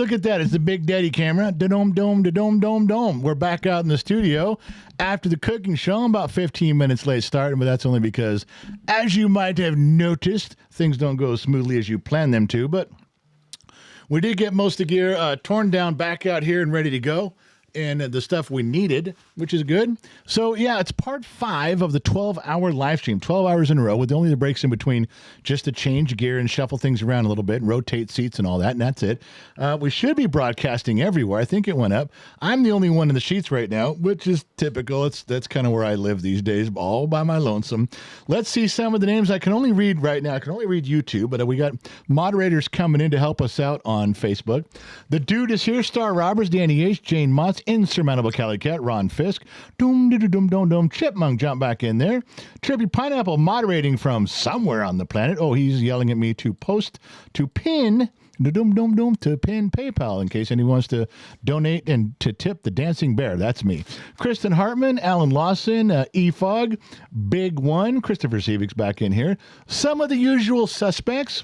look at that. It's the Big Daddy camera. Da-dome, dome, da-dome, dome, dome. We're back out in the studio after the cooking show. I'm about 15 minutes late starting, but that's only because, as you might have noticed, things don't go as smoothly as you plan them to. But we did get most of the gear torn down back out here and ready to go. And the stuff we needed, which is good. So, yeah, it's part 5 of the 12-hour live stream, 12 hours in a row with only the breaks in between just to change gear and shuffle things around a little bit, rotate seats and all that, and that's it. We should be broadcasting everywhere. I think it went up. I'm the only one in the sheets right now, which is typical. That's kind of where I live these days, all by my lonesome. Let's see some of the names I can only read right now. I can only read YouTube, but we got moderators coming in to help us out on Facebook. The Dude is here, Star Roberts, Danny H., Jane Motts, Insurmountable Cali Cat, Ron Fisk, Doom Doo Dum Dum Dum, Chipmunk jump back in there. Tribute Pineapple moderating from somewhere on the planet. Oh, he's yelling at me to post to pin Dum Dum Dum to pin PayPal in case anyone wants to donate and to tip the Dancing Bear. That's me. Kristen Hartman, Alan Lawson, E-Fog, Big One, Christopher Sievik's back in here. Some of the usual suspects.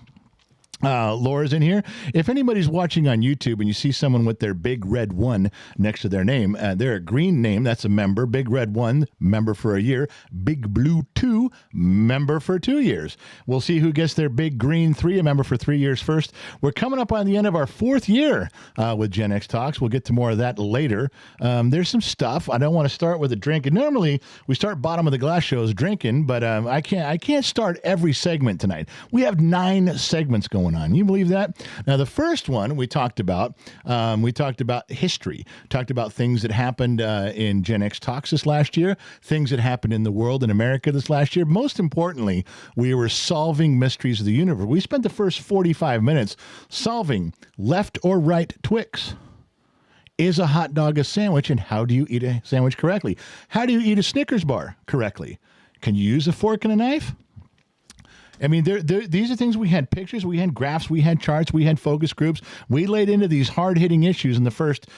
Laura's in here. If anybody's watching on YouTube and you see someone with their Big Red 1 next to their name, they're a green name. That's a member. Big Red 1, member for a year. Big Blue 2, member for 2 years. We'll see who gets their Big Green 3, a member for 3 years first. We're coming up on the end of our 4th year with Gen X Talks. We'll get to more of that later. There's some stuff. I don't want to start with a drink. And normally we start bottom of the glass shows drinking, but I can't start every segment tonight. We have 9 segments going on. You believe that? Now, the first one we talked about history, talked about things that happened in Gen X Talks this last year, things that happened in the world in America this last year. Most importantly, we were solving mysteries of the universe. We spent the first 45 minutes solving left or right Twix. Is a hot dog a sandwich, and how do you eat a sandwich correctly? How do you eat a Snickers bar correctly? Can you use a fork and a knife? I mean, these are things we had pictures, we had graphs, we had charts, we had focus groups. We laid into these hard-hitting issues in the first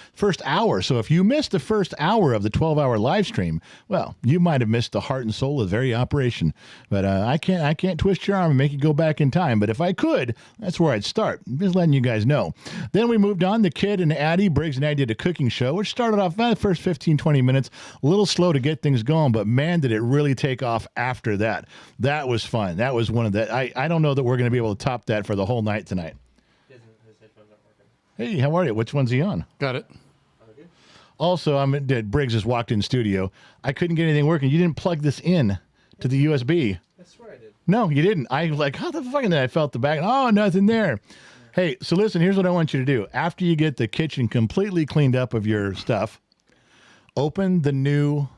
hour. So if you missed the first hour of the 12-hour live stream, well, you might have missed the heart and soul of the very operation. But I can't twist your arm and make you go back in time. But if I could, that's where I'd start. Just letting you guys know. Then we moved on. The Kid and Addie, Briggs and I did a cooking show, which started off the first 15, 20 minutes, a little slow to get things going. But man, did it really take off after that. That was fun. That was one of that. I don't know that we're going to be able to top that for the whole night tonight. His headphones aren't working. Hey, how are you? Which one's he on? Got it. Okay. Also, Briggs just walked in studio. I couldn't get anything working. You didn't plug this in to the USB. I swear I did. No, you didn't. I was like, how the fuck? And then I felt the back. Oh, nothing there. Hey, so listen, here's what I want you to do. After you get the kitchen completely cleaned up of your stuff, open the new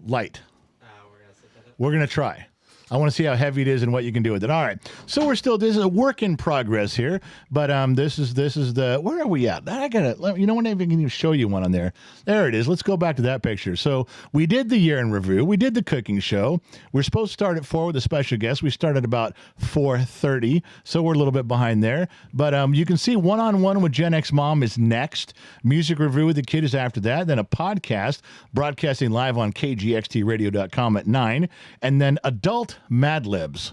light. We're going to set that up. We're going to try. I want to see how heavy it is and what you can do with it. All right. So this is a work in progress here, but this is the, where are we at? I got to, you know what, I can even show you one on there. There it is. Let's go back to that picture. So we did the year in review. We did the cooking show. We're supposed to start at 4 with a special guest. We started about 4:30, so we're a little bit behind there. But you can see one-on-one with Gen X Mom is next. Music review with the Kid is after that. Then a podcast broadcasting live on kgxtradio.com at 9. And then adult Mad Libs,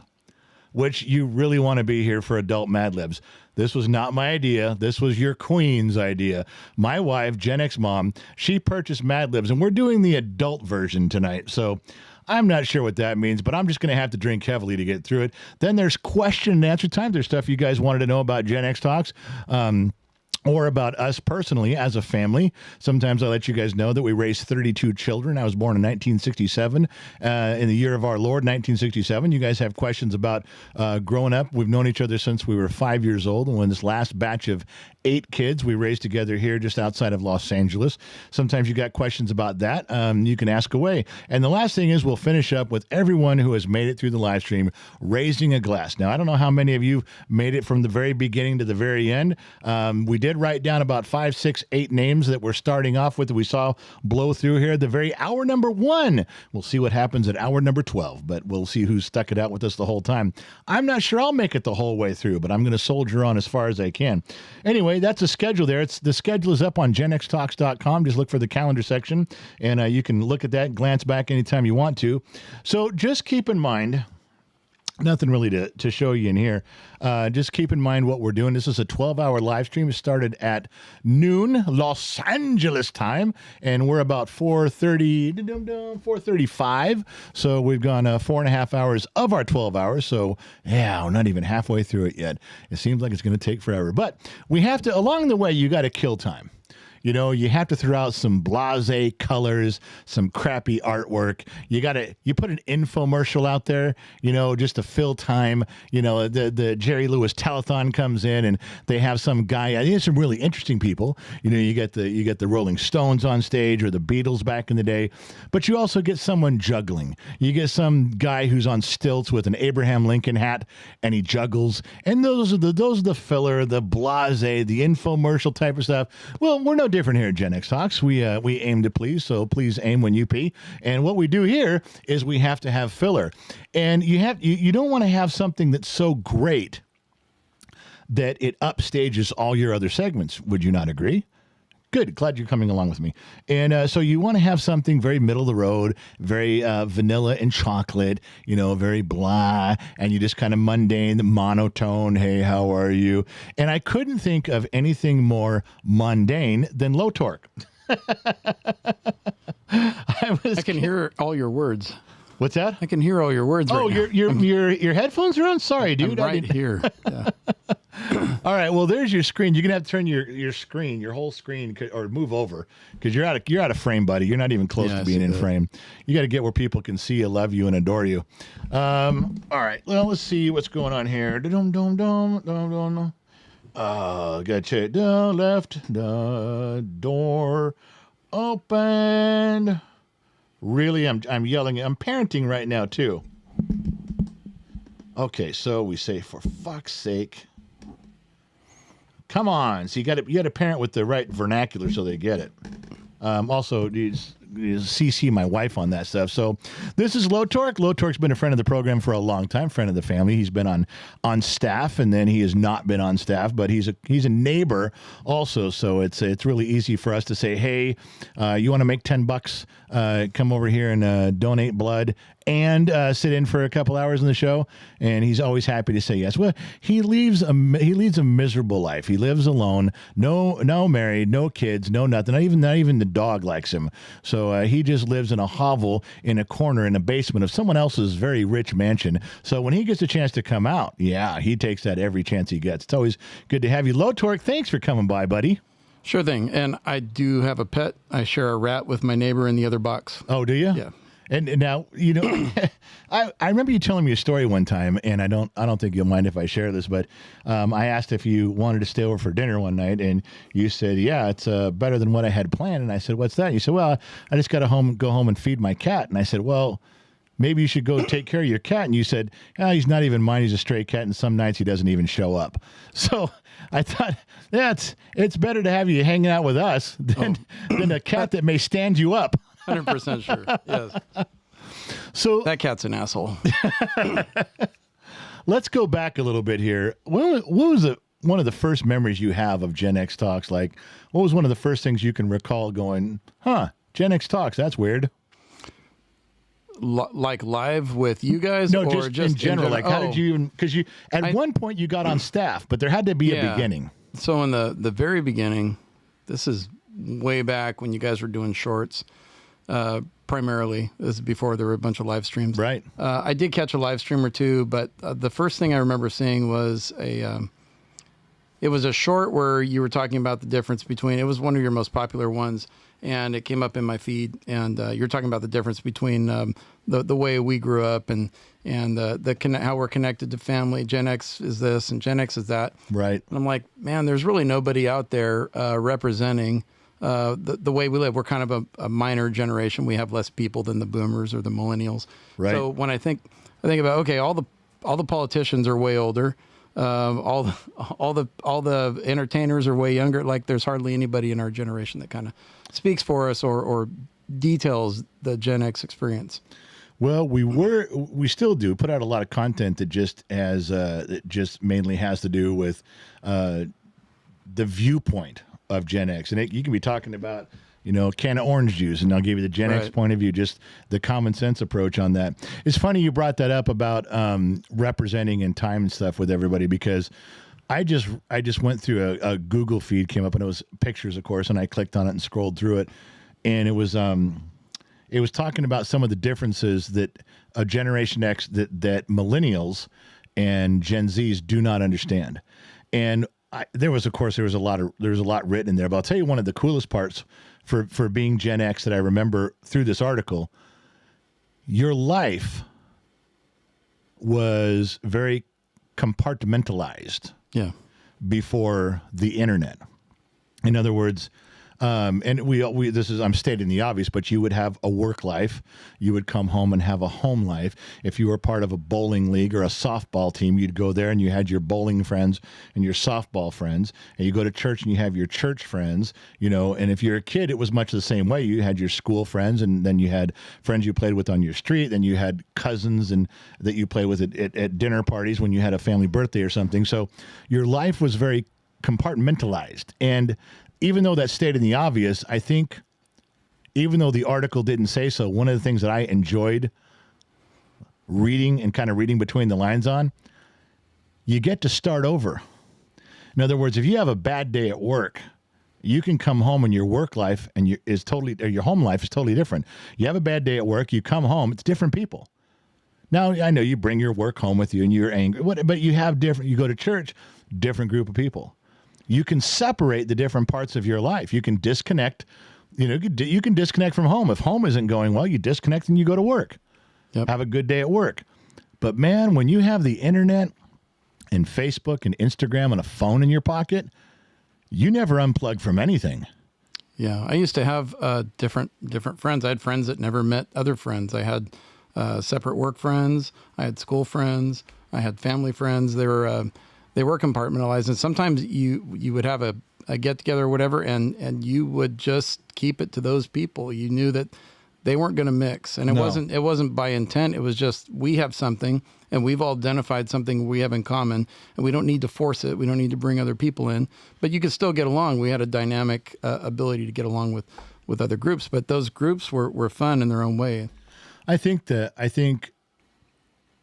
which you really want to be here for adult Mad Libs. This was not my idea. This was your queen's idea. My wife, Gen X Mom, she purchased Mad Libs, and we're doing the adult version tonight. So I'm not sure what that means, but I'm just going to have to drink heavily to get through it. Then there's question and answer time. There's stuff you guys wanted to know about Gen X Talks. Or about us personally as a family. Sometimes I let you guys know that we raised 32 children. I was born in 1967, in the year of our Lord, 1967. You guys have questions about growing up. We've known each other since we were 5 years old. And when this last batch of 8 kids we raised together here just outside of Los Angeles. Sometimes you got questions about that. You can ask away. And the last thing is we'll finish up with everyone who has made it through the live stream raising a glass. Now, I don't know how many of you made it from the very beginning to the very end. We did write down about 5, 6, 8 names that we're starting off with that we saw blow through here at the very hour number 1. We'll see what happens at hour number 12, but we'll see who's stuck it out with us the whole time. I'm not sure I'll make it the whole way through, but I'm going to soldier on as far as I can. Anyway, that's the schedule there. The schedule is up on genxtalks.com. Just look for the calendar section, and you can look at that, glance back anytime you want to. So just keep in mind Nothing really to show you in here. Just keep in mind what we're doing. This is a 12-hour live stream. It started at noon Los Angeles time, and we're about 4:35. So we've gone 4.5 hours of our 12 hours. So yeah, we're not even halfway through it yet. It seems like it's going to take forever. But we have to, along the way, you got to kill time. You know, you have to throw out some blasé colors, some crappy artwork. You put an infomercial out there, you know, just to fill time. You know, the Jerry Lewis telethon comes in and they have some guy. I think some really interesting people. You know, you get the Rolling Stones on stage or the Beatles back in the day, but you also get someone juggling. You get some guy who's on stilts with an Abraham Lincoln hat and he juggles. And those are the filler, the blasé, the infomercial type of stuff. Well, we're no different here at Gen X Talks. We aim to please, so please aim when you pee. And what we do here is we have to have filler, and you don't want to have something that's so great that it upstages all your other segments. Would you not agree? Good. Glad you're coming along with me. And so you want to have something very middle of the road, very vanilla and chocolate, you know, very blah, and you just kind of mundane, monotone. Hey, how are you? And I couldn't think of anything more mundane than low torque. I can hear all your words. What's that? I can hear all your words. Oh, right your headphones are on? Sorry, dude. I'm right here. Yeah. All right, well, there's your screen. You're gonna have to turn your screen, your whole screen, or move over because you're out of frame, buddy. You're not even close to being in frame. You got to get where people can see you, love you, and adore you. All right, well, let's see what's going on here. Gotta check the left, the door opened. Really, I'm yelling. I'm parenting right now too. Okay, so we say, for fuck's sake. Come on. So you got to parent with the right vernacular so they get it. Also, you CC my wife on that stuff. So this is Low Torque. Low Torque's been a friend of the program for a long time, friend of the family. He's been on staff, and then he has not been on staff, but he's a neighbor also. So it's really easy for us to say, hey, you want to make $10? Come over here and donate blood and sit in for a couple hours in the show. And he's always happy to say yes. Well, he leads a miserable life. He lives alone, no married, no kids, no nothing. Not even the dog likes him. So he just lives in a hovel in a corner in the basement of someone else's very rich mansion. So when he gets a chance to come out, yeah, he takes that every chance he gets. It's always good to have you. Low Torque, thanks for coming by, buddy. Sure thing. And I do have a pet. I share a rat with my neighbor in the other box. Oh, do you? Yeah. And now, you know, I remember you telling me a story one time, and I don't think you'll mind if I share this, but I asked if you wanted to stay over for dinner one night, and you said, yeah, it's better than what I had planned. And I said, what's that? And you said, well, I just got to go home and feed my cat. And I said, well, maybe you should go take care of your cat. And you said, oh, he's not even mine. He's a stray cat, and some nights he doesn't even show up. So I thought, yeah, it's better to have you hanging out with us than a cat that may stand you up. 100% sure. Yes. So that cat's an asshole. Let's go back a little bit here. What was one of the first memories you have of Gen X Talks? Like, what was one of the first things you can recall going, Gen X Talks, that's weird? Like live with you guys? No, or just in general. Like, how did you even, because at one point you got on staff, but there had to be a beginning. So in the very beginning, this is way back when you guys were doing shorts. Primarily, this is before there were a bunch of live streams. Right. I did catch a live stream or two, but the first thing I remember seeing was it was a short where you were talking about the difference between, it was one of your most popular ones, and it came up in my feed, and you're talking about the difference between the way we grew up and how we're connected to family. Gen X is this and Gen X is that. Right. And I'm like, man, there's really nobody out there representing the way we live. We're kind of a minor generation. We have less people than the boomers or the millennials. Right. So when I think about, okay, all the politicians are way older. All the entertainers are way younger. Like, there's hardly anybody in our generation that kind of speaks for us or details the Gen X experience. Well, we still do put out a lot of content that just mainly has to do with the viewpoint of Gen X, and you can be talking about, a can of orange juice, and I'll give you the Gen X Right. point of view, just the common sense approach on that. It's funny you brought that up about representing in time and stuff with everybody, because I just went through a Google feed, came up, and it was pictures, of course, and I clicked on it and scrolled through it, and it was talking about some of the differences that a Generation X that millennials and Gen Zs do not understand, and there was a lot written in there. But I'll tell you one of the coolest parts for being Gen X that I remember through this article. Your life was very compartmentalized Yeah. before the internet. In other words, and I'm stating the obvious, but you would have a work life. You would come home and have a home life. If you were part of a bowling league or a softball team, you'd go there and you had your bowling friends and your softball friends. And you go to church and you have your church friends, and if you're a kid, it was much the same way. You had your school friends, and then you had friends you played with on your street. Then you had cousins and that you played with at dinner parties when you had a family birthday or something. So your life was very compartmentalized. And even though that's stated in the obvious, I think even though the article didn't say so, one of the things that I enjoyed reading and kind of reading between the lines on, you get to start over. In other words, if you have a bad day at work, you can come home and your work life and your home life is totally different. You have a bad day at work, you come home, it's different people. Now, I know you bring your work home with you and you're angry, but you go to church, different group of people. You can separate the different parts of your life. You can disconnect. You can disconnect from home. If home isn't going well, you disconnect and you go to work. Yep. Have a good day at work. But man, when you have the internet and Facebook and Instagram and a phone in your pocket, you never unplug from anything. Yeah, I used to have different friends. I had friends that never met other friends. I had separate work friends. I had school friends. I had family friends. They were compartmentalized, and sometimes you would have a get together or whatever, and you would just keep it to those people. You knew that they weren't going to mix, and it wasn't by intent. It was just we have something, and we've all identified something we have in common, and we don't need to force it. We don't need to bring other people in, but you could still get along. We had a dynamic ability to get along with other groups, but those groups were fun in their own way. I think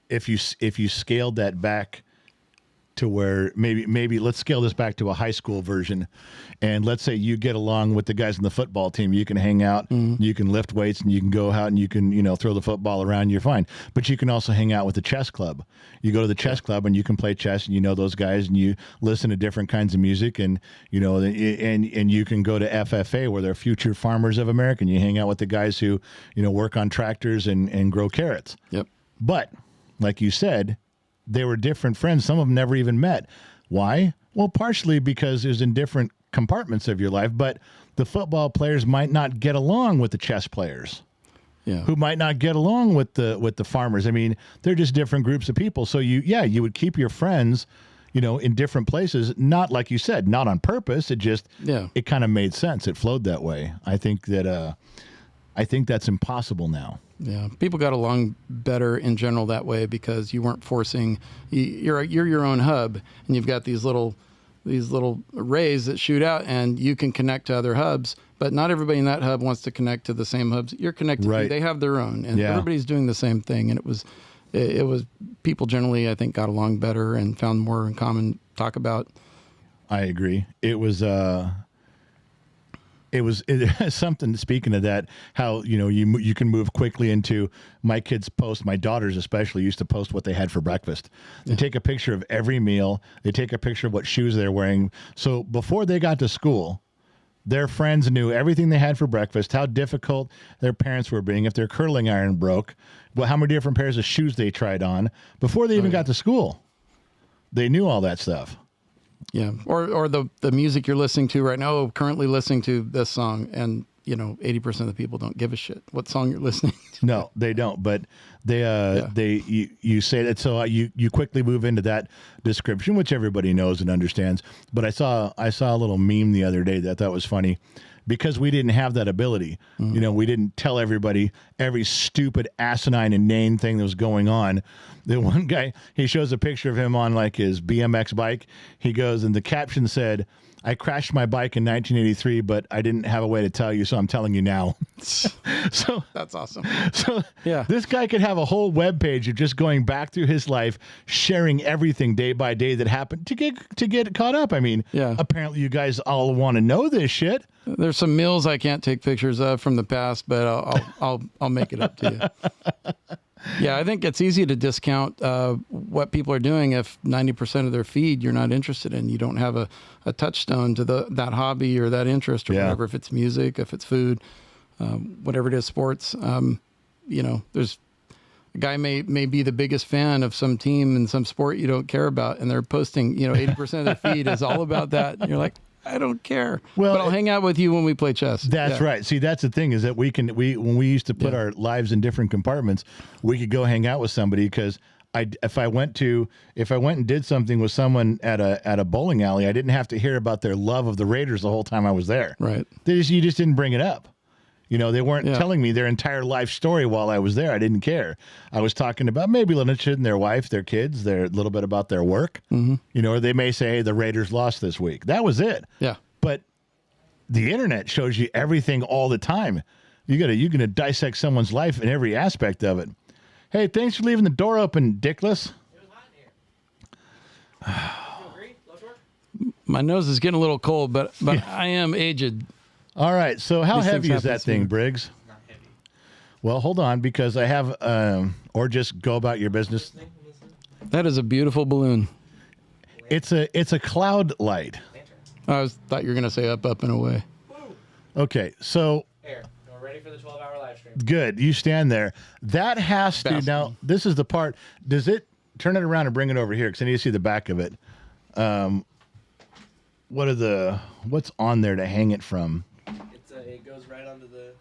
if you scaled that back to where maybe let's scale this back to a high school version, and let's say you get along with the guys on the football team. You can hang out, you can lift weights, and you can go out and you can throw the football around. You're fine, but you can also hang out with the chess club. You go to the chess club and you can play chess, and those guys, and you listen to different kinds of music, and and you can go to FFA where they're Future Farmers of America. And you hang out with the guys who work on tractors and grow carrots. Yep. But like you said, they were different friends. Some of them never even met. Why? Well, partially because it was in different compartments of your life, but the football players might not get along with the chess players. Yeah. Who might not get along with the farmers. I mean, they're just different groups of people. So you would keep your friends, in different places, not like you said, not on purpose. It kind of made sense. It flowed that way. I think that's impossible now. Yeah, people got along better in general that way because you weren't forcing. You're your own hub, and you've got these little rays that shoot out, and you can connect to other hubs. But not everybody in that hub wants to connect to the same hubs you're connected Right. to. They have their own, and everybody's doing the same thing. And it was people generally, I think, got along better and found more in common to talk about. I agree. It was something. Speaking of that, how you can move quickly into my kids post. My daughters especially used to post what they had for breakfast. They take a picture of every meal. They take a picture of what shoes they're wearing. So before they got to school, their friends knew everything they had for breakfast, how difficult their parents were being, if their curling iron broke, well, how many different pairs of shoes they tried on before they even got to school. They knew all that stuff. Yeah, or the music you're listening to right now. Currently listening to this song, and 80% of the people don't give a shit what song you're listening to. No, they don't. But you say that, so you quickly move into that description, which everybody knows and understands. But I saw a little meme the other day that I thought was funny. Because we didn't have that ability. We didn't tell everybody every stupid, asinine, inane thing that was going on. The one guy, he shows a picture of him on like his BMX bike. He goes, and the caption said, I crashed my bike in 1983, but I didn't have a way to tell you, so I'm telling you now. So That's awesome. So Yeah. this guy could have a whole web page of just going back through his life, sharing everything day by day that happened to get caught up. I mean, Yeah. apparently you guys all want to know this shit. There's some meals I can't take pictures of from the past, but I'll make it up to you. Yeah, I think it's easy to discount what people are doing if 90% of their feed you're not interested in. You don't have a touchstone to that hobby or that interest or whatever. If it's music, if it's food, whatever it is, sports. There's a guy may be the biggest fan of some team in some sport you don't care about, and they're posting 80% of their feed is all about that. And you're like, I don't care. Well, but I'll hang out with you when we play chess. That's right. See, that's the thing is that when we used to put our lives in different compartments, we could go hang out with somebody because if I went and did something with someone at a bowling alley, I didn't have to hear about their love of the Raiders the whole time I was there. Right. You just didn't bring it up. They weren't telling me their entire life story while I was there. I didn't care. I was talking about maybe a little bit in their wife, their kids, a little bit about their work. Mm-hmm. Or they may say, hey, the Raiders lost this week. That was it. Yeah. But the internet shows you everything all the time. You're gonna dissect someone's life in every aspect of it. Hey, thanks for leaving the door open, Dickless. It was hot in here. You agree? Love work? My nose is getting a little cold, but I am aged. All right, so how heavy is that thing, Briggs? Not heavy. Well, hold on, because I have, or just go about your business. Listen. That is a beautiful balloon. It's a cloud light. Lantern. Thought you were going to say up, and away. Woo! Okay, so Here, we're ready for the 12-hour live stream. good. You stand there. That has to, now, this is the part, does it, turn it around and bring it over here, because I need to see the back of it. What's on there to hang it from? It goes right onto the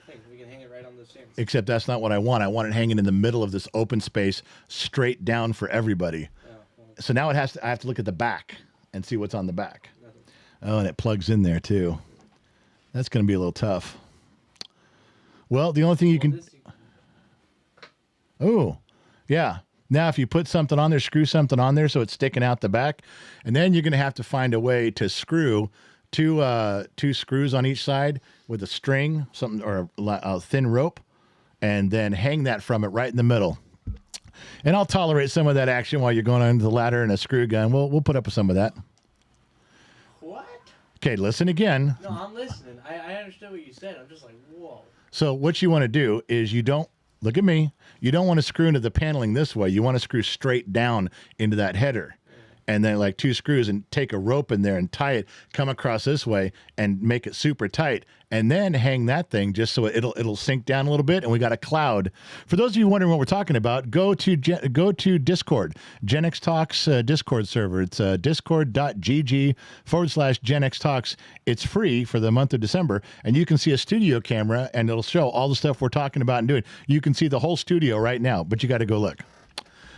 thing. We can hang it right on the stands. Except that's not what I want. I want it hanging in the middle of this open space, straight down for everybody. Oh, well, So now I have to look at the back and see what's on the back. nothing. Oh, and it plugs in there too. That's going to be a little tough. Well, the only thing you can... Oh, yeah. Now, if you put something on there, screw something on there so it's sticking out the back, and then you're going to have to find a way to screw two screws on each side with a string, something or a thin rope, and then hang that from it right in the middle. And I'll tolerate some of that action while you're going under the ladder and a screw gun. We'll put up with some of that. What? Okay, listen again. No, I'm listening. I understood what you said. I'm just like, whoa. So what you want to do is you don't, look at me, you don't want to screw into the paneling this way. You want to screw straight down into that header. And then like two screws and take a rope in there and tie it, come across this way and make it super tight. And then hang that thing just so it'll sink down a little bit. And we got a cloud. For those of you wondering what we're talking about, go to Discord, Gen X Talks Discord server. It's discord.gg/Gen X Talks. It's free for the month of December. And you can see a studio camera and it'll show all the stuff we're talking about and doing. You can see the whole studio right now, but you got to go look.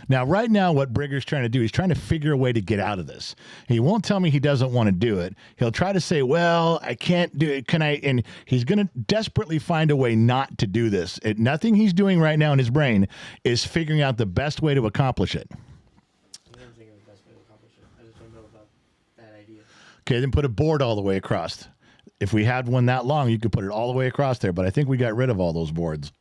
Now, right now, what Brigger's trying to do, he's trying to figure a way to get out of this. He won't tell me he doesn't want to do it. He'll try to say, well, I can't do it. Can I? And he's going to desperately find a way not to do this. Nothing he's doing right now in his brain is figuring out the best way to accomplish it. I'm thinking of the best way to accomplish it. I just don't know about that idea. Okay, then put a board all the way across. If we had one that long, you could put it all the way across there. But I think we got rid of all those boards.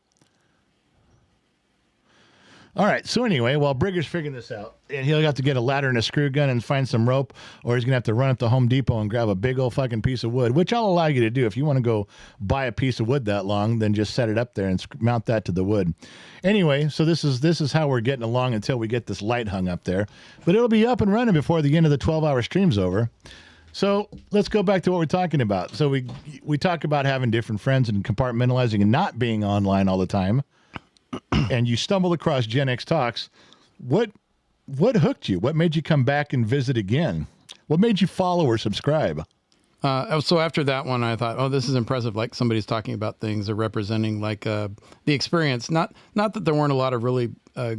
All right, so anyway, while Brigger's figuring this out, and he'll have to get a ladder and a screw gun and find some rope, or he's going to have to run up to Home Depot and grab a big old fucking piece of wood, which I'll allow you to do. If you want to go buy a piece of wood that long, then just set it up there and mount that to the wood. Anyway, so this is how we're getting along until we get this light hung up there. But it'll be up and running before the end of the 12-hour stream's over. So let's go back to what we're talking about. So we talk about having different friends and compartmentalizing and not being online all the time. And you stumbled across Gen X Talks. What hooked you? What made you come back and visit again? What made you follow or subscribe? So after that one, I thought, oh, this is impressive. Like somebody's talking about things or representing like the experience. Not that there weren't a lot of really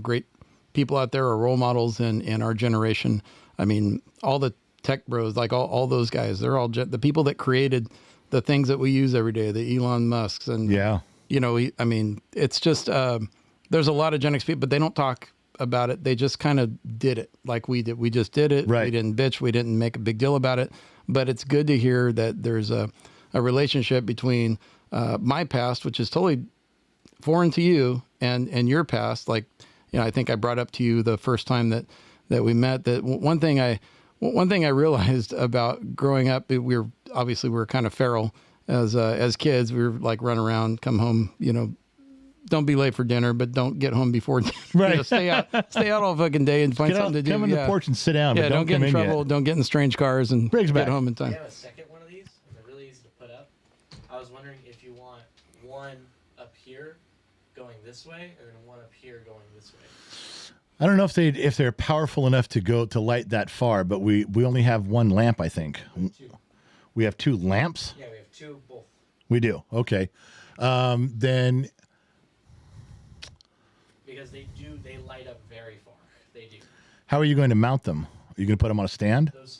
great people out there or role models in our generation. I mean, all the tech bros, like all those guys, they're all the people that created the things that we use every day, the Elon Musks and yeah. You know, I mean, it's just there's a lot of Gen X people, but they don't talk about it. They just kind of did it like we did. We just did it. Right. We didn't bitch. We didn't make a big deal about it. But it's good to hear that there's a relationship between my past, which is totally foreign to you, and your past. Like, I think I brought up to you the first time that we met that one thing I realized about growing up, we were kind of feral as kids. We were like run around, come home, don't be late for dinner, but don't get home before dinner. Right. Stay out all fucking day and find something to do. Come on the porch and sit down. Yeah, but don't get in trouble. Yet. Don't get in strange cars and Briggs get back. home in time. I have a second one of these, and they're really easy to put up. I was wondering if you want one up here going this way, and then one up here going this way. I don't know if they're powerful enough to light that far, but we only have one lamp, I think. Two. We have 2 lamps? Yeah, we have 2 both. We do. Okay. Then Because they light up very far. They do. how are you going to mount them? Are you going to put them on a stand? Those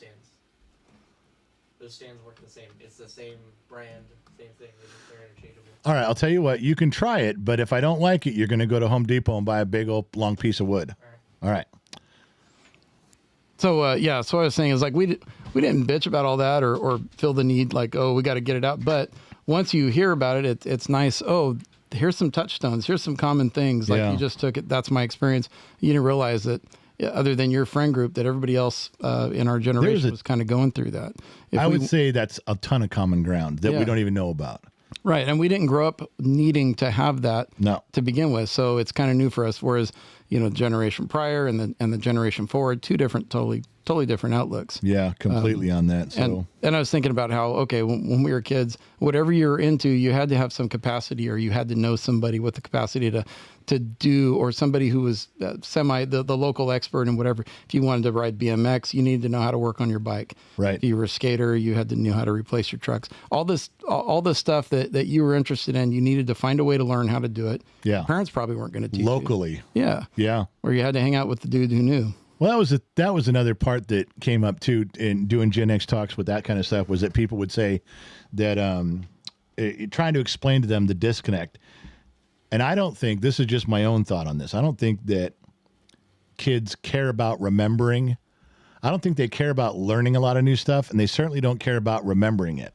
stands work the same. It's the same brand, same thing. They're interchangeable. All right, I'll tell you what. You can try it, but if I don't like it, you're going to go to Home Depot and buy a big old long piece of wood. All right. So so what I was saying is like we didn't bitch about all that or feel the need like, oh, we got to get it out. But once you hear about it, it's nice. Oh, here's some touchstones. Here's some common things. Like you just took it. That's my experience. You didn't realize that other than your friend group, that everybody else in our generation was kind of going through that. I would say that's a ton of common ground that we don't even know about. Right. And we didn't grow up needing to have that to begin with. So it's kind of new for us. Whereas, generation prior and the generation forward, 2 different, totally different outlooks. Yeah, completely on that. So and I was thinking about how, okay, when we were kids, whatever you were into, you had to have some capacity, or you had to know somebody with the capacity to do, or somebody who was the local expert in whatever. If you wanted to ride BMX, you needed to know how to work on your bike. Right. If you were a skater, you had to know how to replace your trucks. All this stuff that you were interested in, you needed to find a way to learn how to do it. Yeah. Parents probably weren't going to teach you. locally. Yeah. Yeah. Or you had to hang out with the dude who knew. Well, that was another part that came up too in doing Gen X talks with that kind of stuff, was that people would say that trying to explain to them the disconnect. And I don't think, this is just my own thought on this, I don't think that kids care about remembering. I don't think they care about learning a lot of new stuff, and they certainly don't care about remembering it.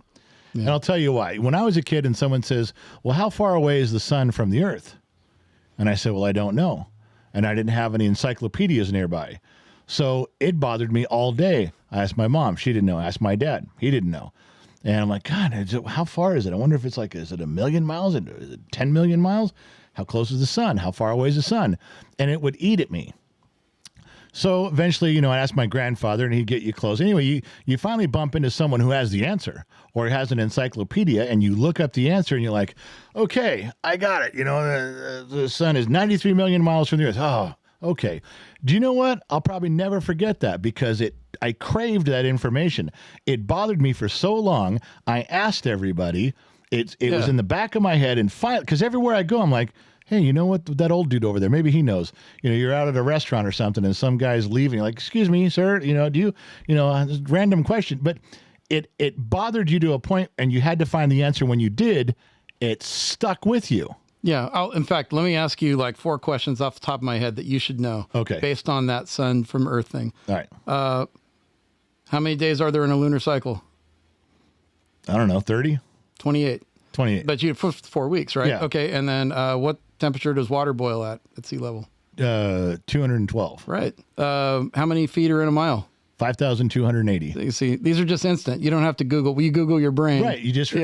Yeah. And I'll tell you why. When I was a kid and someone says, well, how far away is the sun from the earth? And I said, well, I don't know. And I didn't have any encyclopedias nearby. So it bothered me all day. I asked my mom. She didn't know. I asked my dad. He didn't know. And I'm like, God, how far is it? I wonder if it's like, is it 1 million miles? Is it 10 million miles? How close is the sun? How far away is the sun? And it would eat at me. So eventually, I asked my grandfather, and he'd get you close. Anyway, you finally bump into someone who has the answer, or has an encyclopedia, and you look up the answer, and you're like, okay, I got it. The sun is 93 million miles from the earth. Oh, okay. Do you know what? I'll probably never forget that, because I craved that information. It bothered me for so long. I asked everybody. It was in the back of my head, and finally, because everywhere I go, I'm like, hey, you know what? That old dude over there, maybe he knows. You're out at a restaurant or something, and some guy's leaving. Like, excuse me, sir. Do you? Random question, but it bothered you to a point, and you had to find the answer. When you did, it stuck with you. Yeah. In fact, let me ask you like 4 questions off the top of my head that you should know. Okay. Based on that sun from Earth thing. All right. How many days are there in a lunar cycle? I don't know. 30. 28. 28. But you for 4 weeks, right? Yeah. Okay. And then what temperature does water boil at sea level? 212. Right. How many feet are in a mile? 5,280. You see, these are just instant. You don't have to Google. Will you Google your brain? Right. You just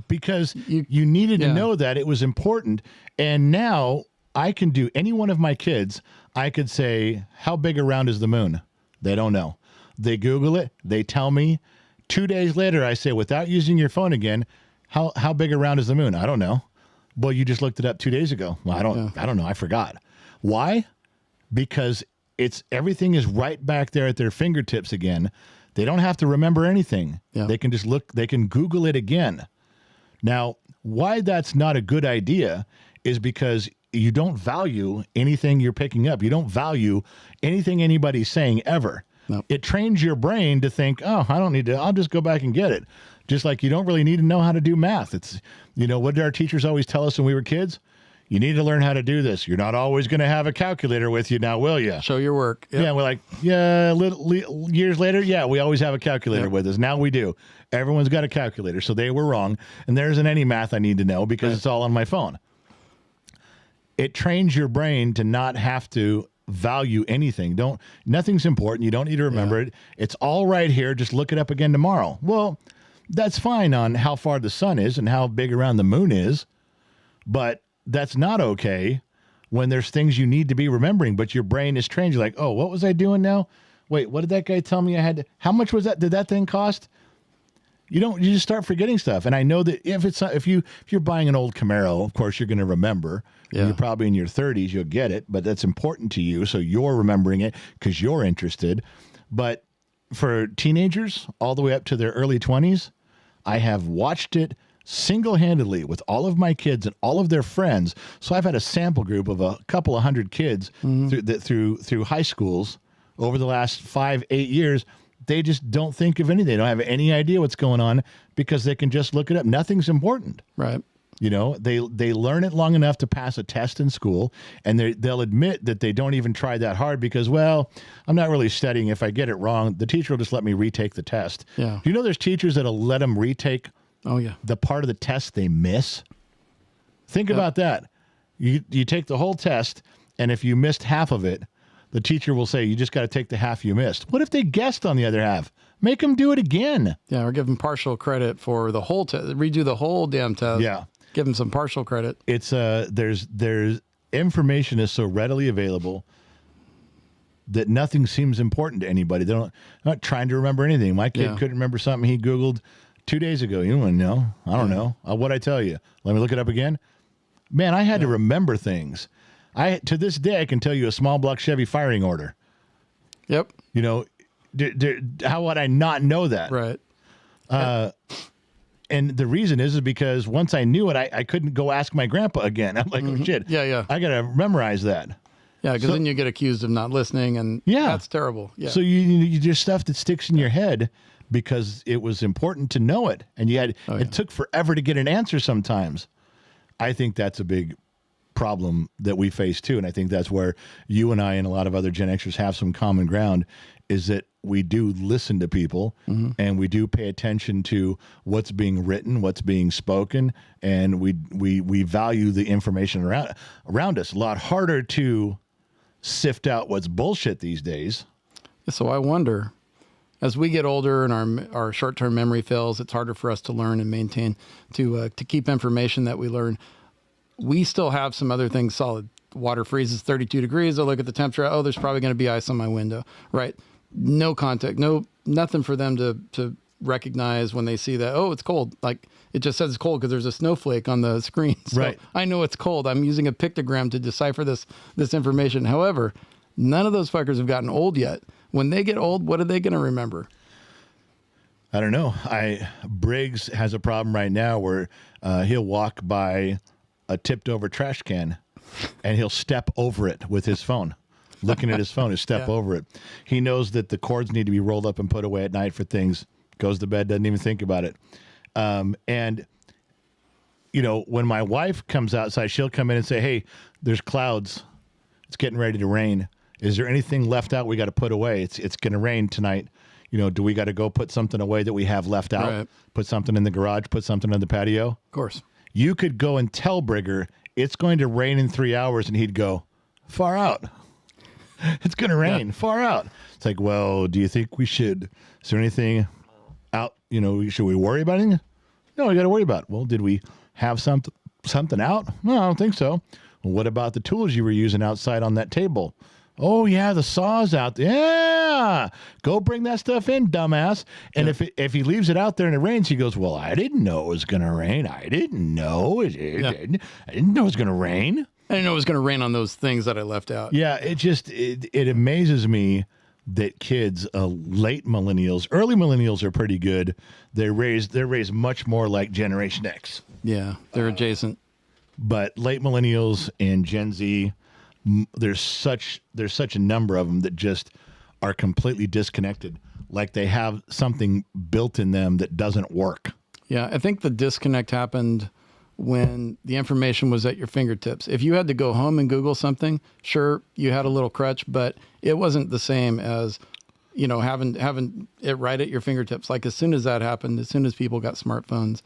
because you needed to know that it was important. And now I can do any one of my kids. I could say, how big around is the moon? They don't know. They Google it. They tell me. 2 days later, I say, without using your phone again, how big around is the moon? I don't know. Well, you just looked it up 2 days ago. Well, I don't know. I forgot. Why? Because everything is right back there at their fingertips again. They don't have to remember anything. Yeah. They can just look. They can Google it again. Now, why that's not a good idea is because you don't value anything you're picking up. You don't value anything anybody's saying ever. Nope. It trains your brain to think, oh, I don't need to. I'll just go back and get it. Just like you don't really need to know how to do math. It's, what did our teachers always tell us when we were kids? You need to learn how to do this. You're not always going to have a calculator with you now, will you? Show your work. Yep. Yeah, we're like, years later, yeah, we always have a calculator with us. Now we do. Everyone's got a calculator, so they were wrong. And there isn't any math I need to know because it's all on my phone. It trains your brain to not have to value anything. Nothing's important. You don't need to remember it. It's all right here. Just look it up again tomorrow. Well, that's fine on how far the sun is and how big around the moon is, but that's not okay when there's things you need to be remembering, but your brain is trained. You're like, oh, what was I doing now? Wait, what did that guy tell me I had to, how much was that? Did that thing cost? You just start forgetting stuff. And I know that if you're buying an old Camaro, of course you're going to remember. Yeah. You're probably in your 30s, you'll get it, but that's important to you. So you're remembering it because you're interested. But for teenagers all the way up to their early 20s, I have watched it single-handedly with all of my kids and all of their friends. So I've had a sample group of a couple of hundred kids through high schools over the last 5-8 years. They just don't think of anything. They don't have any idea what's going on because they can just look it up. Nothing's important. Right. You know, they learn it long enough to pass a test in school, and they'll admit that they don't even try that hard because, well, I'm not really studying. If I get it wrong, the teacher will just let me retake the test. Yeah. Do you know there's teachers that'll let them retake Oh, the part of the test they miss? Think about that. You take the whole test, and if you missed half of it, the teacher will say, you just got to take the half you missed. What if they guessed on the other half? Make them do it again. Yeah, or give them partial credit for the whole test. Redo the whole damn test. Yeah. Give them some partial credit. It's there's information is so readily available that nothing seems important to anybody. They're not trying to remember anything. My kid couldn't remember something he Googled 2 days ago. You don't want to know. I don't know. What'd I tell you? Let me look it up again. Man, I had to remember things. To this day, I can tell you a small block Chevy firing order. Yep. You know, how would I not know that? Right. And the reason is because once I knew it, I couldn't go ask my grandpa again. I'm like, oh, shit. Yeah. I got to memorize that. Yeah, because then you get accused of not listening, and that's terrible. Yeah. So you just stuff that sticks in your head because it was important to know it, and it took forever to get an answer sometimes. I think that's a big problem that we face too, and I think that's where you and I and a lot of other Gen Xers have some common ground, is that we do listen to people and we do pay attention to what's being written, what's being spoken, and we value the information around us. A lot harder to sift out what's bullshit these days. So I wonder, as we get older and our short-term memory fails, it's harder for us to learn and maintain, to keep information that we learn. We still have some other things solid. Water freezes 32 degrees. I look at the temperature. Oh, there's probably going to be ice on my window. Right. No contact. Nothing for them to recognize when they see that. Oh, it's cold. Like it just says it's cold because there's a snowflake on the screen. So right. I know it's cold. I'm using a pictogram to decipher this information. However, none of those fuckers have gotten old yet. When they get old, what are they going to remember? I don't know. Briggs has a problem right now where he'll walk by a tipped over trash can and he'll step over it with his phone. Looking at his phone, he'll step over it. He knows that the cords need to be rolled up and put away at night for things. Goes to bed, doesn't even think about it. And, you know, when my wife comes outside, she'll come in and say, hey, there's clouds. It's getting ready to rain. Is there anything left out we got to put away? It's going to rain tonight. You know, do we got to go put something away that we have left out? Right. Put something in the garage, put something on the patio? Of course. You could go and tell Brigger it's going to rain in 3 hours, and he'd go, far out. It's going to rain, far out. It's like, well, do you think we should? Is there anything out? You know, should we worry about anything? No, we got to worry about it. Well, did we have something out? No, I don't think so. Well, what about the tools you were using outside on that table? Oh, yeah, the saw's out there. Yeah, go bring that stuff in, dumbass. And if he leaves it out there and it rains, he goes, well, I didn't know it was going to rain. I didn't know. I didn't know it was going to rain. I didn't know it was going to rain on those things that I left out. Yeah, it amazes me that kids, late millennials, early millennials are pretty good. They're raised much more like Generation X. Yeah, they're adjacent. But late millennials and Gen Z, there's such a number of them that just are completely disconnected, like they have something built in them that doesn't work. Yeah, I think the disconnect happened when the information was at your fingertips. If you had to go home and Google something, sure, you had a little crutch, but it wasn't the same as, you know, having it right at your fingertips. Like as soon as that happened, as soon as people got smartphones,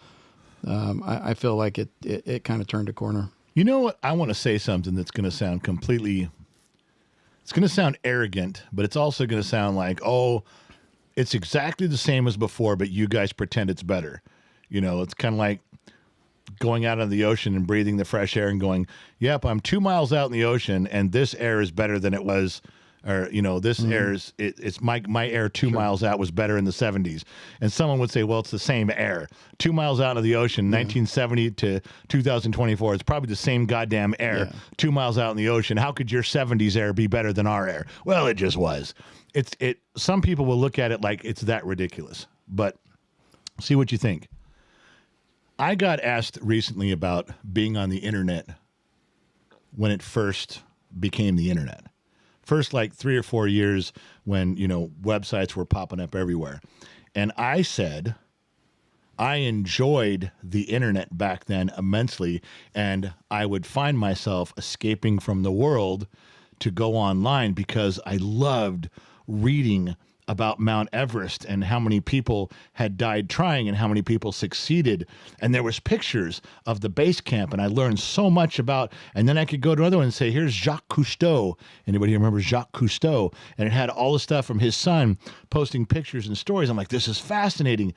I feel like it kind of turned a corner. You know what? I want to say something that's going to sound completely, it's going to sound arrogant, but it's also going to sound like, oh, it's exactly the same as before, but you guys pretend it's better. You know, it's kind of like going out on the ocean and breathing the fresh air and going, yep, I'm 2 miles out in the ocean and this air is better than it was, or, you know, this air is, it's my air 2 miles out was better in the 70s. And someone would say, well, it's the same air. 2 miles out of the ocean, 1970 to 2024, it's probably the same goddamn air. 2 miles out in the ocean. How could your 70s air be better than our air? Well, it just was. Some people will look at it like it's that ridiculous, but see what you think. I got asked recently about being on the internet when it first became the internet. First, like 3 or 4 years when, you know, websites were popping up everywhere. And I said I enjoyed the internet back then immensely, and I would find myself escaping from the world to go online because I loved reading about Mount Everest and how many people had died trying and how many people succeeded. And there was pictures of the base camp, and I learned so much about, and then I could go to another one and say, here's Jacques Cousteau. Anybody remember Jacques Cousteau? And it had all the stuff from his son posting pictures and stories. I'm like, this is fascinating.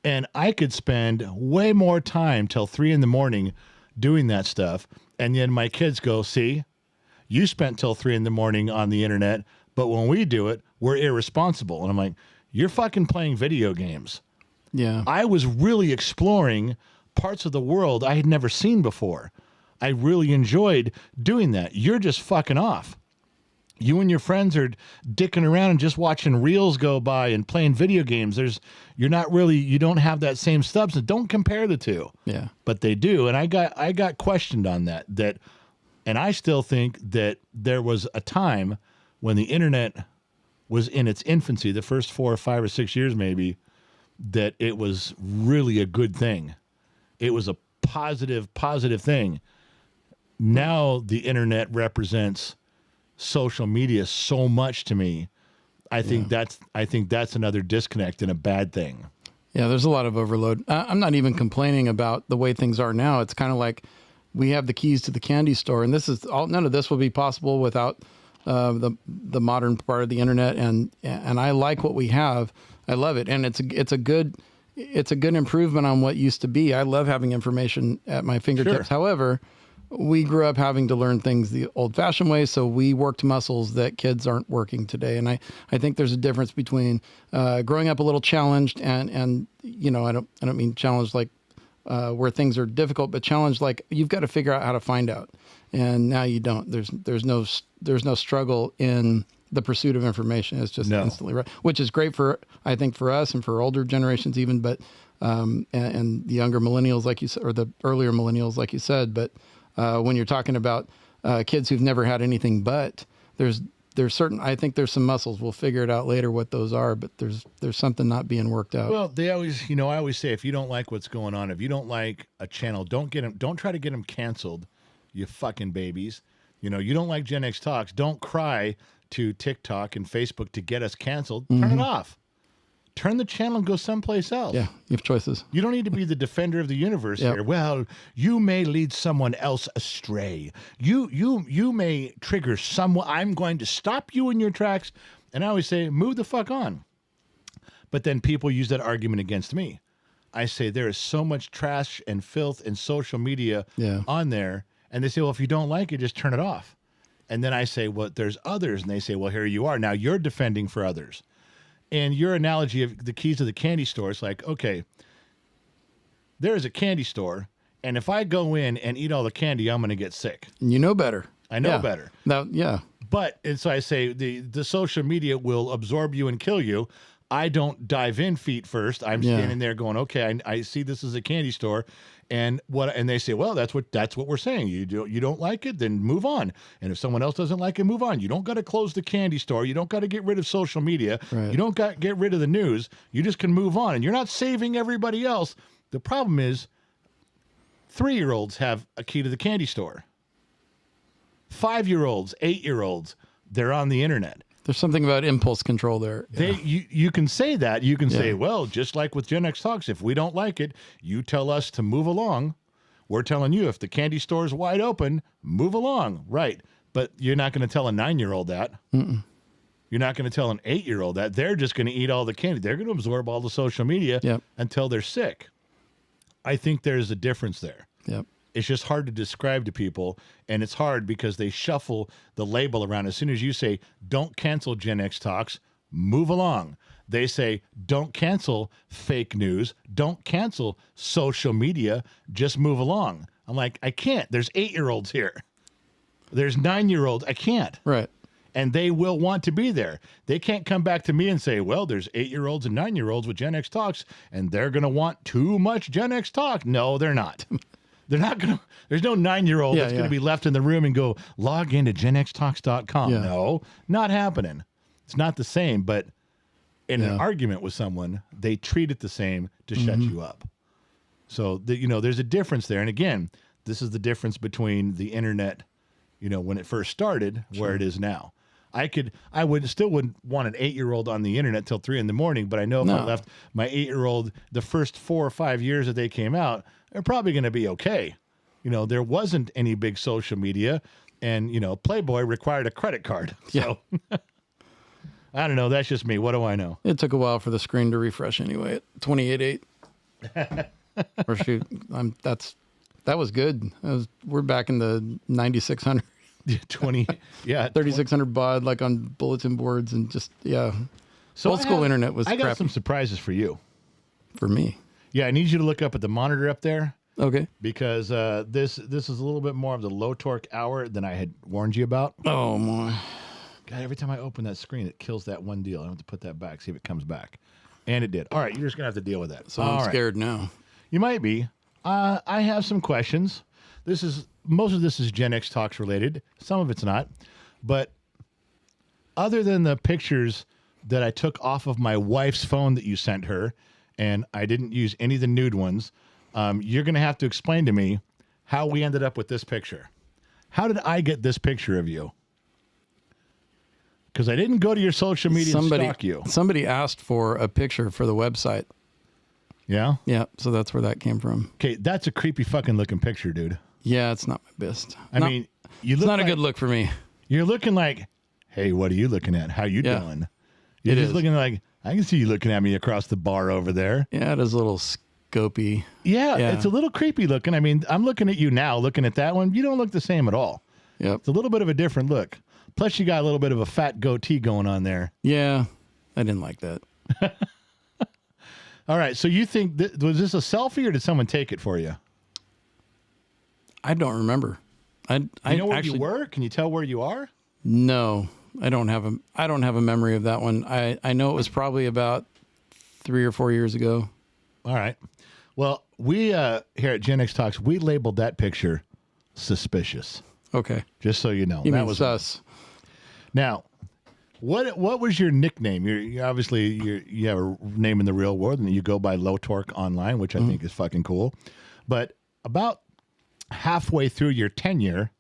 And I could spend way more time till 3 a.m. doing that stuff. And then my kids go, see, you spent till 3 a.m. on the internet, but when we do it, we're irresponsible. And I'm like, you're fucking playing video games. Yeah. I was really exploring parts of the world I had never seen before. I really enjoyed doing that. You're just fucking off. You and your friends are dicking around and just watching reels go by and playing video games. You don't have that same substance. Don't compare the two. Yeah. But they do. And I got questioned on that, and I still think that there was a time when the internet was in its infancy, the first 4 or 5 or 6 years maybe, that it was really a good thing. It was a positive thing. Now the internet represents social media so much to me. I think that's another disconnect and a bad thing. Yeah, there's a lot of overload. I'm not even complaining about the way things are now. It's kind of like we have the keys to the candy store, and none of this will be possible without the modern part of the internet, and I like what we have. I love it, and it's a good improvement on what used to be. I love having information at my fingertips. Sure. However, we grew up having to learn things the old-fashioned way, so we worked muscles that kids aren't working today. And I think there's a difference between growing up a little challenged and you know, I don't mean challenged like where things are difficult, but challenged like you've got to figure out how to find out. And now you don't. There's no struggle in the pursuit of information. It's just instantly right, which is great I think for us and for older generations even, but and the younger millennials like you said, or the earlier millennials like you said. But when you're talking about kids who've never had anything, but there's certain. I think there's some muscles. We'll figure it out later what those are, but there's something not being worked out. Well, they always, I always say, if you don't like what's going on, if you don't like a channel, don't try to get them canceled. You fucking babies. You don't like Gen X Talks. Don't cry to TikTok and Facebook to get us canceled. Turn it off. Turn the channel and go someplace else. Yeah, you have choices. You don't need to be the defender of the universe here. Well, you may lead someone else astray. You may trigger someone. I'm going to stop you in your tracks. And I always say, move the fuck on. But then people use that argument against me. I say there is so much trash and filth and social media on there. And they say, well, if you don't like it, just turn it off. And then I say, well, there's others. And they say, well, here you are. Now you're defending for others. And your analogy of the keys to the candy store is like, okay, there is a candy store. And if I go in and eat all the candy, I'm going to get sick. You know better. I know better. Now, But, and so I say, the social media will absorb you and kill you. I don't dive in feet first. I'm standing there going, okay, I see this is a candy store. And they say, well, that's what we're saying. You don't like it, then move on. And if someone else doesn't like it, move on. You don't got to close the candy store. You don't got to get rid of social media. Right. You don't got to get rid of the news. You just can move on. And you're not saving everybody else. The problem is, 3-year-olds have a key to the candy store. 5-year-olds, 8-year-olds, they're on the internet. There's something about impulse control there. You can say that. You can say, well, just like with Gen X Talks, if we don't like it, you tell us to move along. We're telling you, if the candy store is wide open, move along. Right. But you're not going to tell a 9-year-old that. Mm-mm. You're not going to tell an 8-year-old that. They're just going to eat all the candy. They're going to absorb all the social media until they're sick. I think there's a difference there. Yep. It's just hard to describe to people, and it's hard because they shuffle the label around. As soon as you say, don't cancel Gen X Talks, move along. They say, don't cancel fake news, don't cancel social media, just move along. I'm like, I can't. There's 8-year-olds here. There's 9-year-olds. I can't. Right. And they will want to be there. They can't come back to me and say, well, there's 8-year-olds and 9-year-olds with Gen X Talks, and they're going to want too much Gen X Talk. No, they're not. They're not going to, there's no 9-year-old that's going to be left in the room and go, log into genxtalks.com. Yeah. No, not happening. It's not the same, but in an argument with someone, they treat it the same to shut you up. So, there's a difference there. And again, this is the difference between the internet, when it first started, where it is now. I still wouldn't want an 8-year-old on the internet till 3 a.m, but I know if I left my 8-year-old the first 4 or 5 years that they came out, they're probably going to be okay. There wasn't any big social media, and Playboy required a credit card. So I don't know. That's just me. What do I know? It took a while for the screen to refresh anyway at 28.8. Or shoot, that was good. We're back in the 9600. 3600 baud, like on bulletin boards, and just So old school internet was. I got crappy. some surprises for you. For me. Yeah, I need you to look up at the monitor up there. Okay. Because this is a little bit more of the low torque hour than I had warned you about. Oh my. God, every time I open that screen, it kills that one deal. I have to put that back, see if it comes back. And it did. All right, you're just gonna have to deal with that. So I'm scared now. You might be. I have some questions. Most of this is Gen X Talks related. Some of it's not. But other than the pictures that I took off of my wife's phone that you sent her, and I didn't use any of the nude ones, you're going to have to explain to me how we ended up with this picture. How did I get this picture of you? Because I didn't go to your social media and stalk you. Somebody asked for a picture for the website. Yeah? Yeah, so that's where that came from. Okay, that's a creepy fucking looking picture, dude. Yeah, it's not my best. I mean, it's not a good look for me. You're looking like, hey, what are you looking at? How you doing? You're just looking like, I can see you looking at me across the bar over there. Yeah, it is a little scopy. Yeah, it's a little creepy looking. I mean, I'm looking at you now, looking at that one. You don't look the same at all. Yep. It's a little bit of a different look. Plus, you got a little bit of a fat goatee going on there. Yeah, I didn't like that. All right, so you think, was this a selfie or did someone take it for you? I don't remember. I know where actually, you were? Can you tell where you are? No, I don't have a memory of that one. I know it was probably about 3 or 4 years ago. All right. Well, we here at Gen X Talks, we labeled that picture suspicious. Okay. Just so you know. You mean sus. Now, what was your nickname? You obviously you have a name in the real world, and you go by Low Torque online, which I think is fucking cool. But about halfway through your tenure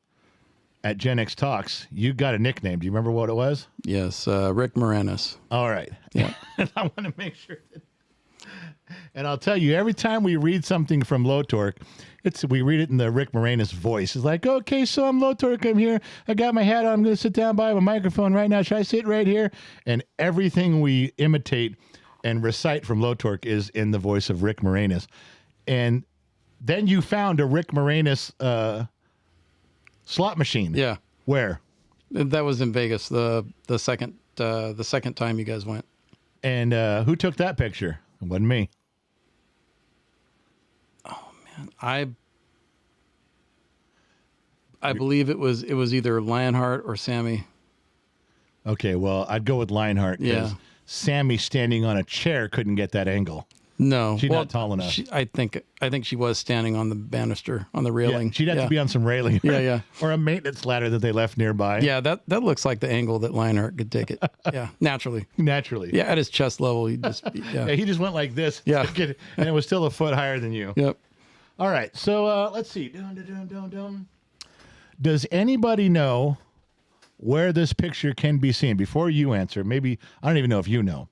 at Gen X Talks, you got a nickname. Do you remember what it was? Yes, Rick Moranis. All right. Yeah. I want to make sure that. And I'll tell you, every time we read something from Low Torque, we read it in the Rick Moranis voice. It's like, okay, so I'm Low Torque. I'm here. I got my hat on. I'm going to sit down by my microphone right now. Should I sit right here? And everything we imitate and recite from Low Torque is in the voice of Rick Moranis. And then you found a Rick Moranis slot machine. Yeah. Where? That was in Vegas the second time you guys went. And who took that picture? It wasn't me. Oh man, I believe it was either Lionheart or Sammy. Okay, well, I'd go with Lionheart because Sammy standing on a chair couldn't get that angle. No, she's not tall enough. I think she was standing on the banister, on the railing. Yeah, she'd have to be on some railing. Yeah. Or a maintenance ladder that they left nearby. Yeah, that looks like the angle that Lionheart could take it. Yeah, naturally. Yeah, at his chest level, he just he just went like this. Yeah. And it was still a foot higher than you. Yep. All right. So let's see. Does anybody know where this picture can be seen? Before you answer, maybe, I don't even know if you know.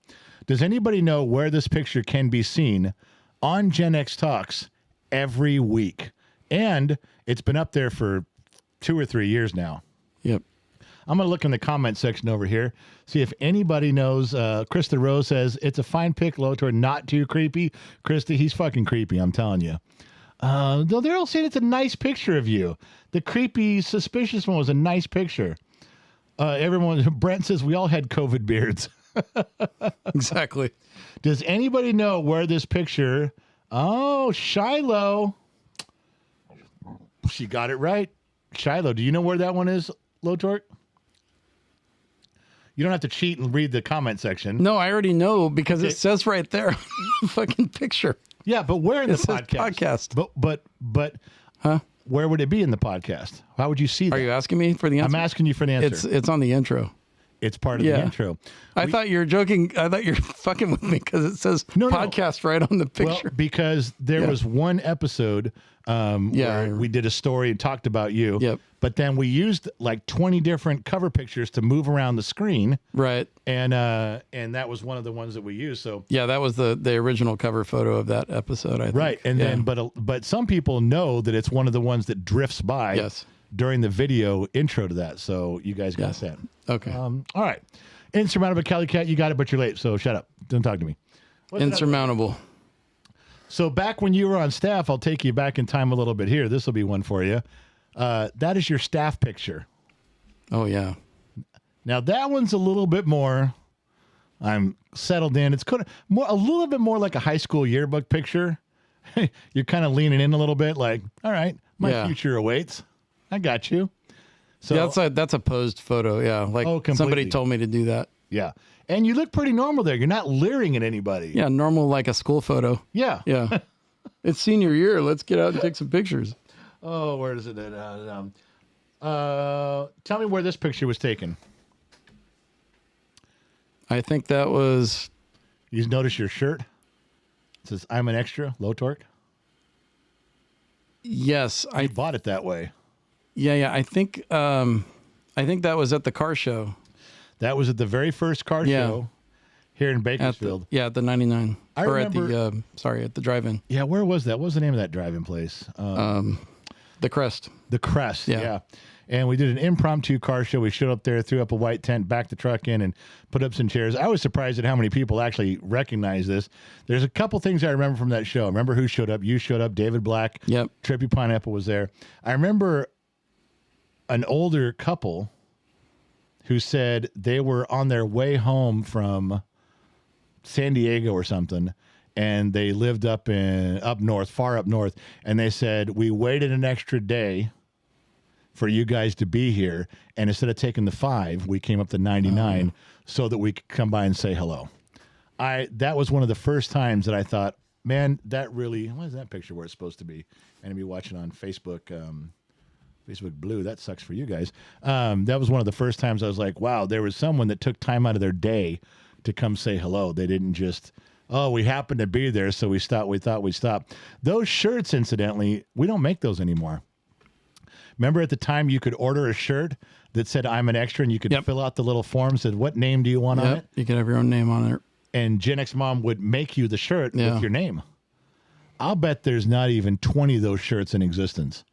Does anybody know where this picture can be seen on Gen X Talks every week? And it's been up there for 2 or 3 years now. Yep. I'm going to look in the comment section over here, see if anybody knows. Krista Rose says, it's a fine pic, Lotor, not too creepy. Krista, he's fucking creepy, I'm telling you. Though they're all saying it's a nice picture of you. The creepy, suspicious one was a nice picture. Brent says, we all had COVID beards. Exactly. Does anybody know where this picture... Oh, Shiloh. She got it right. Shiloh, do you know where that one is, Lotork? You don't have to cheat and read the comment section. No, I already know because it says right there, fucking picture. Yeah, but where in the It says podcast. But Huh? Where would it be in the podcast? How would you see that? Are you asking me for the answer? I'm asking you for the answer. It's on the intro. It's part of the intro. I thought you were joking. I thought you were fucking with me because it says podcast right on the picture. Well, because there was one episode where we did a story and talked about you. Yep. But then we used like 20 different cover pictures to move around the screen. Right. And that was one of the ones that we used. So yeah, that was the original cover photo of that episode, I think. Right. And then but some people know that it's one of the ones that drifts by. Yes. During the video intro to that. So you guys got that. Okay. All right. Insurmountable Cali Cat, you got it, but you're late. So shut up. Don't talk to me. Insurmountable. So back when you were on staff, I'll take you back in time a little bit here. This will be one for you. That is your staff picture. Oh, yeah. Now that one's a little bit more, I'm settled in. It's kind of a little bit more like a high school yearbook picture. You're kind of leaning in a little bit like, all right, my future awaits. I got you. So that's a posed photo. Yeah. Like somebody told me to do that. Yeah. And you look pretty normal there. You're not leering at anybody. Yeah. Normal, like a school photo. Yeah. Yeah. It's senior year. Let's get out and take some pictures. Oh, where is it? Tell me where this picture was taken. I think that was. You notice your shirt? It says, I'm an extra, low torque. Yes. I bought it that way. Yeah. I think that was at the car show. That was at the very first car show here in Bakersfield. At the 99. I remember, at the drive-in. Yeah, where was that? What was the name of that drive-in place? The Crest. The Crest, yeah. And we did an impromptu car show. We showed up there, threw up a white tent, backed the truck in, and put up some chairs. I was surprised at how many people actually recognize this. There's a couple things I remember from that show. I remember who showed up. You showed up. David Black. Yep. Trippy Pineapple was there. I remember an older couple who said they were on their way home from San Diego or something, and they lived up north, far up north, and they said, we waited an extra day for you guys to be here, and instead of taking the 5, we came up to 99 so that we could come by and say hello. That was one of the first times that I thought, man, that really, what is that picture where it's supposed to be? And to be watching on Facebook, Facebook Blue, that sucks for you guys. That was one of the first times I was like, wow, there was someone that took time out of their day to come say hello. They didn't just, we happened to be there, so we thought we'd stop. Those shirts, incidentally, we don't make those anymore. Remember at the time you could order a shirt that said I'm an extra, and you could fill out the little form, said what name do you want on it? You could have your own name on it. And Gen X Mom would make you the shirt with your name. I'll bet there's not even 20 of those shirts in existence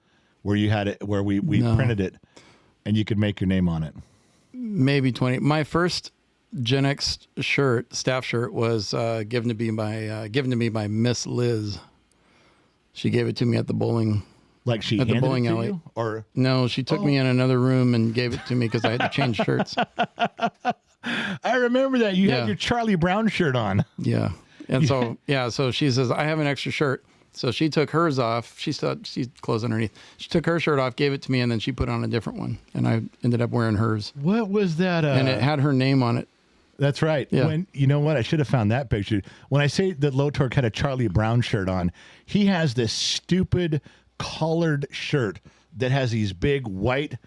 where you had it, where we printed it and you could make your name on it. Maybe 20. My first Gen X shirt, staff shirt, was given to me by Miss Liz. She gave it to me at the bowling. Like she at the handed bowling it to alley. you? Or no, she took me in another room and gave it to me because I had to change shirts. I remember that you had your Charlie Brown shirt on. Yeah, and so she says I have an extra shirt. So she took hers off. She's clothes underneath. She took her shirt off, gave it to me, and then she put on a different one, and I ended up wearing hers. What was that? And it had her name on it. That's right. Yeah. You know what? I should have found that picture. When I say that Low Torque had a Charlie Brown shirt on, he has this stupid collared shirt that has these big white,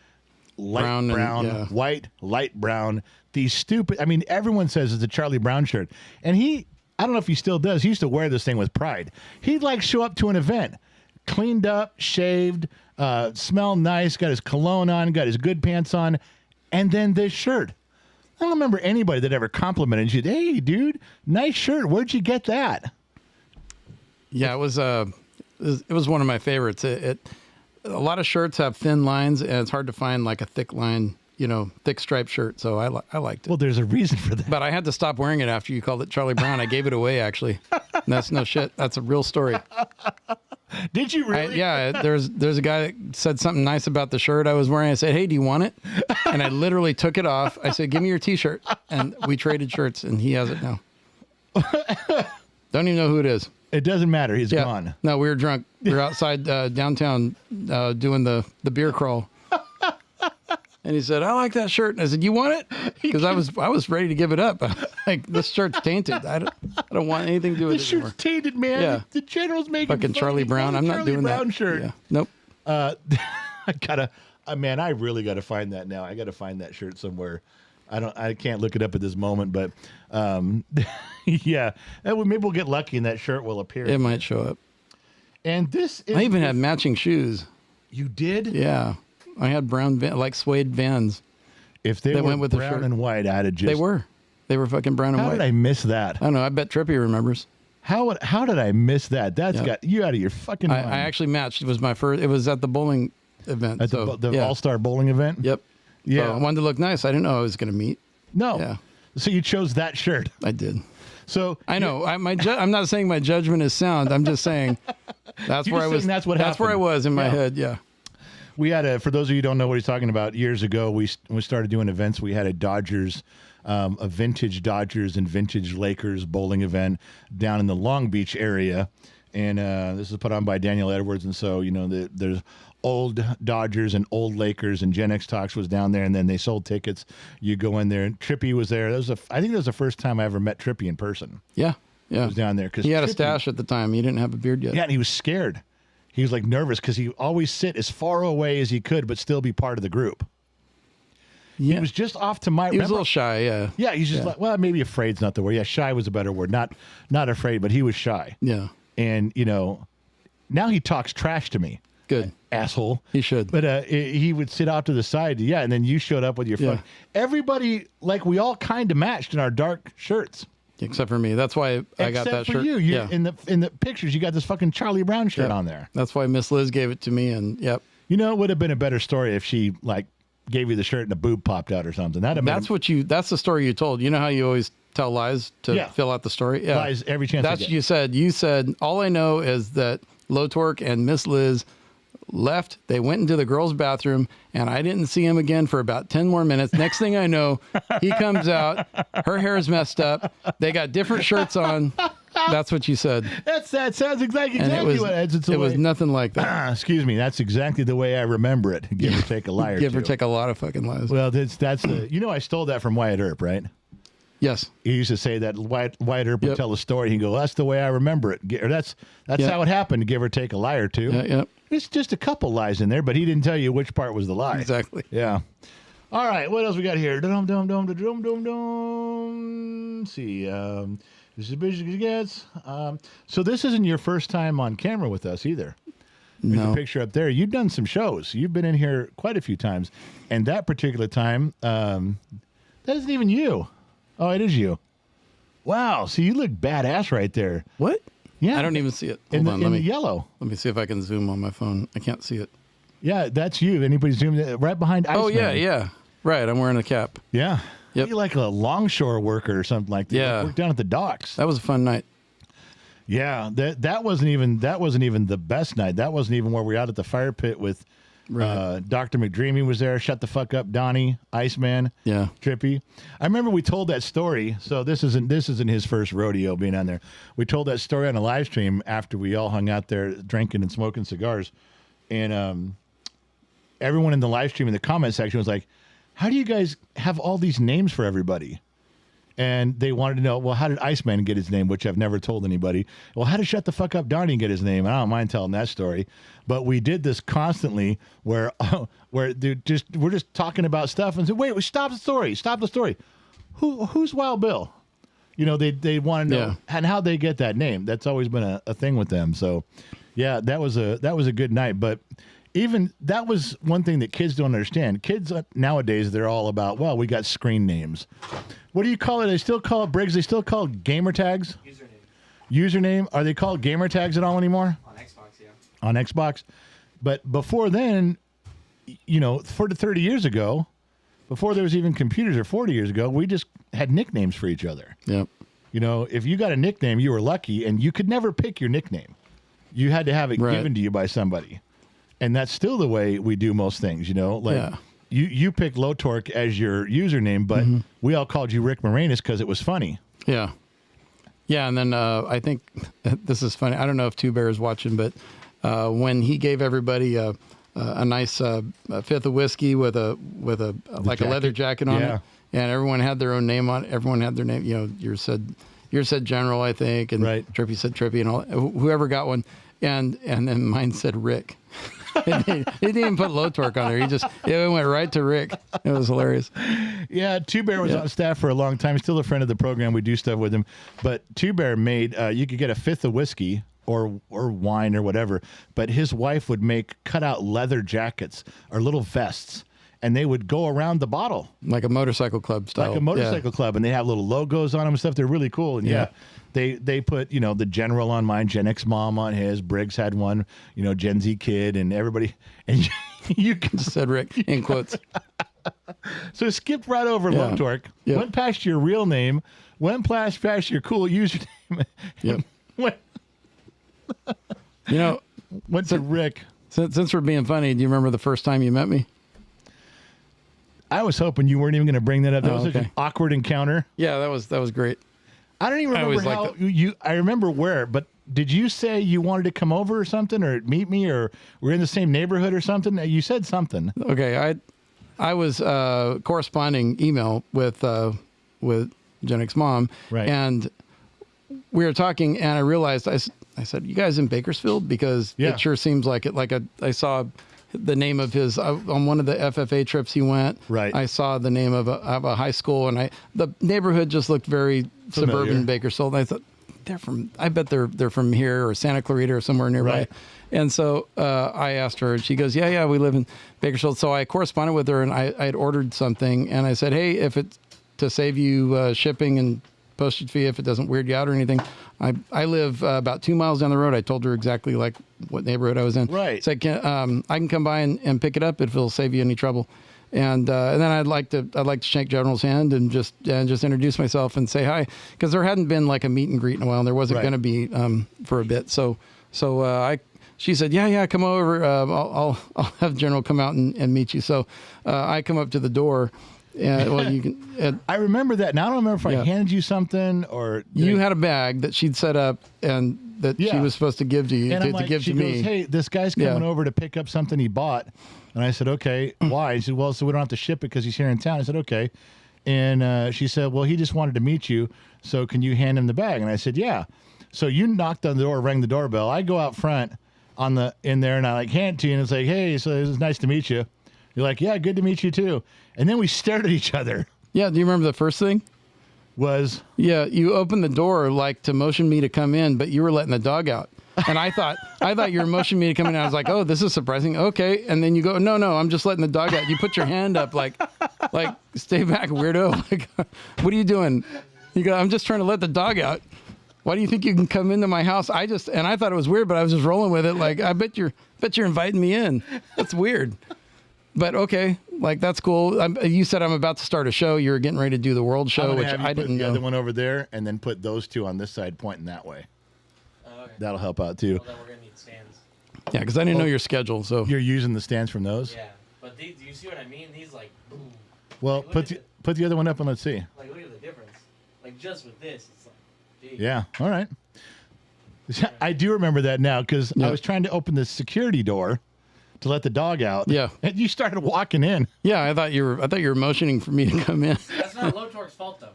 light brown, white, light brown. These stupid. I mean, everyone says it's a Charlie Brown shirt, and I don't know if he still does. He used to wear this thing with pride. He'd like show up to an event, cleaned up, shaved, smelled nice, got his cologne on, got his good pants on, and then this shirt. I don't remember anybody that ever complimented you. Hey, dude, nice shirt. Where'd you get that? Yeah, it was one of my favorites. A lot of shirts have thin lines, and it's hard to find like a thick line, thick striped shirt. So I liked it. Well, there's a reason for that. But I had to stop wearing it after you called it Charlie Brown. I gave it away, actually. And that's no shit. That's a real story. Did you really? There's a guy that said something nice about the shirt I was wearing. I said, hey, do you want it? And I literally took it off. I said, give me your T-shirt. And we traded shirts, and he has it now. Don't even know who it is. It doesn't matter. He's gone. No, we were drunk. We were outside downtown doing the beer crawl. And he said, I like that shirt. And I said, you want it? Because I was ready to give it up. Like, this shirt's tainted. I don't want anything to do with it anymore. This shirt's tainted, man. Yeah. The general's making fucking Charlie Brown. I'm not doing Brown that. Shirt. Yeah. Nope. I really gotta find that now. I gotta find that shirt somewhere. I can't look it up at this moment, but yeah. Maybe we'll get lucky and that shirt will appear. It might show up. And this is I even had matching shoes. You did? Yeah. I had brown, like suede Vans. If they were went with the brown shirt. and white, I'd have just... They were fucking brown and How white. did I miss that? I don't know. I bet Trippy remembers. How did I miss that? That's got you out of your fucking mind. I actually matched. It was my first. It was at the bowling event. At the All-Star bowling event? Yep. Yeah. So I wanted to look nice. I didn't know I was going to meet. No. Yeah. So you chose that shirt. I did. So I know. I'm not saying my judgment is sound. I'm just saying that's where I was. That's what That's where I happened. was in my head. Yeah. We had for those of you who don't know what he's talking about, years ago, when we started doing events, we had a Dodgers, a vintage Dodgers and vintage Lakers bowling event down in the Long Beach area. And this is put on by Daniel Edwards. And so, there's old Dodgers and old Lakers, and Gen X Talks was down there, and then they sold tickets. You go in there, and Trippy was there. I think that was the first time I ever met Trippy in person. Yeah. Yeah. He was down there. 'Cause he had a Trippy- stash at the time. He didn't have a beard yet. Yeah, and he was scared. He was like nervous because he always sit as far away as he could, but still be part of the group. Yeah. He was just off to my. He was a little shy. Yeah. Yeah, he's just like, well, maybe afraid's not the word. Yeah, shy was a better word. Not afraid, but he was shy. Yeah. And now he talks trash to me. Good. Asshole. He should. But he would sit off to the side. Yeah, and then you showed up with your Yeah. phone. Everybody, like, we all kind of matched in our dark shirts. Except for me. That's why I got that Except for shirt. you. Yeah. In the pictures, you got this fucking Charlie Brown shirt Yeah. on there. That's why Miss Liz gave it to me. And yep. It would have been a better story if she gave you the shirt and a boob popped out or something. That's the story you told. You know how you always tell lies to fill out the story? Yeah. Lies every chance I That's get. what you said. You said, all I know is that Low Torque and Miss Liz left. They went into the girls' bathroom, and I didn't see him again for about 10 more minutes. Next thing I know, he comes out. Her hair is messed up. They got different shirts on. That's what you said. That sounds exactly And what it was nothing like that. Excuse me. That's exactly the way I remember it. Give or take a lie or Give two. or take a lot of fucking lies. Well, I stole that from Wyatt Earp, right? Yes. He used to say that Wyatt Earp would Yep. tell a story. He'd go, "That's the way I remember it." Or that's Yep. how it happened. Give or take a lie or two. Yeah. It's just a couple lies in there, but he didn't tell you which part was the lie. Exactly. Yeah. All right. What else we got here? Dum dum dum dum dum dum. Let's see. This is as busy as it gets. So this isn't your first time on camera with us either. There's No. a picture up there. You've done some shows. You've been in here quite a few times, and that particular time, that isn't even you. Oh, it is you. Wow. So you look badass right there. What? Yeah. I don't even see it. in Hold on. the Let yellow. me see if I can zoom on my phone. I can't see it. Yeah, that's you. Anybody zoom in? Right behind Iceman. Oh, yeah. Right. I'm wearing a cap. Yeah. Yep. You're like a longshore worker or something like that. Yeah. You work down at the docks. That was a fun night. Yeah. That wasn't even the best night. That wasn't even where we were out at the fire pit with Dr. McDreamy was there. Shut the fuck up, Donnie, Iceman. Yeah. Trippy. I remember we told that story. So this isn't his first rodeo being on there. We told that story on a live stream after we all hung out there drinking and smoking cigars. And everyone in the live stream in the comment section was like, "How do you guys have all these names for everybody?" And they wanted to know, well, how did Iceman get his name, which I've never told anybody. Well, how did Shut the Fuck Up Donnie get his name? I don't mind telling that story. But we did this constantly where we're just talking about stuff and said, wait, stop the story. Stop the story. Who's Wild Bill? You know, they want to know Yeah. and how they get that name. That's always been a thing with them. So, yeah, that was a good night. But even that was one thing that kids don't understand. Kids nowadays, they're all about, well, we got screen names. What do you call it? They still call it, Briggs, they still call it gamer tags? Username. Are they called gamer tags at all anymore? On Xbox, yeah. On Xbox. But before then, you know, 30 years ago, before there was even computers, or 40 years ago, we just had nicknames for each other. Yep. You know, if you got a nickname, you were lucky, and you could never pick your nickname. You had to have it Right. given to you by somebody. And that's still the way we do most things, you know? Like, Yeah. you picked Low Torque as your username, but we all called you Rick Moranis because it was funny. Yeah. Yeah, and then I think this is funny. I don't know if Two Bear is watching, but when he gave everybody a nice fifth of whiskey with a like a leather jacket on Yeah. it, and everyone had their own name on it. Everyone had their name. You know, yours said General, I think, and Right. Trippy said Trippy, and all whoever got one, and then mine said Rick. He didn't even put Low Torque on there. It went right to Rick. It was hilarious. Yeah, Two Bear was on staff for a long time. Still a friend of the program. We do stuff with him. But Two Bear made, you could get a fifth of whiskey or wine or whatever, but his wife would make cutout leather jackets or little vests, and they would go around the bottle. Like a motorcycle club style. Like a motorcycle club, and they have little logos on them and stuff. They're really cool. And Yeah. they put, you know, the General on mine, Gen X Mom on his, Briggs had one, you know, Gen Z Kid, and everybody. And you can Said Rick in quotes. so skip right over Low Yeah. Torque, Yeah. went past your real name, went past your cool username, Yep. went, You know, went to Rick. since we're being funny, do you remember the first time you met me? I was hoping you weren't even going to bring that up. That Oh, was such an okay. awkward encounter. Yeah, that was great. I don't even I remember always how you. I remember where, but did you say you wanted to come over or something, or meet me, or we're in the same neighborhood or something? You said something. Okay, I was corresponding email with Gen X Mom, Right. and we were talking, and I realized I said, "You guys in Bakersfield?" Because Yeah. it sure seems like it. Like I saw the name of his on one of the FFA trips he went. Right. I saw the name of a high school, and the neighborhood just looked very Familiar. suburban Bakersfield. And I thought I bet they're from here or Santa Clarita or somewhere nearby. Right. And so I asked her, and she goes, yeah, we live in Bakersfield. So I corresponded with her, and I had ordered something, and I said, hey, if it's to save you shipping and postage fee, if it doesn't weird you out or anything, I live about 2 miles down the road. I told her exactly like what neighborhood I was in. Right. So I can come by and pick it up if it'll save you any trouble. And then I'd like to shake General's hand and just introduce myself and say hi, because there hadn't been like a meet and greet in a while, and there wasn't Right. going to be for a bit. She said, yeah, come over. I'll have General come out and meet you. So I come up to the door, and well, you can. I remember that. Now I don't remember if I Yeah. handed you something or You had a bag that she'd set up and that she Yeah. was supposed to give to you And to I'm like, give she to goes, me. hey, this guy's coming over to pick up something he bought. And I said, okay, why? He said, well, so we don't have to ship it because he's here in town. I said, okay. And she said, well, he just wanted to meet you, so can you hand him the bag? And I said, yeah. So you knocked on the door, rang the doorbell. I go out front in there, and I like hand it to you, and it's like, hey, so it's nice to meet you. You're like, yeah, good to meet you too. And then we stared at each other. Yeah, do you remember the first thing? Was Yeah, you opened the door like to motion me to come in, but you were letting the dog out. And I thought you were motioning me to come in. I was like, oh, this is surprising. Okay. And then you go, no, I'm just letting the dog out. You put your hand up like stay back, weirdo. Like, what are you doing? You go, I'm just trying to let the dog out. Why do you think you can come into my house? I thought it was weird, but I was just rolling with it. Like, I bet you're inviting me in. That's weird. But okay, like that's cool. You said I'm about to start a show. You were getting ready to do the world I'm show, gonna which have you I put didn't the know. other one over there, and then put those two on this side, pointing that way. Okay. That'll help out too. Well, then we're gonna need stands. Yeah, because I didn't know your schedule. So You're using the stands from those. Yeah, but do you see what I mean? These like, boom. Well, Like, look at put the other one up and let's see. Like, look at the difference. Like, just with this, it's like, geez. Yeah. All right. I do remember that now because Yeah. I was trying to open the security door to let the dog out. Yeah. And you started walking in. yeah, I thought you were motioning for me to come in. That's not Low Torque's fault though.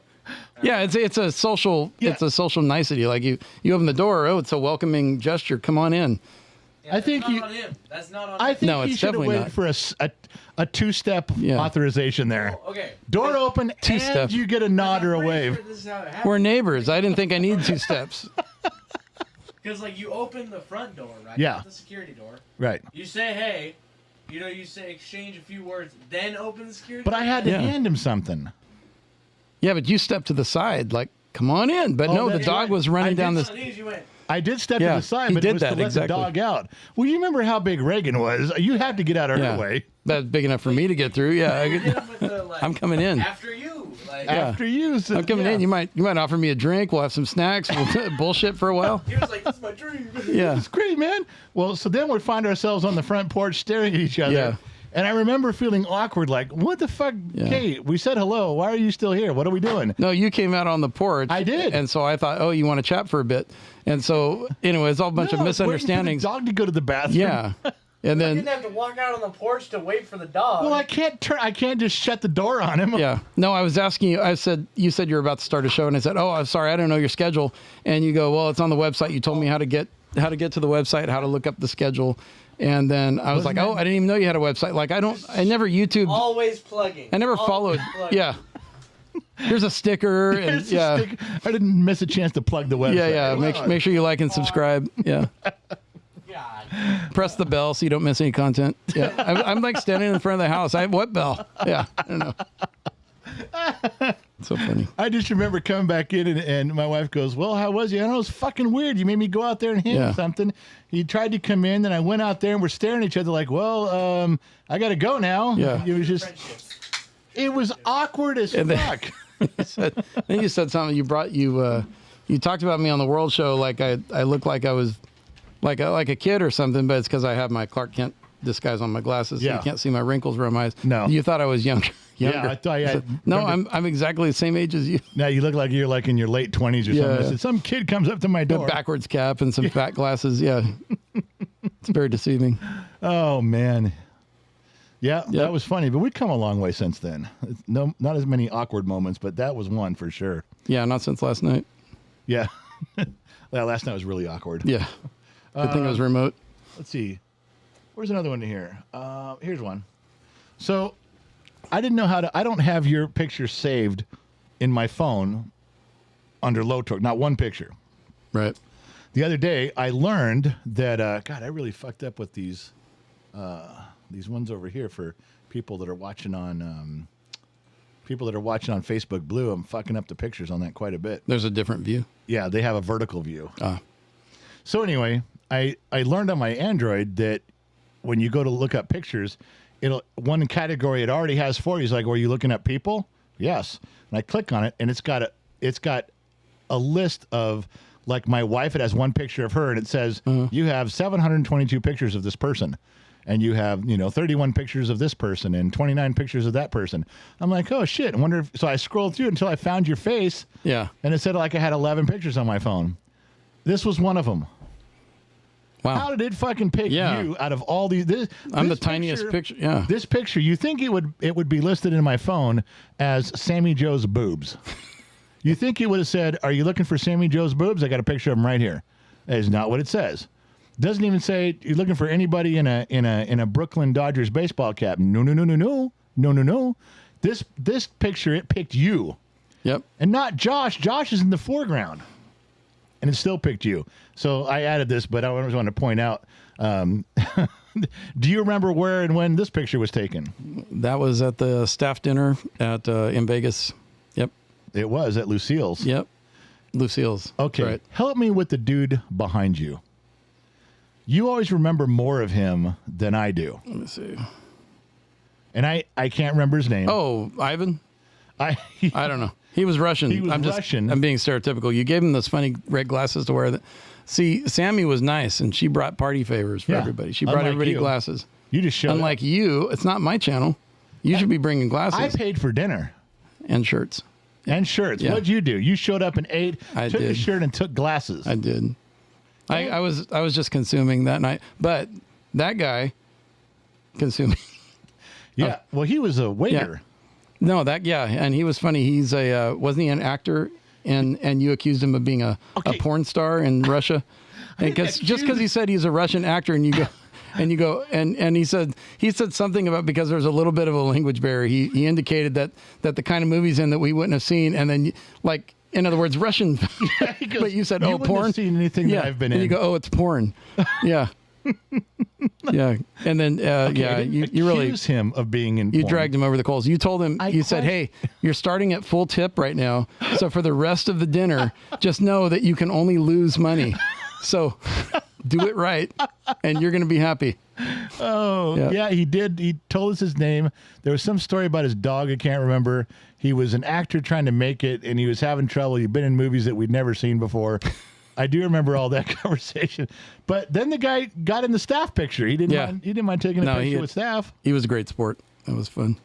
Yeah, it's a social Yeah. it's a social nicety. Like you open the door, oh, it's a welcoming gesture. Come on in. Yeah, I think that's you. not on him. That's not on I him. think No, you it's should have definitely waited not. for a two-step Yeah. authorization there. Oh, okay. Door open, and Two-step. you get a nod or a I'm pretty wave. sure this is how it happens. We're neighbors. I didn't think I needed 2 steps. Because like you open the front door, right? Yeah. Not the security door. Right. You say hey, you say exchange a few words, then open the security. But door? I had to Yeah. hand him something. Yeah, but you stepped to the side, like, come on in. But Oh, no, the that's dog right. was running I down did this. On these you went. I did step Yeah, to the side, he but it did was that, to let exactly. the dog out. Well, you remember how big Reagan was. You had to get out of her Yeah, way. that's big enough for me to get through. Yeah, I You could- hit him with the, like, I'm coming in. after you. Like, Yeah. After you. So, I'm coming yeah. in. You might offer me a drink. We'll have some snacks. We'll bullshit for a while. He was like, "This is my dream." Yeah, It's great, man. Well, so then we find ourselves on the front porch staring at each other. Yeah. And I remember feeling awkward, like, what the fuck? Yeah. Kate, we said hello. Why are you still here? What are we doing? no, you came out on the porch. I did. and so I thought, oh, you want to chat for a bit, and so anyway, it's all a bunch No, of I was waiting for the misunderstandings. dog to go to the bathroom. Yeah, and I then didn't have to walk out on the porch to wait for the dog. Well, I can't just shut the door on him. yeah, no, I was asking you. You said you were about to start a show, and I said, oh, I'm sorry, I don't know your schedule, and you go, well, it's on the website. You told me how to get to the website, how to look up the schedule. And then I was Wasn't like, oh, that- I didn't even know you had a website. Like, I never YouTubed. always plugging. I never Always followed. plugging. Yeah. Here's a sticker. And Here's the yeah. stick. I didn't miss a chance to plug the website. Yeah. Make sure you like and subscribe. Yeah. God. Press the bell so you don't miss any content. Yeah. I'm like standing in front of the house. What bell? Yeah. I don't know. So funny. I just remember coming back in and my wife goes, well, how was you? I don't know, it was fucking weird. You made me go out there and hand Yeah. something. He tried to come in, then I went out there and we're staring at each other like, well, I got to go now. Yeah. It was just, Friendships. it was awkward as And then- fuck. Then you said something. You talked about me on the World Show like I look like I was like a kid or something, but it's because I have my Clark Kent disguise on my glasses. So Yeah. you can't see my wrinkles around my eyes. No. You thought I was younger. Yeah, I thought you had, No, remember- I'm exactly the same age as you. Now you look like you're like in your late 20s or Yeah. something. I said, some kid comes up to my A door. backwards cap and some fat glasses. Yeah. It's very deceiving. Oh, man. Yeah, Yep. that was funny, but we've come a long way since then. No, not as many awkward moments, but that was one for sure. Yeah, not since last night. Yeah. Well, last night was really awkward. Yeah. Good thing it was remote. Let's see. Where's another one here? Here's one. So I didn't know I don't have your picture saved in my phone under low torque, not one picture. Right. The other day I learned that, God, I really fucked up with these ones over here for people that are watching on, Facebook Blue. I'm fucking up the pictures on that quite a bit. There's a different view. Yeah, they have a vertical view. Ah. So anyway, I learned on my Android that when you go to look up pictures, one category it already has for you is like, were you looking at people? Yes. And I click on it and it's got a list of, like, my wife. It has one picture of her and it says you have 722 pictures of this person. And you have, 31 pictures of this person and 29 pictures of that person. I'm like, oh shit. I wonder if, so I scrolled through until I found your face. Yeah. And it said like I had 11 pictures on my phone. This was one of them. Wow. How did it fucking pick Yeah. you out of all these? I'm the tiniest picture. Yeah. This picture, you think it would be listed in my phone as Sammy Joe's boobs. You think it would have said, "Are you looking for Sammy Joe's boobs?" I got a picture of them right here. That is not what it says. Doesn't even say you're looking for anybody in a Brooklyn Dodgers baseball cap. No. This picture, it picked you. Yep. And not Josh. Josh is in the foreground. And it still picked you. So I added this, but I just want to point out, do you remember where and when this picture was taken? That was at the staff dinner in Vegas. Yep. It was at Lucille's. Yep. Lucille's. Okay. Right. Help me with the dude behind you. You always remember more of him than I do. Let me see. And I can't remember his name. Oh, Ivan? I I don't know. He was Russian. He was Russian. I'm being stereotypical. You gave him those funny red glasses to wear. See, Sammy was nice, and she brought party favors for Yeah. everybody. She brought Unlike everybody you. glasses. You just showed Unlike up. you, it's not my channel. You should be bringing I glasses paid for dinner. and shirts. And shirts. Yeah. What'd you do? You showed up and ate, I took a did. shirt and took glasses. I did. I was just consuming that night, but that guy consuming. Yeah. Well, he was a waiter. No, and he was funny. He's wasn't he an actor? And you accused him of being a Okay. porn star in Russia. Because he said he's a Russian actor, and you go, and he said something about because there's a little bit of a language barrier. He indicated that the kind of movies in that we wouldn't have seen, and then like in other words, Russian. Goes, but you said, you "Oh, wouldn't porn." have seen anything that I've been in. And you go, "Oh, it's porn." Yeah. Yeah, and then you really accuse him of being in. You porn. dragged him over the coals. You told him. You said, "Hey, you're starting at full tip right now, so for the rest of the dinner, just know that you can only lose money. So do it right, and you're going to be happy." Oh, yeah, he did. He told us his name. There was some story about his dog. I can't remember. He was an actor trying to make it, and he was having trouble. He'd been in movies that we'd never seen before. I do remember all that conversation. But then the guy got in the staff picture. He didn't mind taking a picture with staff. He was a great sport. That was fun.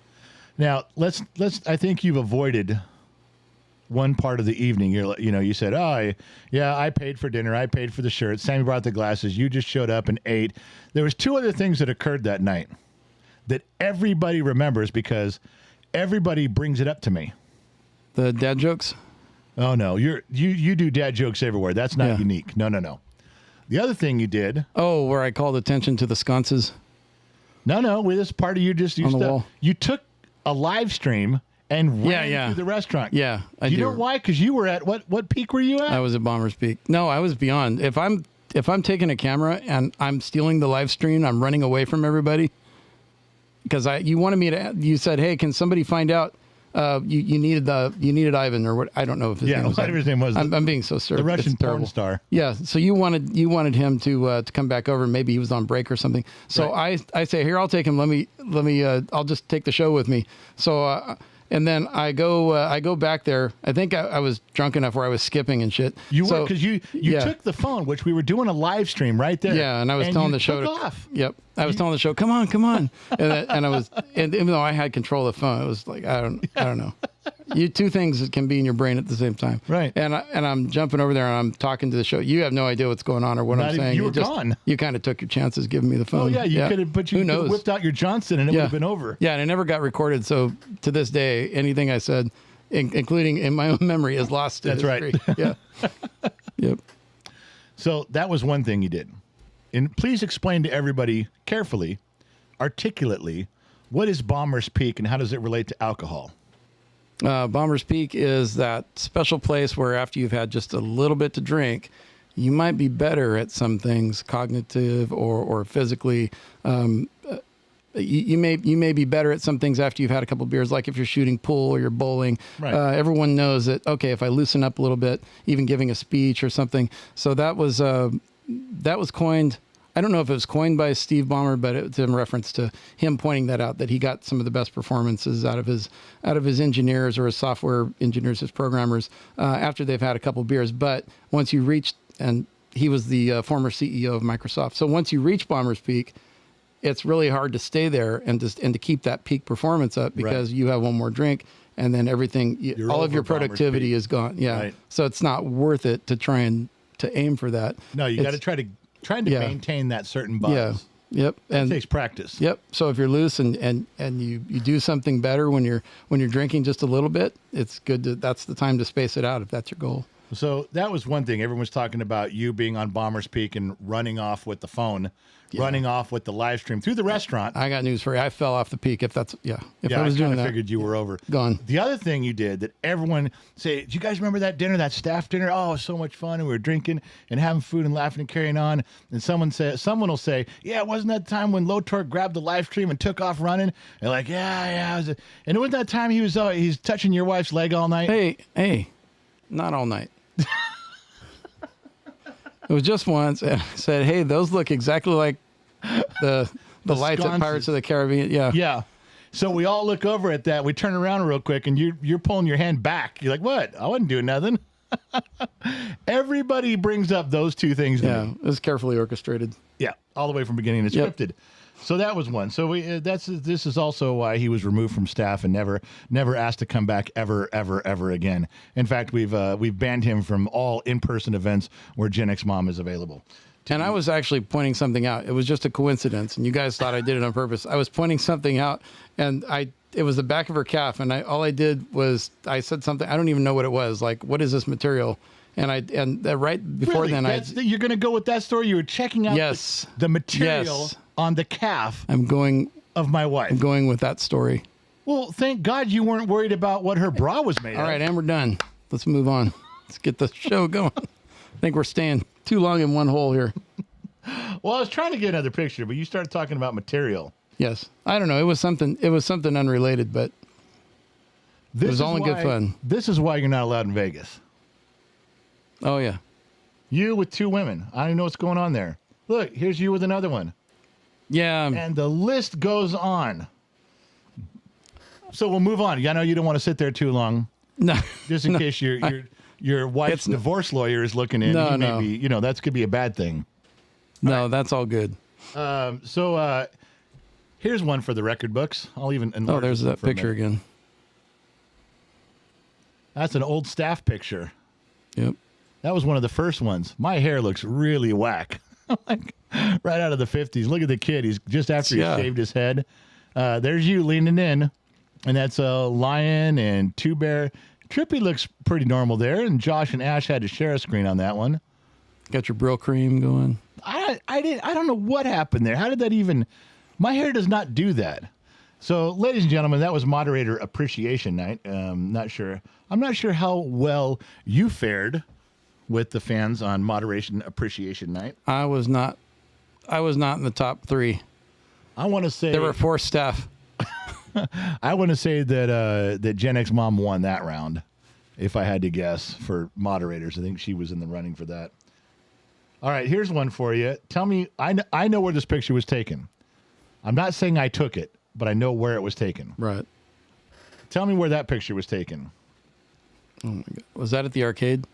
Now, let's I think you've avoided one part of the evening. You said, "Oh, I paid for dinner. I paid for the shirt. Sammy brought the glasses. You just showed up and ate." There was two other things that occurred that night that everybody remembers because everybody brings it up to me. The dad jokes? Oh no, you do dad jokes everywhere. That's not unique. No. The other thing you did. Oh, where I called attention to the sconces. No. With this part of you just on the wall. You took a live stream and ran to the restaurant. Yeah, I do. You know why? Because you were at what peak were you at? I was at Bomber's Peak. No, I was beyond. If I'm taking a camera and I'm stealing the live stream, I'm running away from everybody. Because you wanted me to. You said, "Hey, can somebody find out?" You needed Ivan or what? I don't know if his name was. Whatever his name was. I'm being so serious. The Russian porn star. Yeah. So you wanted him to come back over. Maybe he was on break or something. So I say, "Here, I'll take him. Let me. I'll just take the show with me." So and then I go back there. I think I was drunk enough where I was skipping and shit. You were because you took the phone, which we were doing a live stream right there. Yeah, and I was telling the show to off. Yep. I was telling the show, come on, and I was, and even though I had control of the phone, it was like I don't know. You two things that can be in your brain at the same time, right? And I'm jumping over there and I'm talking to the show. You have no idea what's going on or what I'm saying. You were gone. You kind of took your chances giving me the phone. Oh yeah, you could have, but you could have whipped out your Johnson and it would have been over. Yeah, and it never got recorded. So to this day, anything I said, including in my own memory, is lost. That's right. Yeah. Yep. So that was one thing you did. And please explain to everybody carefully, articulately, what is Bomber's Peak and how does it relate to alcohol? Bomber's Peak is that special place where after you've had just a little bit to drink, you might be better at some things, cognitive or physically. You may be better at some things after you've had a couple of beers, like if you're shooting pool or you're bowling. Right. Everyone knows that, okay, if I loosen up a little bit, even giving a speech or something. So that was coined. I don't know if it was coined by Steve Ballmer, but it's in reference to him pointing that out, that he got some of the best performances out of his engineers or his software engineers, his programmers, after they've had a couple beers. But once you reach, and he was the former CEO of Microsoft. So once you reach Bomber's Peak, it's really hard to stay there and to keep that peak performance up because you have one more drink and then everything, all of your productivity is gone. Yeah. Right. So it's not worth it to try and to aim for that. No, you got to try to maintain that certain buzz. Yeah. Yep. And it takes practice. Yep. So if you're loose and you do something better when you're drinking just a little bit, it's good that's the time to space it out if that's your goal. So that was one thing. Everyone's talking about you being on Bomber's Peak and running off with the phone, running off with the live stream through the restaurant. I got news for you. I fell off the peak. If I was doing that, I figured you were over. Gone. The other thing you did that everyone say, do you guys remember that dinner, that staff dinner? Oh, it was so much fun. And we were drinking and having food and laughing and carrying on. And someone will say, yeah, wasn't that time when Lotor grabbed the live stream and took off running? And like, yeah. And it wasn't that time he's touching your wife's leg all night? Hey, not all night. It was just once, and I said, "Hey, those look exactly like the lights at Pirates of the Caribbean." Yeah, yeah. So we all look over at that. We turn around real quick, and you're pulling your hand back. You're like, "What? I wasn't doing nothing." Everybody brings up those two things. Yeah, it was carefully orchestrated. Yeah, all the way from beginning to scripted. So that was one. So this is also why he was removed from staff and never asked to come back ever again. In fact, we've banned him from all in-person events where Gen X Mom is available. And I was actually pointing something out. It was just a coincidence, and you guys thought I did it on purpose. I was pointing something out, and it was the back of her calf, and all I did was I said something. I don't even know what it was. Like, what is this material? And right before Really? then, You're going to go with that story? You were checking out Yes. the material Yes. on the calf I'm going of my wife. with that story. Well, thank God you weren't worried about what her bra was made All of. right, and we're done. Let's move on. Let's get the show going. I think we're staying too long in one hole here. Well, I was trying to get another picture, but you started talking about material. Yes. I don't know. It was something unrelated, but This was is all in good why- fun. This is why you're not allowed in Vegas. oh yeah. You with 2 women. I don't even know what's going on there. Look, here's you with another one. Yeah. And the list goes on. So we'll move on. I know you don't want to sit there too long, No. just in case your wife's It's- divorce lawyer is looking in. No, He may no. be, that could be a bad thing. No, that's all good. So here's one for the record books. I'll even enlarge Oh, there's this that for a picture minute. again. That's an old staff picture. Yep. That was one of the first ones. My hair looks really whack. Like right out of the 50s. Look at the kid. He's just after he Yeah. shaved his head. There's you leaning in. And that's a lion and 2 bear. Trippy looks pretty normal there. And Josh and Ash had to share a screen on that one. Got your Brill cream going. I don't know what happened there. How did that even? My hair does not do that. So, ladies and gentlemen, that was Moderator Appreciation Night. I'm not sure how well you fared with the fans on Moderation Appreciation Night. I was not in the top 3. I want to say There were 4 staff. I want to say that Gen X Mom won that round. If I had to guess for moderators, I think she was in the running for that. All right, here's one for you. Tell me, I know where this picture was taken. I'm not saying I took it, but I know where it was taken. Right. Tell me where that picture was taken. Oh my God. Was that at the arcade?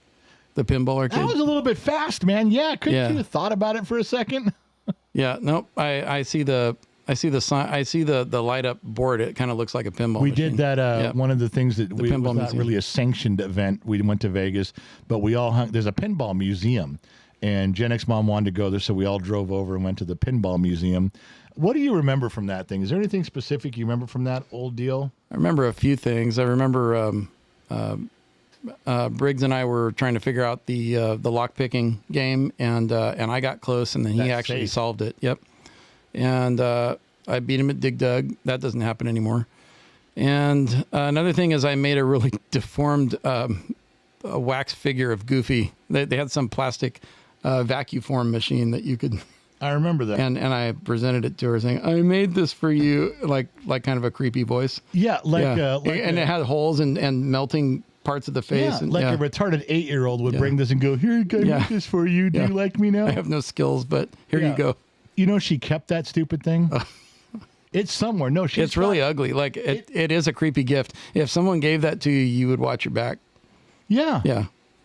The pinball arcade? That was a little bit fast, man. Yeah, couldn't Yeah. you have thought about it for a second? Yeah. Nope. I see the sign. I see the light up board. It kind of looks like a pinball We machine. did that. Yep. One of the things that we was pinball not museum. really a sanctioned event. We went to Vegas, but we all hung. There's a pinball museum, and Gen X Mom wanted to go there, so we all drove over and went to the pinball museum. What do you remember from that thing? Is there anything specific you remember from that old deal? I remember a few things. I remember Briggs and I were trying to figure out the lock picking game, and I got close, and then he That's actually safe. solved it. Yep. And I beat him at Dig Dug. That doesn't happen anymore. And another thing is I made a really deformed a wax figure of Goofy. They had some plastic vacuum form machine that you could. I remember that. And I presented it to her saying, "I made this for you," like kind of a creepy voice. Yeah, and it had holes and melting parts of the face. yeah, and, like a retarded 8-year-old would Yeah. bring this and go, "Here, I Yeah. made this for you. Do Yeah. you like me now?" I have no skills, but here Yeah. you go. You know, she kept that stupid thing. It's somewhere. No, she's It's really ugly. Like it is a creepy gift. If someone gave that to you, you would watch your back. Yeah. Yeah,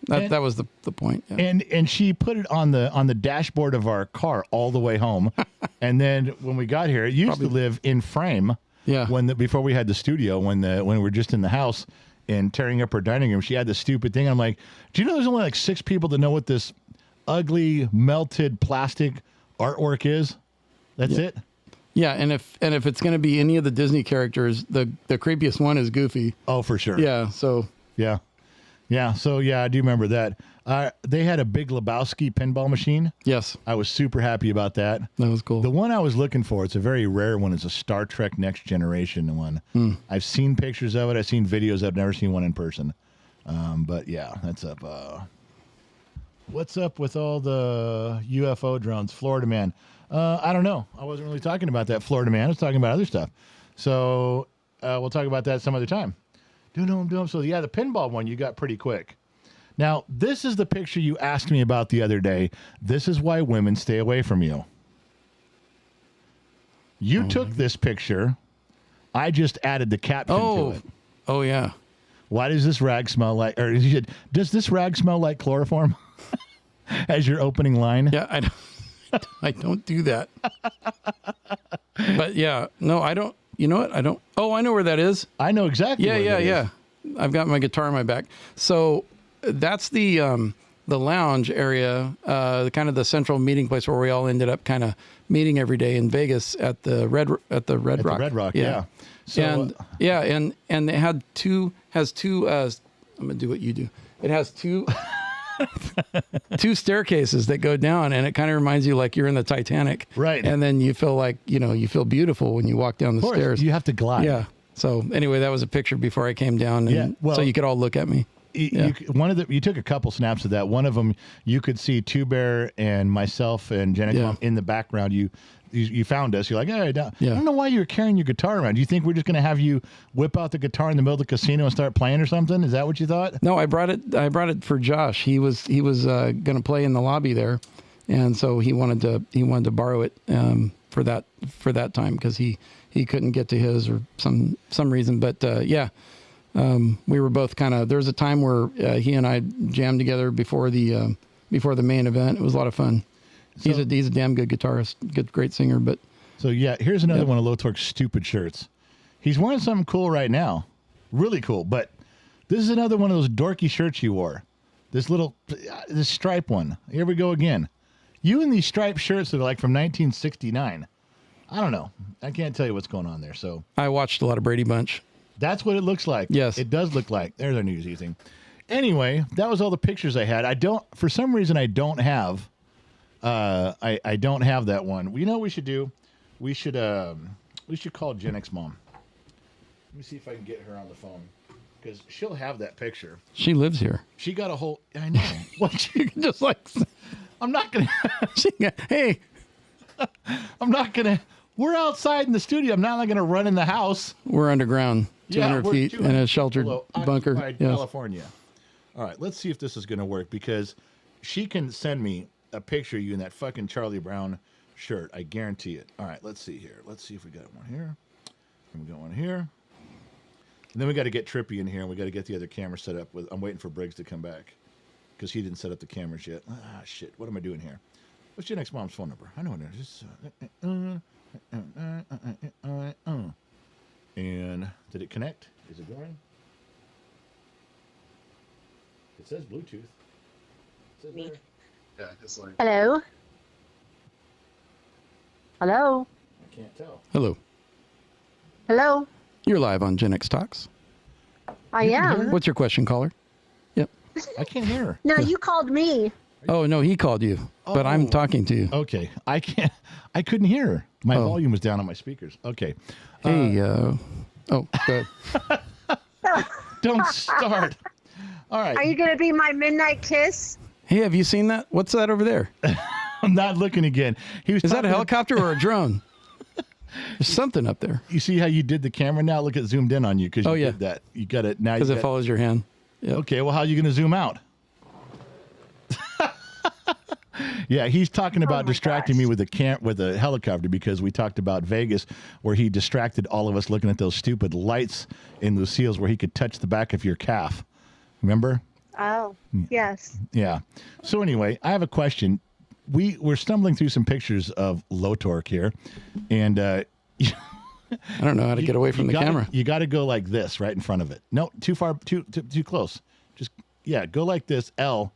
And- that was the point. Yeah. And she put it on the dashboard of our car all the way home. And then when we got here, it used to live in frame. Yeah. Before we had the studio, when we were just in the house and tearing up her dining room, she had this stupid thing. I'm like, do you know there's only like 6 people that know what this ugly melted plastic artwork is? That's it. Yeah, and if it's going to be any of the Disney characters, the creepiest one is Goofy. Oh, for sure. Yeah. So Yeah. Yeah. So yeah, I do remember that. They had a Big Lebowski pinball machine. yes, I was super happy about that. that was cool. The one I was looking for, it's a very rare one. It's a Star Trek Next Generation one. I've seen pictures of it. I've seen videos. I've never seen one in person. But yeah, that's up. What's up with all the UFO drones? Florida man. I don't know. I wasn't really talking about that Florida man. I was talking about other stuff. So we'll talk about that some other time. So yeah, the pinball one you got pretty quick. Now, this is the picture you asked me about the other day. This is why women stay away from you. You took this picture. I just added the caption to it. Oh yeah. Why does this rag smell like, or you said, does this rag smell like chloroform? As your opening line. Yeah, I don't do that. But yeah, no, I don't. You know what? I don't. Oh, I know where that is. I know exactly. Yeah, where yeah, that is. yeah. I've got my guitar in my back. So that's the lounge area, kind of the central meeting place where we all ended up kind of meeting every day in Vegas at the Red Rock. At the Red Rock, yeah. So, and it has two. I'm gonna do what you do. It has two. 2 staircases that go down, and it kind of reminds you like you're in the Titanic. Right. And then you feel like, you feel beautiful when you walk down the Of course, stairs. you have to glide. Yeah. So anyway, that was a picture before I came down, and Yeah, well- so you could all look at me. You took a couple snaps of that. One of them, you could see Two Bear and myself and Jenna Yeah. in the background. You found us. You're like, hey, I don't Yeah. know why you were carrying your guitar around. Do you think we're just going to have you whip out the guitar in the middle of the casino and start playing or something? Is that what you thought? No, I brought it for Josh. He was going to play in the lobby there, and so he wanted to borrow it for that time because he couldn't get to his or some reason. But we were both kind of. There was a time where he and I jammed together before the main event. It was a lot of fun. He's a damn good guitarist, great singer. But So here's another one of Low Torque's stupid shirts. He's wearing something cool right now, really cool. But this is another one of those dorky shirts you wore. This stripe one. Here we go again. You and these striped shirts that are like from 1969. I don't know. I can't tell you what's going on there. So I watched a lot of Brady Bunch. that's what it looks like. Yes. It does look like. There's our Newsy thing. Anyway, that was all the pictures I had. For some reason, I don't have, I don't have that one. You know what we should do? We should call Jennick's mom. Let me see if I can get her on the phone because she'll have that picture. She lives here. She got a whole, I know. What? You can just like, I'm not going to, hey, we're outside in the studio. I'm not going to run in the house. we're underground, 200 we're feet in a sheltered below bunker. occupied Yes. California. All right, let's see if this is going to work because she can send me a picture of you in that fucking Charlie Brown shirt. I guarantee it. All right, let's see here. Let's see if we got one here. And we got one here. And then we got to get Trippy in here, and we got to get the other camera set up. I'm waiting for Briggs to come back because he didn't set up the cameras yet. Ah, shit. What am I doing here? What's your next mom's phone number? I know it is. And did it connect? Is it going? It says Bluetooth. It says there. Yeah, it's like Hello? Hello? I can't tell. Hello. Hello? You're live on Gen X Talks. I You can hear am. her? What's your question, caller? Yep. I can't hear her. No, you called me. Oh, no, he called you, but I'm Oh. talking to you. Okay. I couldn't hear her. My volume was down on my speakers. Okay. Hey, go ahead. Don't start. All right. Are you going to be my midnight kiss? Hey, have you seen that? What's that over there? I'm not looking again. He was Is that a talking- helicopter or a drone? There's something up there You see how you did the camera now? Look, it zoomed in on you because you Oh, yeah. did that. You got it now. because You it got, follows your hand. Yep. okay, well, how are you going to zoom out? Yeah, he's talking about my distracting gosh. me with a helicopter because we talked about Vegas where he distracted all of us looking at those stupid lights in Lucille's where he could touch the back of your calf. Remember? Oh, yes. Yeah. So anyway, I have a question. We're stumbling through some pictures of Low Torque here, and I don't know how to get away from the camera. You got to go like this, right in front of it. No, too far, too close. Just go like this, L,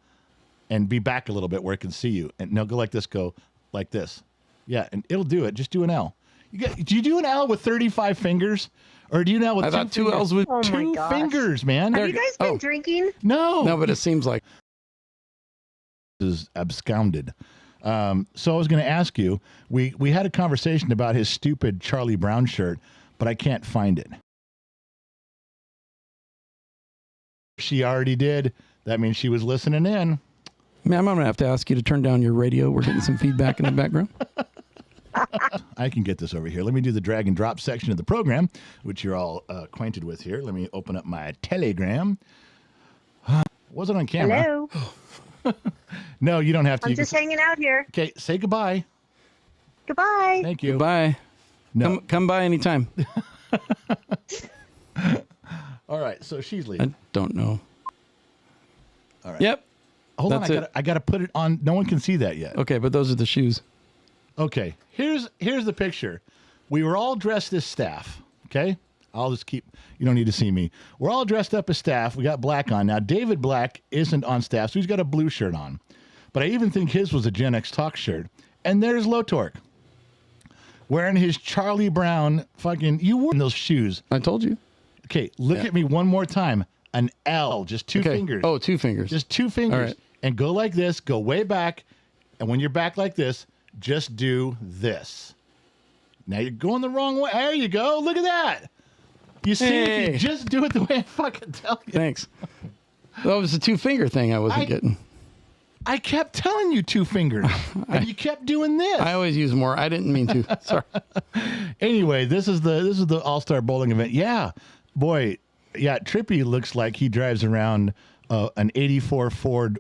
and be back a little bit where it can see you. And no, go like this. Go like this. Yeah, and it'll do it. Just do an L. Do you do an L with 35 fingers, or do you know with I thought two L's with Oh, my two gosh. fingers, man? Have you guys been Oh. drinking? No, No, but it seems like is absconded. So I was going to ask you. We had a conversation about his stupid Charlie Brown shirt, but I can't find it. She already did. That means she was listening in. ma'am, I'm going to have to ask you to turn down your radio. We're getting some feedback in the background. I can get this over here. Let me do the drag and drop section of the program, which you're all acquainted with here. Let me open up my Telegram. Was it on camera? Hello? No, you don't have to. I'm You just can- hanging out here. okay, say goodbye. Goodbye. Thank you. Bye. No. Come by anytime. All right, so she's I leaving. don't know. All right. Yep. Hold that's on. it. I got to put it on. No one can see that yet. Okay, but those are the shoes. Okay, here's the picture. We were all dressed as staff. Okay, I'll just keep. You don't need to see me. We're all dressed up as staff. We got black on now. David Black isn't on staff, so he's got a blue shirt on. But I even think his was a Gen X Talk shirt. And there's Low Torque wearing his Charlie Brown fucking. You wore those shoes. I told you. Okay, look at me one more time. an L, just two fingers. Oh, 2 fingers. Just 2 fingers. All right. And go like this, go way back. And when you're back like this, just do this. Now you're going the wrong way. There you go. Look at that. You see, if you just do it the way I fucking tell you. Thanks. That was a 2-finger thing I wasn't getting. I kept telling you 2 fingers, and you kept doing this. I always use more. I didn't mean to. Sorry. Anyway, this is the All-Star Bowling event. Yeah, boy, yeah. Trippy looks like he drives around an '84 Ford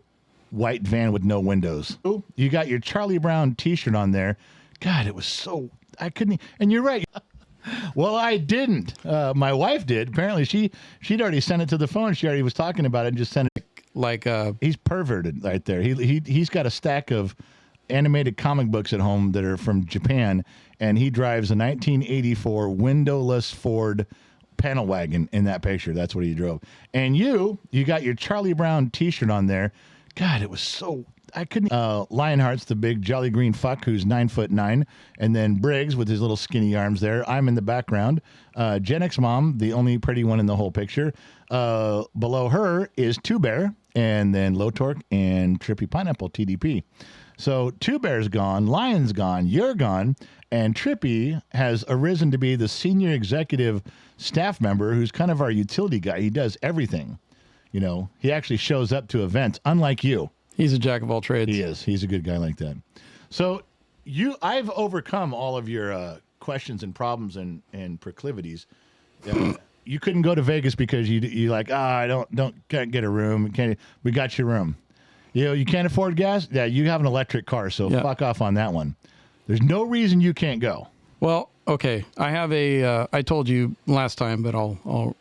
white van with no windows. Ooh, you got your Charlie Brown T-shirt on there. God, it was so I couldn't. And you're right. Well, I didn't. My wife did. Apparently, she'd already sent it to the phone. She already was talking about it and just sent it. Like He's perverted right there. He's got a stack of animated comic books at home that are from Japan, and he drives a 1984 windowless Ford panel wagon in that picture. That's what he drove. And you got your Charlie Brown T-shirt on there. God, it was so. I couldn't. Lionheart's the big jolly green fuck who's 9'9", and then Briggs with his little skinny arms there. I'm in the background. Gen X Mom, the only pretty one in the whole picture. Below her is Two Bear, and then Low Torque and Trippy Pineapple TDP. So Two Bear's gone, Lion's gone, you're gone, and Trippy has arisen to be the senior executive staff member who's kind of our utility guy. He does everything. You know, he actually shows up to events, unlike you. he's a jack of all trades. He is. He's a good guy like that. So I've overcome all of your questions and problems and proclivities. You couldn't go to Vegas because you like, can't get a room. We got your room. You can't afford gas. Yeah, you have an electric car, so fuck off on that one. There's no reason you can't go. Well, okay. I have I told you last time, but I'll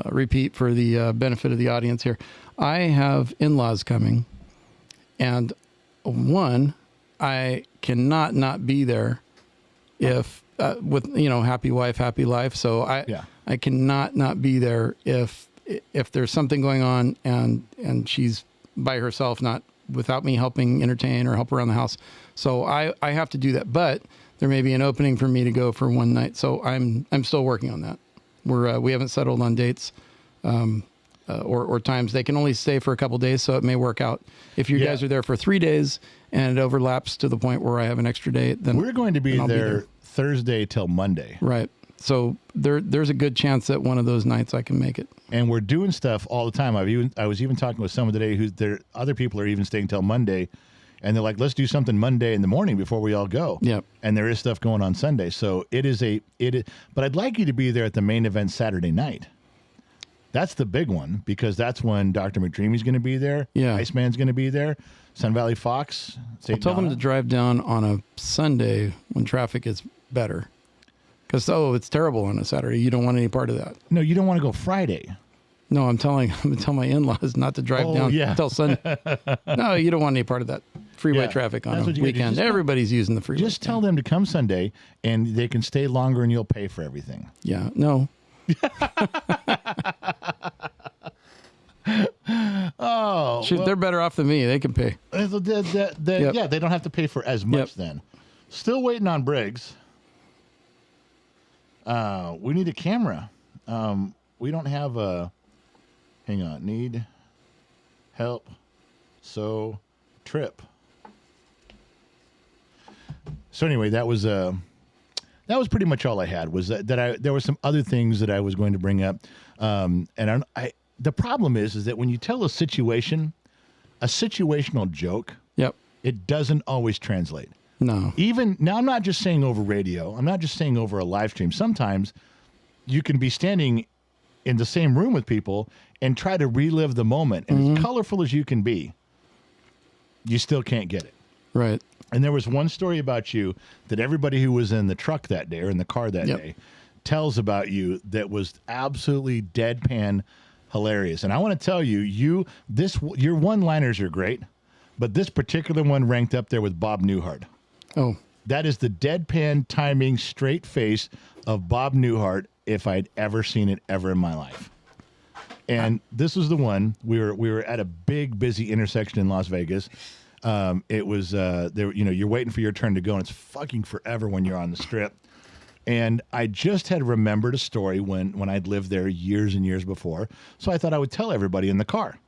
repeat for the benefit of the audience here. I have in-laws coming, and one, I cannot not be there if with happy wife, happy life. So I cannot not be there if there's something going on and she's by herself, not without me helping entertain or help around the house. So I have to do that, but there may be an opening for me to go for one night. So I'm still working on that. We haven't settled on dates or times. They can only stay for a couple days, so it may work out. If you guys are there for 3 days and it overlaps to the point where I have an extra date, then we're going to be there Thursday till Monday. Right. So there's a good chance that one of those nights I can make it. And we're doing stuff all the time. I was even talking with someone today other people are even staying till Monday, and they're like, let's do something Monday in the morning before we all go. Yep. And there is stuff going on Sunday. So it is, but I'd like you to be there at the main event Saturday night. That's the big one, because that's when Dr. McDreamy's going to be there. Yeah. Iceman's going to be there. Sun Valley Fox. I'll tell them to drive down on a Sunday when traffic is better. Because, it's terrible on a Saturday. You don't want any part of that. No, you don't want to go Friday. No, I'm telling my in-laws not to drive down until Sunday. No, you don't want any part of that freeway traffic on a weekend. Everybody's using the freeway. Just tell them to come Sunday, and they can stay longer, and you'll pay for everything. Yeah, no. They're better off than me. They can pay. Yeah, they don't have to pay for as much then. Still waiting on Briggs. We need a camera. We don't have a. Hang on. Need help. So trip. So anyway, that was pretty much all I had. Was that there were some other things that I was going to bring up. And the problem is that when you tell a situational joke, it doesn't always translate. No. Even now, I'm not just saying over radio. I'm not just saying over a live stream. Sometimes you can be standing in the same room with people and try to relive the moment. And as colorful as you can be, you still can't get it. Right. And there was one story about you that everybody who was in the truck that day or in the car that day tells about you that was absolutely deadpan hilarious. And I want to tell you, your one-liners are great, but this particular one ranked up there with Bob Newhart. Oh. That is the deadpan timing straight face of Bob Newhart if I'd ever seen it ever in my life. And this was the one. We were at a big busy intersection in Las Vegas. It was there. You're waiting for your turn to go, and it's fucking forever when you're on the strip. And I just had remembered a story when I'd lived there years and years before. So I thought I would tell everybody in the car.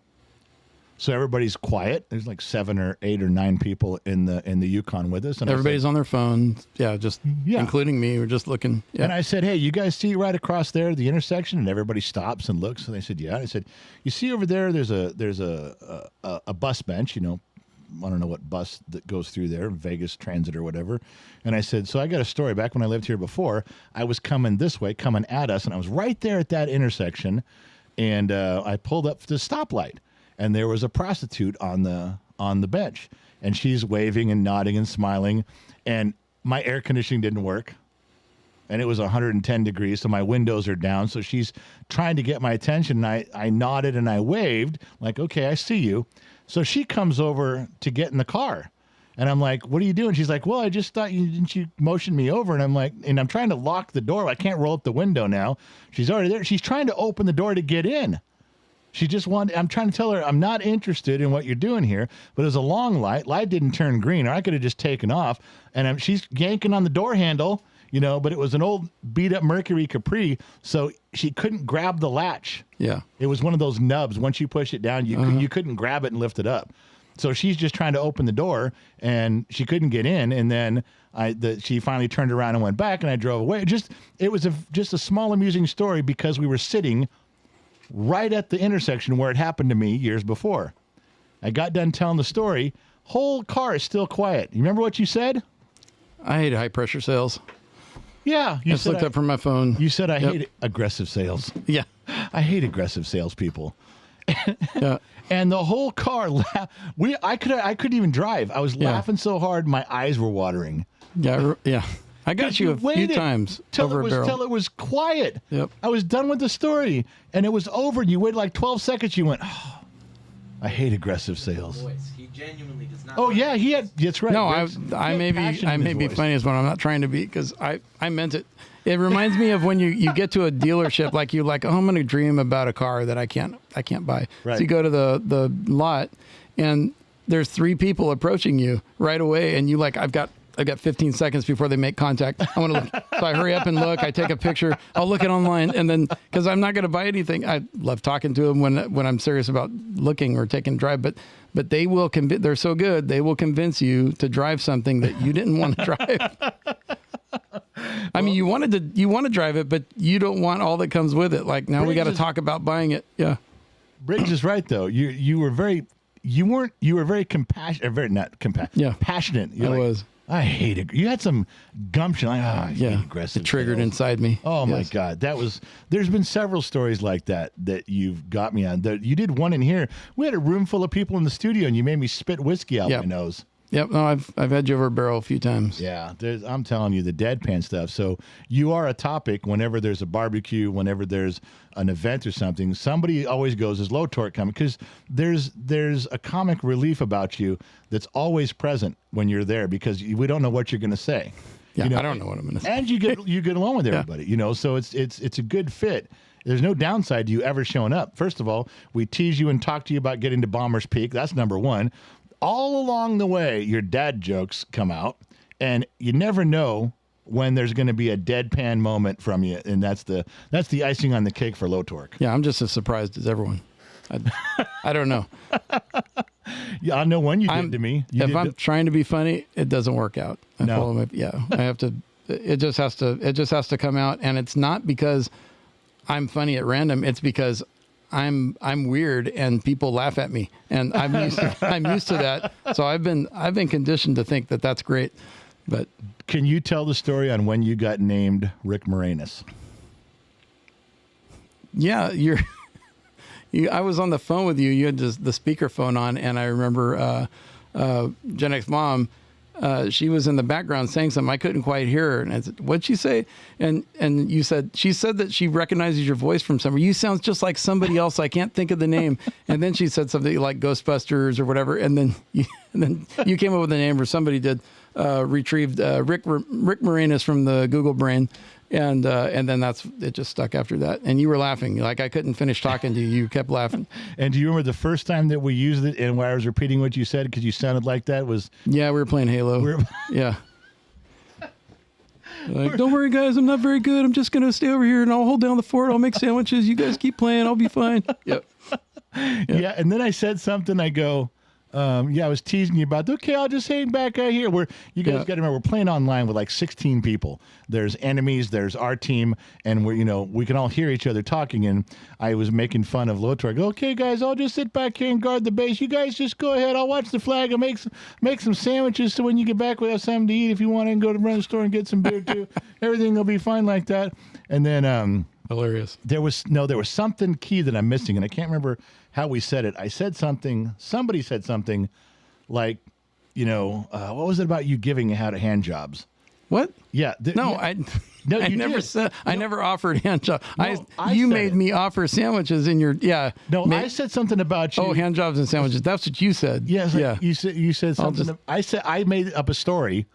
So everybody's quiet. There's like 7 or 8 or 9 people in the Yukon with us. And Everybody's on their phone. Yeah, including me. We're just looking. Yeah. And I said, hey, you guys see right across there, the intersection? And everybody stops and looks. And they said, yeah. And I said, you see over there, there's a bus bench, I don't know what bus that goes through there, Vegas Transit or whatever. And I said, so I got a story. Back when I lived here before, I was coming this way, coming at us, and I was right there at that intersection. And I pulled up to the stoplight. And there was a prostitute on the bench, and she's waving and nodding and smiling, and my air conditioning didn't work, and it was 110 degrees, so my windows are down. So she's trying to get my attention, and I nodded and I waved, like, okay, I see you. So she comes over to get in the car, and I'm like, what are you doing? She's like, well, I just thought didn't you motion me over? And I'm like, and I'm trying to lock the door. I can't roll up the window now. She's already there. She's trying to open the door to get in. She just wanted, I'm trying to tell her, I'm not interested in what you're doing here, but it was a long light. Light didn't turn green, or I could have just taken off. And she's yanking on the door handle, but it was an old beat up Mercury Capri, so she couldn't grab the latch. Yeah. It was one of those nubs. Once you push it down, you couldn't grab it and lift it up. So she's just trying to open the door, and she couldn't get in. And then she finally turned around and went back, and I drove away. It was just a small amusing story because we were sitting right at the intersection where it happened to me years before. I got done telling the story. Whole car is still quiet. You remember what you said? I hate high pressure sales. Yeah. You just looked up from my phone. You said I hate aggressive sales. Yeah. I hate aggressive salespeople. Yeah. And the whole car, I couldn't even drive. I was laughing so hard, my eyes were watering. Yeah. Yeah. I got you a few times over a barrel. Till it was quiet. Yep. I was done with the story, and it was over. And you waited like 12 seconds. You went, oh, I hate aggressive sales. He genuinely does not. Oh yeah, he had. That's right. No, I may be funny as well. I'm not trying to be, because I meant it. It reminds me of when you get to a dealership, like oh, I'm going to dream about a car that I can't buy. Right. So you go to the lot, and there's 3 people approaching you right away, and you I've got 15 seconds before they make contact. I want to look. So I hurry up and look. I take a picture. I'll look it online. And then, because I'm not going to buy anything, I love talking to them when I'm serious about looking or taking a drive. But they will they're so good. They will convince you to drive something that you didn't want to drive. I mean, you want to drive it, but you don't want all that comes with it. Like, now we got to talk about buying it. Yeah. Briggs is right, though. You were very compassionate, passionate. I was. I hate it. You had some gumption. I hate aggressive. It triggered sales. inside me. Oh my God. There's been several stories like that you've got me on. You did one in here. We had a room full of people in the studio, and you made me spit whiskey out my nose. Yep. No, I've had you over a barrel a few times. Yeah. I'm telling you, the deadpan stuff. So you are a topic whenever there's a barbecue, whenever there's an event or something. Somebody always goes, "Is Low Torque coming?" Because there's a comic relief about you that's always present when you're there, because we don't know what you're going to say. Yeah, I don't know what I'm going to say. And you get along with everybody. So it's a good fit. There's no downside to you ever showing up. First of all, we tease you and talk to you about getting to Bomber's Peak. That's number one. All along the way, your dad jokes come out, and you never know when there's going to be a deadpan moment from you, and that's the icing on the cake for Low Torque. Yeah, I'm just as surprised as everyone. I don't know. Yeah, I know when you did to me. If I'm trying to be funny, it doesn't work out. I have to. It just has to come out, and it's not because I'm funny at random. It's because I'm weird and people laugh at me, and I'm used to that. So I've been conditioned to think that that's great. But can you tell the story on when you got named Rick Moranis? Yeah, I was on the phone with you. You had the speakerphone on, and I remember Gen X Mom. She was in the background saying something. I couldn't quite hear her. And I said, "What'd she say?" And you said, she said that she recognizes your voice from somewhere. You sound just like somebody else. I can't think of the name. And then she said something like Ghostbusters or whatever. And then you came up with a name, or somebody did, retrieved Rick Moranis from the Google brain. And then it just stuck after that. And you were laughing. Like, I couldn't finish talking to you. You kept laughing. And do you remember the first time that we used it, and where I was repeating what you said because you sounded like that was? Yeah, we were playing Halo. Yeah. Like, don't worry, guys. I'm not very good. I'm just gonna stay over here and I'll hold down the fort. I'll make sandwiches. You guys keep playing. I'll be fine. Yep. Yeah, and then I said something. I go, I was teasing you about, okay, I'll just hang back out here. You guys got to remember, we're playing online with like 16 people. There's enemies, there's our team, and we can all hear each other talking. And I was making fun of Lotor. I go, okay, guys, I'll just sit back here and guard the base. You guys just go ahead. I'll watch the flag and make some sandwiches so when you get back, we'll have something to eat. If you want to go to run the store and get some beer too, everything will be fine like that. And then Hilarious. there was something key that I'm missing, and I can't remember how we said it. Somebody said something like, what was it about you giving out hand jobs? What? Yeah. I never did. said. I never offered hand jobs. You made said me offer sandwiches in your. Yeah. I said something about you. Oh, hand jobs and sandwiches. That's what you said. Yes. Yeah. You said something. I made up a story.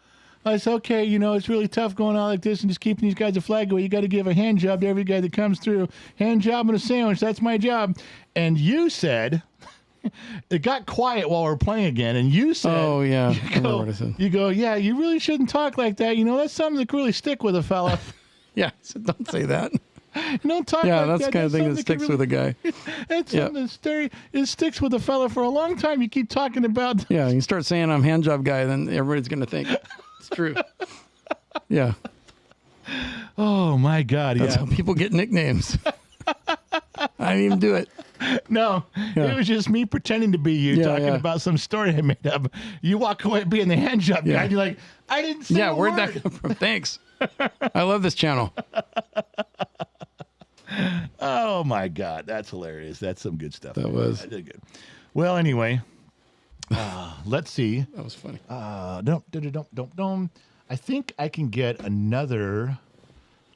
I said, okay, it's really tough going on like this and just keeping these guys a flag away. You got to give a hand job to every guy that comes through. Hand job and a sandwich. That's my job. And you said, it got quiet while we were playing again. And you said, oh, yeah. I remember what I said. You go, yeah, you really shouldn't talk like that. That's something that could really stick with a fella. Yeah. So don't say that. Don't talk Yeah, like that's that. the kind of thing that sticks with a guy. It's something it sticks with a fella for a long time. You keep talking about. Yeah. You start saying I'm hand job guy, then everybody's going to think it's true. Yeah. Oh, my God. That's how people get nicknames. I didn't even do it. No, it was just me pretending to be you talking yeah. about some story I made up. You walk away being the hand job guy. And you're like, I didn't say a where'd word. that come from? Thanks. I love this channel. Oh, my God. That's hilarious. That's some good stuff. That was. I did good. Well, anyway, let's see. That was funny. Don't. I think I can get another.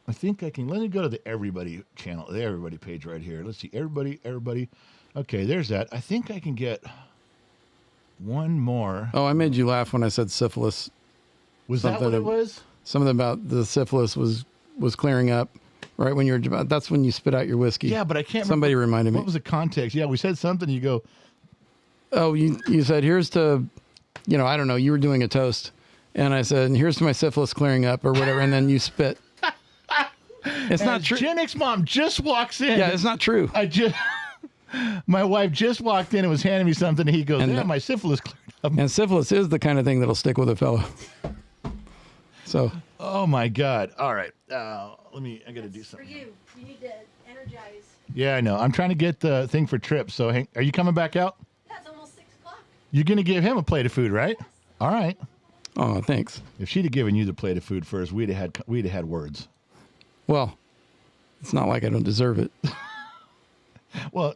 Let me go to the Everybody channel, the Everybody page right here. Let's see. Everybody. Okay, there's that. I think I can get one more. Oh, I made you laugh when I said syphilis. Was that what it was? Something about the syphilis was clearing up right when you're about. That's when you spit out your whiskey. Yeah, but I can't Somebody remember. reminded me. What was the context? Yeah, we said something. You go, Oh, you said, here's to, I don't know, you were doing a toast. And I said, here's to my syphilis clearing up or whatever. And then you spit. It's not true. Gen X mom just walks in. Yeah, it's not true. My wife just walked in and was handing me something. And he goes, And yeah, my syphilis cleared up. And syphilis is the kind of thing that'll stick with a fellow. So. Oh, my God. All right. I got to do For something. you. You need to energize. Yeah, I know. I'm trying to get the thing for Trip. So are you coming back out? Yeah, it's almost 6 o'clock. You're going to give him a plate of food, right? Yes. All right. Oh, thanks. If she'd have given you the plate of food first, we'd have had words. Well, it's not like I don't deserve it. Well,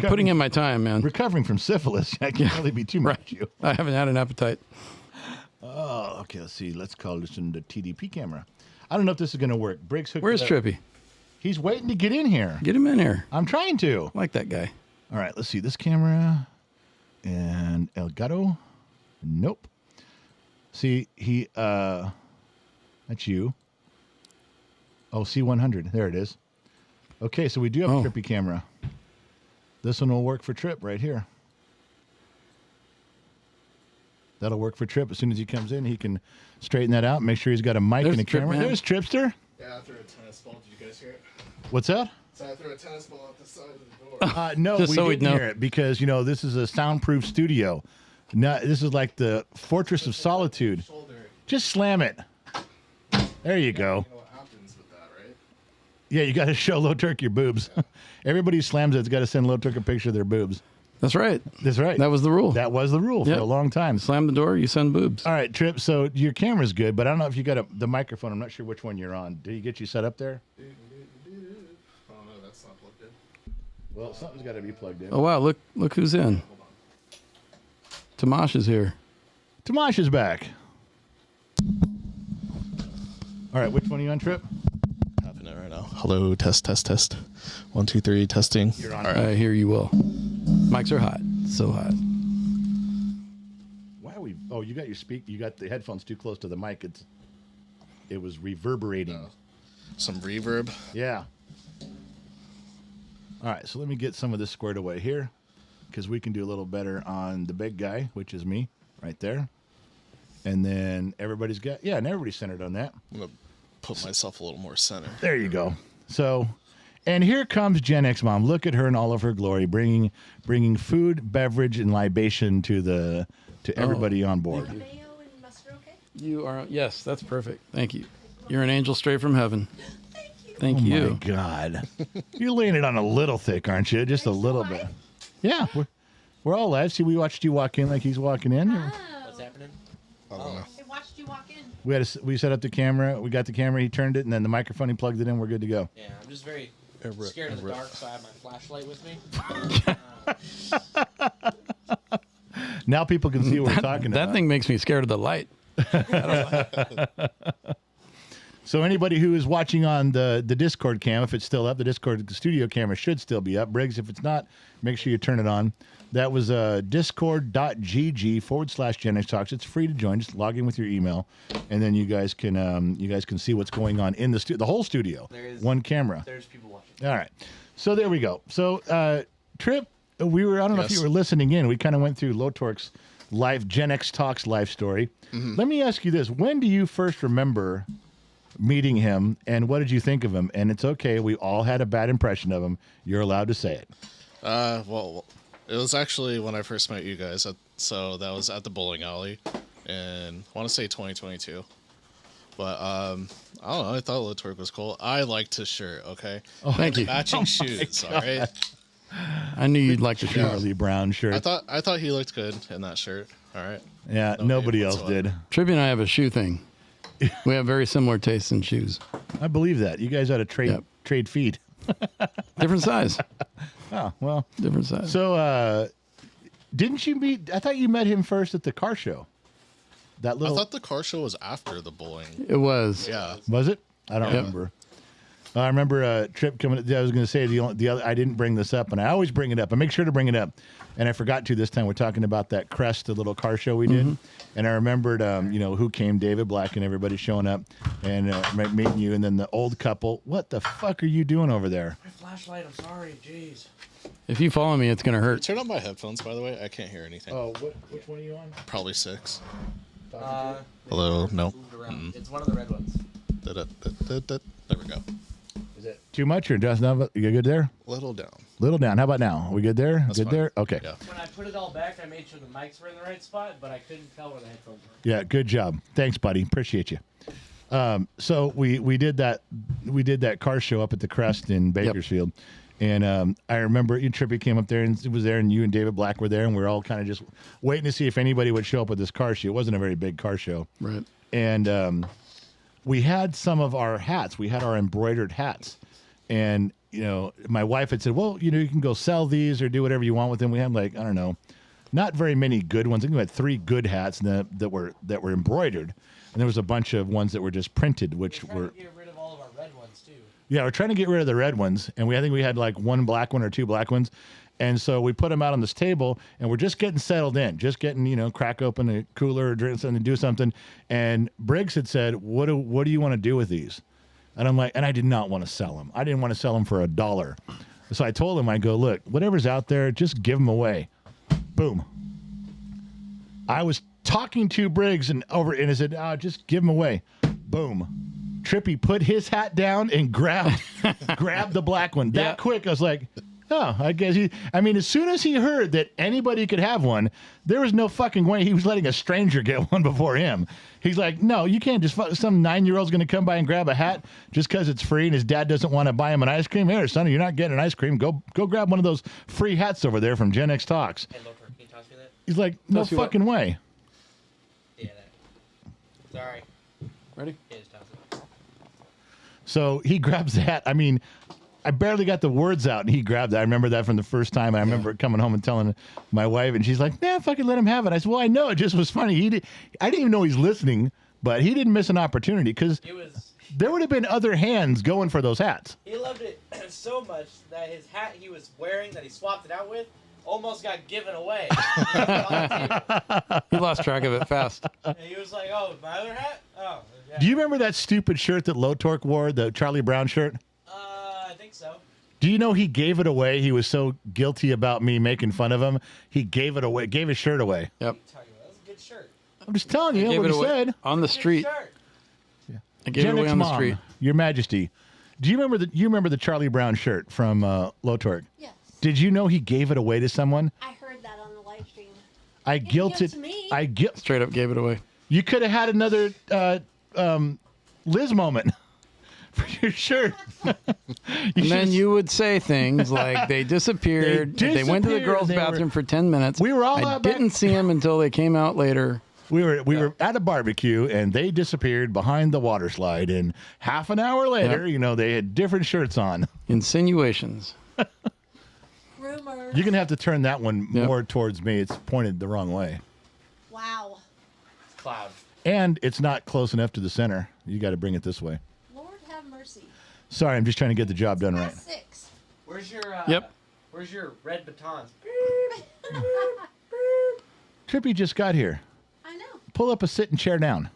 Putting in my time, man. recovering from syphilis, that can't really be too much. Right. I haven't had an appetite. Oh, okay. Let's see. Let's call this in the TDP camera. I don't know if this is going to work. Briggs hooked Where's it up. Trippy? He's waiting to get in here. Get him in here. I'm trying to. I like that guy. All right. Let's see this camera and Elgato. Nope. See, that's you. Oh, C100. There it is. Okay, so we do have a Trippy camera. This one will work for Trip right here. That'll work for Trip. As soon as he comes in, he can straighten that out, make sure he's got a mic There's and a Trip, camera. man. There's Tripster. Yeah, I threw a tennis ball. Did you guys hear it? What's that? So I threw a tennis ball at the side of the door. No, Just we so didn't we'd know. hear it because, this is a soundproof studio. No, this is like the Fortress of Solitude. Shoulder. Just slam it. There you go. You know what happens with that, right? Yeah, you got to show Low Turk your boobs. Everybody who slams it's got to send Low Turk a picture of their boobs. That's right. That's right. That was the rule. That was the rule for Yep. a long time. Slam the door, you send boobs. All right, Trip. So your camera's good, but I don't know if you got the microphone. I'm not sure which one you're on. Did he get you set up there? Oh no, that's not plugged in. Well, something's got to be plugged in. Oh, wow. Look who's in. Hold on. Tomash is here. Tomash is back. All right, which one are you on, Trip? Happening right now. Hello, test. 1, 2, 3, testing. You're on. All right. I hear you will. Mics are hot. So hot. Why are we? Oh, you got you got the headphones too close to the mic. It was reverberating. Some reverb. Yeah. All right, so let me get some of this squared away here because we can do a little better on the big guy, which is me right there. And then everybody's got, and everybody's centered on that. I'm gonna put myself a little more center. There you go. So, and here comes Gen X Mom. Look at her in all of her glory, bringing food, beverage, and libation to everybody on board. Mayo and mustard, okay? You are, yes, that's perfect. Thank you. You're an angel straight from heaven. Thank you. Thank Oh you. my God, you're laying it on a little thick, aren't you? Just a little live? bit. Yeah, we're all live. See, we watched you walk in like he's walking in. What's happening? I don't know. I watched you walk in. We set up the camera. We got the camera. He turned it, and then the microphone. He plugged it in. We're good to go. Yeah, I'm just very Everett, scared of the Everett. dark, so I have my flashlight with me. Now people can see what we're talking That about. thing makes me scared of the light. So anybody who is watching on the Discord cam, if it's still up, the Discord studio camera should still be up. Briggs, if it's not, make sure you turn it on. That was discord.gg/Gen X Talks. It's free to join. Just log in with your email, and then you guys can see what's going on in the whole studio. There is- One camera. There's people watching. All right. So there we go. So Trip, I don't know if Yes. you were listening in. We kind of went through Lotork's life, Gen X Talks life story. Let me ask you this. When do you first remember meeting him, and what did you think of him? And it's okay. We all had a bad impression of him. You're allowed to say it. Well, it was actually when I first met you guys. So that was at the bowling alley in, I want to say 2022. But I don't know. I thought Lotork was cool. I liked his shirt. Okay. Thank you. Matching shoes. All right. I knew you'd like to share. Charlie Brown shirt. I thought he looked good in that shirt. All right. Yeah, No nobody hate else whatsoever. did. Tribby and I have a shoe thing. We have very similar tastes in shoes. I believe that. You guys ought to trade feet. Different size. Oh, well. Different size. So, didn't you meet? I thought you met him first at the car show. That I little thought the car show was after the bowling. It was. Yeah. was it? I don't Yeah. remember. I remember Trip coming. I was going to say the other. I didn't bring this up, and I always bring it up. I make sure to bring it up, and I forgot to this time. We're talking about that Crest, the little car show we did, and I remembered, who came, David Black, and everybody showing up, and meeting you, and then the old couple. What the fuck are you doing over there? My flashlight, I'm sorry. Jeez. If you follow me, it's going to hurt. Turn on my headphones, by the way. I can't hear anything. Oh, which one are you on? Probably 6. Hello? No. Moved around. It's one of the red ones. There we go. Is it too much or just not? You good there? Little down. Little down. How about now? Are we good there? That's good fine. there? Okay. Yeah. When I put it all back, I made sure the mics were in the right spot, but I couldn't tell where the headphones were. Yeah, good job. Thanks, buddy. Appreciate you. So we did that car show up at the Crest in Bakersfield, and I remember Trippy came up there and it was there, and you and David Black were there, and we were all kind of just waiting to see if anybody would show up at this car show. It wasn't a very big car show, Right. and we had some of our hats. We had our embroidered hats, and my wife had said, "Well, you can go sell these or do whatever you want with them." We had I don't know, not very many good ones. I think we had 3 good hats that were embroidered. And there was a bunch of ones that were just printed, which We're were trying to get rid of all of our red ones, too. yeah, we're trying to get rid of the red ones, and I think we had 1 black one or 2 black ones, and so we put them out on this table, and we're just getting settled in, just getting crack open a cooler or drink something, do something, and Briggs had said, "What do you want to do with these?" And I'm like, and I did not want to sell them. I didn't want to sell them for $1. So I told him, I go, "Look, whatever's out there, just give them away." Boom. I was talking to Briggs and I said, just give them away. Boom. Trippy put his hat down and grabbed the black one that quick. I was like, oh, I guess as soon as he heard that anybody could have one, there was no fucking way he was letting a stranger get one before him. He's like, no, you can't just, some 9-year-old's going to come by and grab a hat just because it's free and his dad doesn't want to buy him an ice cream. Here, son, you're not getting an ice cream. Go grab one of those free hats over there from Gen X Talks. Hey, Loper, can you toss me that? He's like, no Toss you what? fucking way. Yeah, that. Sorry. Ready? Yeah, just toss it. So he grabs the hat. I barely got the words out, and he grabbed it. I remember that from the first time. I remember coming home and telling my wife, and she's like, "Man, fucking let him have it." I said, "Well, I know. It just was funny. I didn't even know he's listening, but he didn't miss an opportunity because there would have been other hands going for those hats." He loved it so much that his hat he was wearing that he swapped it out with almost got given away. He lost track of it fast. And he was like, "Oh, my other hat? Oh, yeah." Do you remember that stupid shirt that Low Torque wore, the Charlie Brown shirt? I think so. Do you know he gave it away? He was so guilty about me making fun of him. He gave it away, gave his shirt away. Yep. That was a good shirt. I'm just telling you Gave what it he away said. on the Good street. shirt. I gave it away Gen X on the mom, street. Your Majesty. Do you remember the Charlie Brown shirt from Low Torque? Yes. Did you know he gave it away to someone? I heard that on the live stream. I He didn't give it guilted. to me. I guilt. Straight up gave it away. You could have had another Liz moment for your shirt. And then you would say things like they disappeared. They went to the disappeared, girls' they were- bathroom for 10 minutes. We were all I out back- didn't see them until they came out later. We were at a barbecue and they disappeared behind the water slide. And half an hour later, they had different shirts on. Insinuations. Rumor. You're gonna have to turn that one Yep. more towards me. It's pointed the wrong way, Wow. Cloud. and it's not close enough to the center. You got to bring it this way. Lord have mercy. Sorry, I'm just trying to get the job done right. Past 6. Where's your Yep. Where's your red batons? Trippy just got here. I know. Pull up a sitting chair down.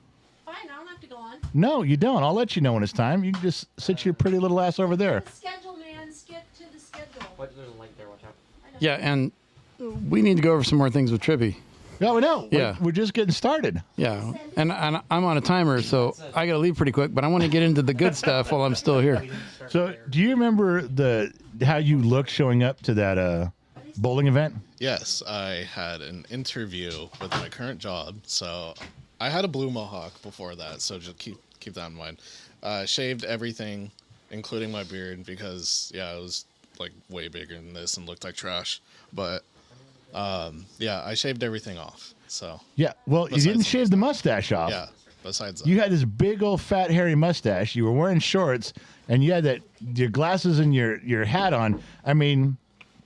Fine, I don't have to go on. No, you don't. I'll let you know when it's time. You can just sit your pretty little ass over there. The schedule, man. Skip to the schedule. What? There's a light there. Watch out. I know. Yeah, and we need to go over some more things with Trippy. No, we know. Yeah. We're just getting started. Yeah, and I'm on a timer, so I got to leave pretty quick. But I want to get into the good stuff while I'm still here. We didn't start So, there. do you remember how you looked showing up to that bowling event? Yes, I had an interview with my current job. So I had a blue mohawk before that, so just keep that in mind. Shaved everything, including my beard, because it was like way bigger than this and looked like trash. But I shaved everything off. So Yeah. Well, you Besides didn't the shave the mustache off. yeah, besides that. You had this big old fat hairy mustache. You were wearing shorts, and you had your glasses and your hat on. I mean,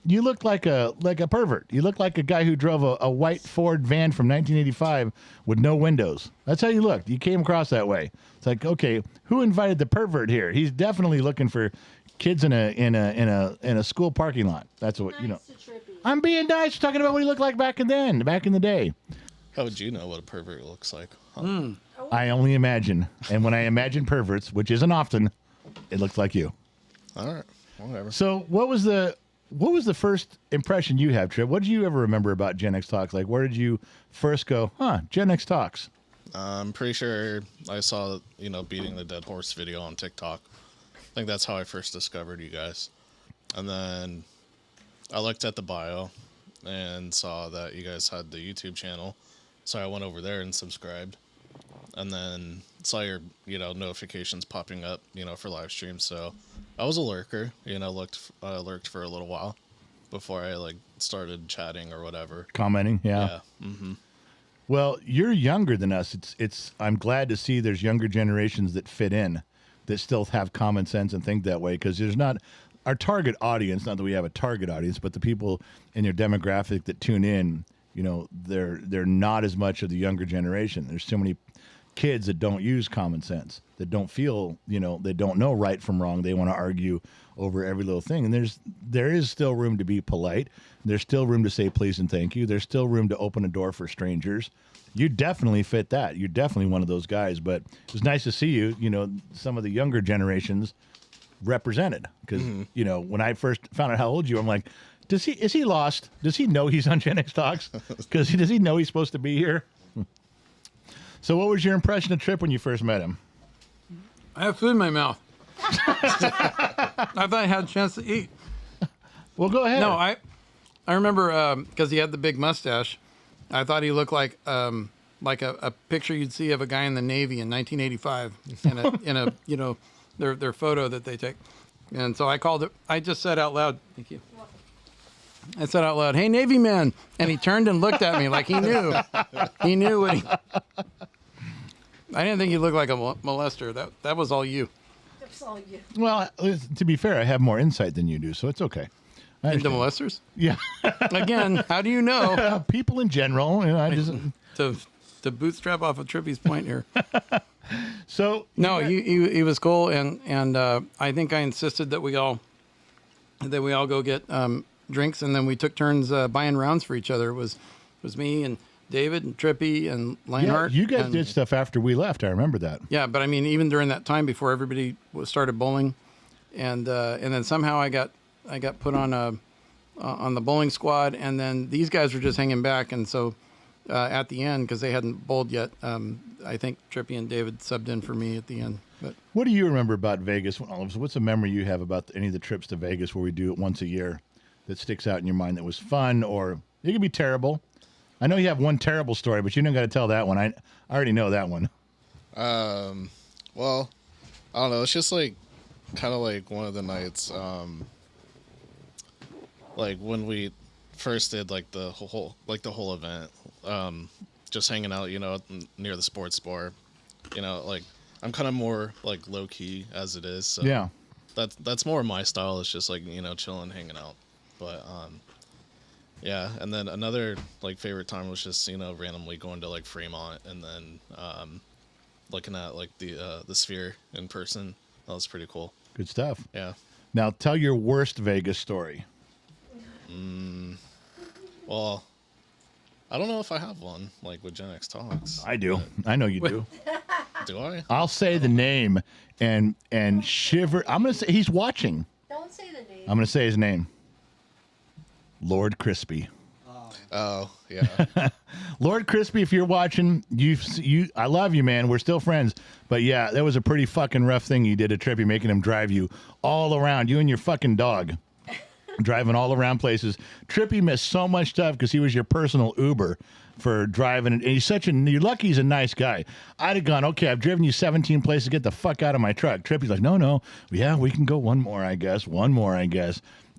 you looked like a pervert. You looked like a guy who drove a white Ford van from 1985 with no windows. That's how you looked. You came across that way. It's like, okay, who invited the pervert here? He's definitely looking for kids in a school parking lot. That's what Nice you know. to Trippy. I'm being nice, talking about what he looked like back in the day. How would you know what a pervert looks like? Huh? I only imagine, and when I imagine perverts, which isn't often, it looks like you. All right, whatever. So, what was the first impression you have, Trip? What did you ever remember about Gen X Talks? Like, where did you first go? Gen X Talks. I'm pretty sure I saw, beating the dead horse video on TikTok. I think that's how I first discovered you guys. And then I looked at the bio and saw that you guys had the YouTube channel. So I went over there and subscribed. And then saw your, notifications popping up, for live streams. So I was a lurker, lurked for a little while before I started chatting or whatever. Commenting, Yeah. Well, you're younger than us. I'm glad to see there's younger generations that fit in, that still have common sense and think that way, because there's not our target audience. Not that we have a target audience, but the people in your demographic that tune in, they're not as much of the younger generation. There's so many kids that don't use common sense, that don't feel, they don't know right from wrong. They want to argue over every little thing. And there is still room to be polite. There's still room to say please and thank you. There's still room to open a door for strangers. You definitely fit that. You're definitely one of those guys. But it was nice to see you, some of the younger generations represented. Because, when I first found out how old you were, I'm like, is he lost? Does he know he's on Gen X Talks? Because does he know he's supposed to be here? So what was your impression of Trip when you first met him? I have food in my mouth. I thought I had a chance to eat. Well, go ahead. No, I remember because he had the big mustache. I thought he looked like a picture you'd see of a guy in the Navy in 1985 in a their photo that they take. And so I just said out loud, thank you. I said out loud, "Hey, Navy man," and he turned and looked at me like he knew. He knew what I didn't think he looked like a molester. That was all you. That's all you. Well, to be fair, I have more insight than you do, so it's okay. I Into understand. molesters? Yeah. Again, how do you know? People in general, I just To bootstrap off of Trippy's point here. so No, he was cool, and I think I insisted that we all go get drinks, and then we took turns buying rounds for each other. It was me and David and Trippy and yeah, Lionheart. you guys and, did stuff after we left. I remember that. Yeah, but I mean, even during that time before everybody started bowling, and then somehow I got put on the bowling squad, and then these guys were just hanging back, and so at the end because they hadn't bowled yet. I think Trippy and David subbed in for me at the end. But What do you remember about Vegas? What's a memory you have about any of the trips to Vegas where we do it once a year that sticks out in your mind that was fun, or it could be terrible? I know you have one terrible story, but you don't got to tell that one. I already know that one. Well, I don't know. It's just like kind of like one of the nights, like when we first did like the whole event, just hanging out, near the sports bar. Like I'm kind of more like low key as it is. So Yeah. That's more my style. It's just like chilling, hanging out. But yeah. And then another like favorite time was just randomly going to like Fremont and then looking at like the Sphere in person. That was pretty cool. Good stuff. Yeah. Now tell your worst Vegas story. Well, I don't know if I have one like with Gen X Talks. I do. I know you do. Do I? I'll say the name and shiver. I'm gonna say he's watching. Don't say the name. I'm gonna say his name. Lord Crispy. Oh, yeah. Lord Crispy, if you're watching, I love you, man. We're still friends. But yeah, that was a pretty fucking rough thing you did to Trippy, making him drive you all around, you and your fucking dog, driving all around places. Trippy missed so much stuff because he was your personal Uber for driving. And you're lucky he's a nice guy. I'd have gone, okay, I've driven you 17 places, get the fuck out of my truck. Trippy's like, no. Yeah, we can go one more, I guess.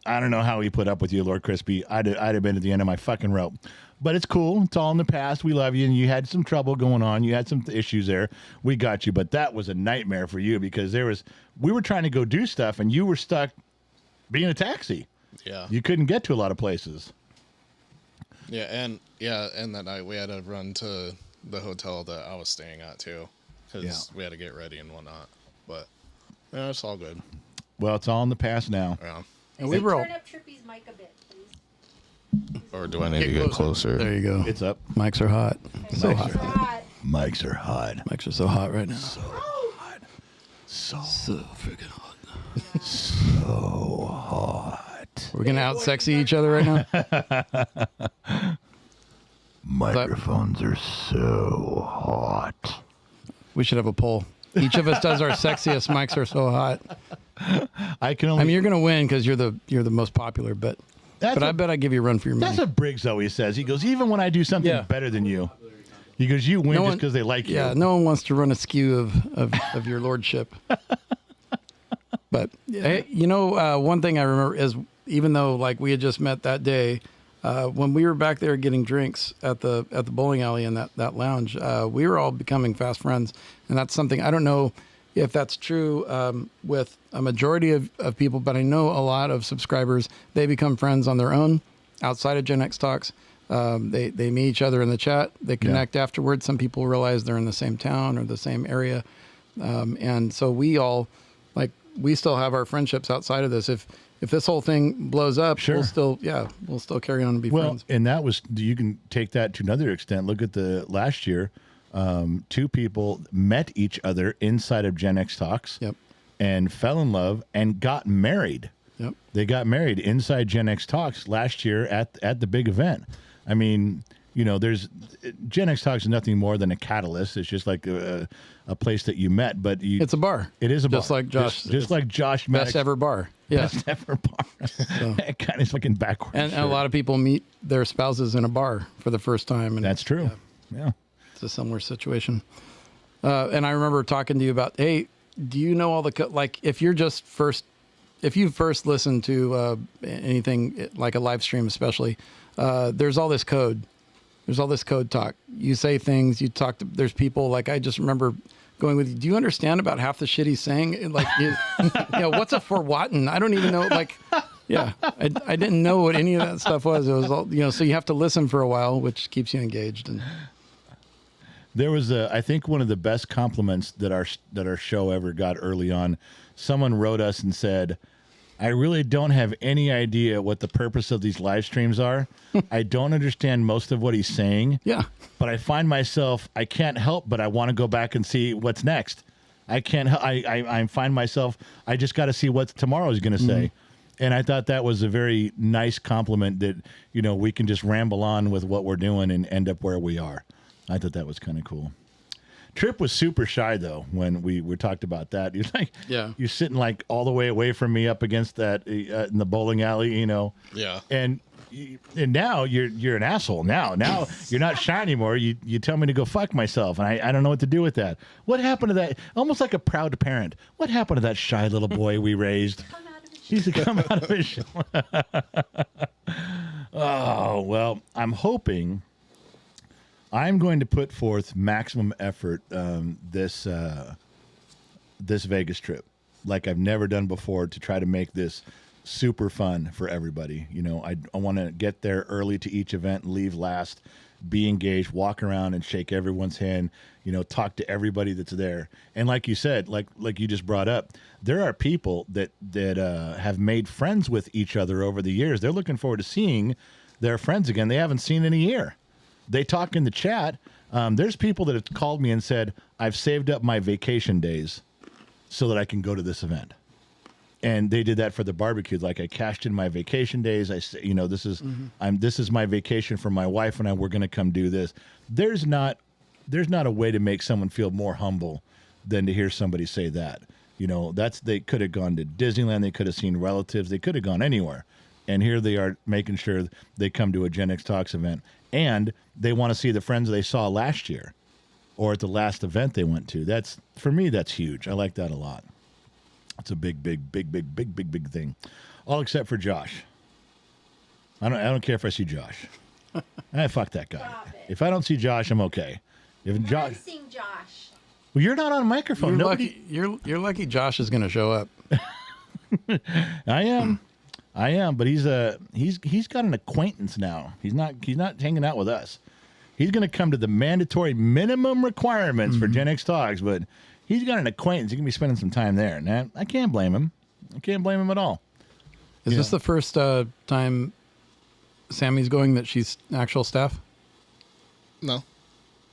I don't know how he put up with you, Lord Crispy. I'd have been at the end of my fucking rope. But it's cool. It's all in the past. We love you, and you had some trouble going on. You had some issues there. We got you. But that was a nightmare for you because we were trying to go do stuff, and you were stuck being a taxi. Yeah. You couldn't get to a lot of places. Yeah, and that night we had to run to the hotel that I was staying at too, because we had to get ready and whatnot. But yeah, it's all good. Well, it's all in the past now. Yeah. and we were all, Turn up Trippy's mic a bit, please. Or do I need to get closer? there you go. It's up. Mics are hot. So Mics hot. are hot. Mics are hot. Mics are so hot right now. So hot. So freaking hot. so hot. We're gonna out sexy each other right now. Microphones are so hot. We should have a poll. Each of us does our sexiest mics are so hot. I mean, you're gonna win because you're the most popular, but I bet I give you a run for your money. That's what Briggs always says. He goes, even when I do something better than you, he goes, you win just because they like you. Yeah, no one wants to run a skew of your lordship. But hey, one thing I remember is even though like we had just met that day, when we were back there getting drinks at the bowling alley in that lounge, we were all becoming fast friends, and that's something I don't know if that's true with a majority of people, but I know a lot of subscribers, they become friends on their own outside of Gen X Talks. They meet each other in the chat. They connect afterwards. Some people realize they're in the same town or the same area. And so we still have our friendships outside of this. If this whole thing blows up, Sure. we'll still carry on and be friends. And that was, you can take that to another extent. Look at the last year. Two people met each other inside of Gen X Talks and fell in love and got married. Yep. They got married inside Gen X Talks last year at the big event. I mean, there's Gen X Talks is nothing more than a catalyst. It's just like a place that you met, but it's a bar. It is a bar. Just like Josh. Just like Josh. Best ever bar. Yeah. Best ever bar. It kind of fucking backwards. And a lot of people meet their spouses in a bar for the first time. And that's true. Yeah. It's a similar situation. And I remember talking to you about, hey, do you know all the if you first listen to anything like a live stream, especially, there's all this code. There's all this code talk. You say things. You talk to. There's people like I just remember going with you. Do you understand about half the shit he's saying? Like, what's a forwatten? I don't even know. Like, I didn't know what any of that stuff was. It was all So you have to listen for a while, which keeps you engaged. And there was I think one of the best compliments that our show ever got early on. Someone wrote us and said, I really don't have any idea what the purpose of these live streams are. I don't understand most of what he's saying. Yeah. But I find myself, I can't help but I want to go back and see what's next. I can't, I find myself, I just got to see what tomorrow is going to say. And I thought that was a very nice compliment that, we can just ramble on with what we're doing and end up where we are. I thought that was kind of cool. Trip was super shy, though, when we talked about that. You're like, you're sitting like all the way away from me up against that in the bowling alley, Yeah. And now you're an asshole. Now you're not shy anymore. You tell me to go fuck myself, and I don't know what to do with that. What happened to that? Almost like a proud parent. What happened to that shy little boy we raised? He's come out of his shell. Oh, well, I'm hoping I'm going to put forth maximum effort this Vegas trip, like I've never done before, to try to make this super fun for everybody. I want to get there early to each event, leave last, be engaged, walk around and shake everyone's hand, talk to everybody that's there. And like you said, like you just brought up, there are people that have made friends with each other over the years. They're looking forward to seeing their friends again. They haven't seen in a year. They talk in the chat. There's people that have called me and said, I've saved up my vacation days so that I can go to this event. And they did that for the barbecue. Like, I cashed in my vacation days. I say, this is this is my vacation for my wife and I. We're going to come do this. There's not a way to make someone feel more humble than to hear somebody say that. They could have gone to Disneyland. They could have seen relatives. They could have gone anywhere. And here they are making sure they come to a Gen X Talks event. And they want to see the friends they saw last year or at the last event they went to. For me, that's huge. I like that a lot. It's a big thing. All except for Josh. I don't care if I see Josh. Fuck that guy. If I don't see Josh, I'm okay. If Josh, I've seen Josh. well, you're not on microphone. You're lucky Josh is going to show up. I am, but he's got an acquaintance now. He's not hanging out with us. He's going to come to the mandatory minimum requirements for Gen X Talks, but he's got an acquaintance. He can be spending some time there. And I can't blame him. I can't blame him at all. Is this the first time Sammy's going that she's actual staff? No.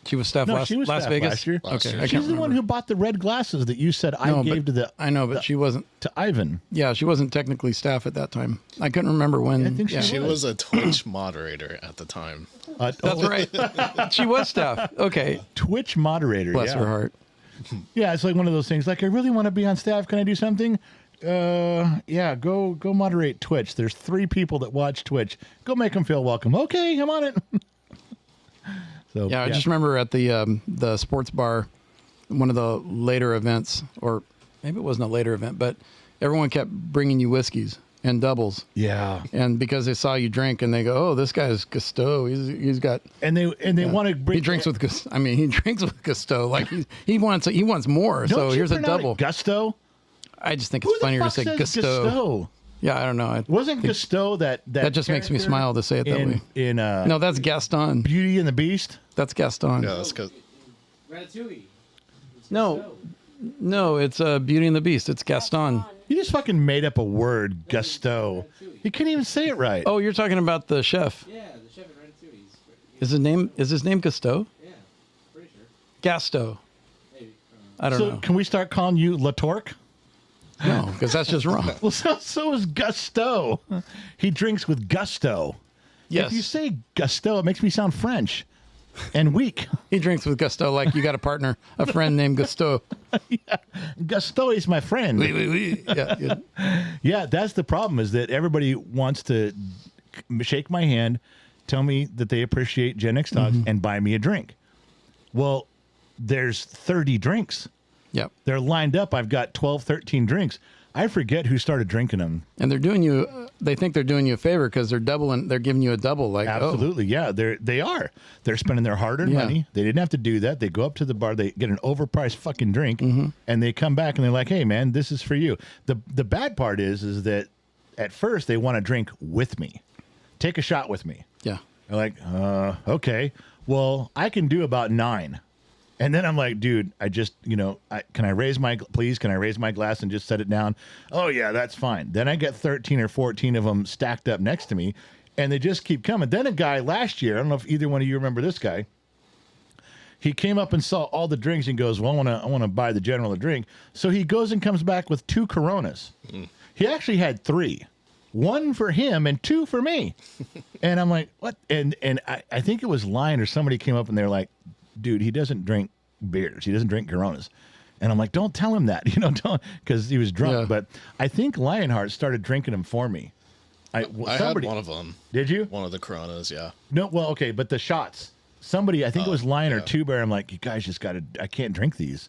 She was staff she was Las staff Vegas? last year. Last year. I She's can't the remember. one who bought the red glasses that you said I gave to the. I know, but she wasn't. To Ivan. Yeah, she wasn't technically staff at that time. I couldn't remember when. I think she She was a Twitch moderator at the time. That's right. She was staff. Okay. Twitch moderator. Bless her heart. Yeah, it's like one of those things. Like, I really want to be on staff. Can I do something? Yeah, go moderate Twitch. There's 3 people that watch Twitch. Go make them feel welcome. Okay, I'm on it. So Yeah, I just remember at the sports bar, one of the later events, or maybe it wasn't a later event, but everyone kept bringing you whiskeys and doubles. Yeah. And because they saw you drink, and they go, "Oh, this guy's Gusteau. He's got." And they want to bring. He drinks with he drinks with Gusteau. Like he wants more. Don't So you here's a pronounce it double. Gusto. I just think Who it's the funnier to fuck say says Gusteau. Gusto? Yeah, I don't know. I Wasn't think Gusto that just makes me character smile to say it that way. In No, that's Gaston. Beauty and the Beast? That's Gaston. Yeah, that's because Ratatouille. No, it's Beauty and the Beast. It's Gaston. You just fucking made up a word, Gusto. You can't even say it right. Oh, you're talking about the chef. Yeah, the chef in Ratatouille. Is his name Gusteau? Yeah, pretty sure. Gasto. Maybe. I don't So know. can we start calling you Latorque? No, because that's just wrong. Well, so is Gusto. He drinks with gusto. Yes. If you say gusto, it makes me sound French and weak. He drinks with Gusto like you got a partner, a friend named Gusto. Gusto is my friend. Yeah. Yeah, that's the problem, is that everybody wants to shake my hand, tell me that they appreciate Gen X Talks, and buy me a drink. Well, there's 30 drinks. Yep. They're lined up. I've got 12, 13 drinks. I forget who started drinking them. And they're doing you. They think they're doing you a favor because they're doubling. They're giving you a double. Like Absolutely, yeah. They are. They're spending their hard-earned money. They didn't have to do that. They go up to the bar. They get an overpriced fucking drink, and they come back and they're like, "Hey, man, this is for you." The bad part is that at first they want to drink with me, take a shot with me. Yeah. They're like, okay, well, I can do about 9. And then I'm like, dude, I just, can I raise my glass and just set it down? Oh, yeah, that's fine. Then I get 13 or 14 of them stacked up next to me, and they just keep coming. Then a guy last year, I don't know if either one of you remember this guy, he came up and saw all the drinks and goes, well, I want to buy the general a drink. So he goes and comes back with 2 Coronas. He actually had 3. 1 for him and 2 for me. And I'm like, what? And I think it was Lion or somebody came up and they're like, dude, he doesn't drink beers. He doesn't drink Coronas. And I'm like, don't tell him that, don't, because he was drunk. Yeah. But I think Lionheart started drinking them for me. I had one of them. Did you? One of the Coronas, yeah. No, well, okay, but the shots. Somebody, I think it was Lion or yeah. Two Bear. I'm like, you guys just got to. I can't drink these,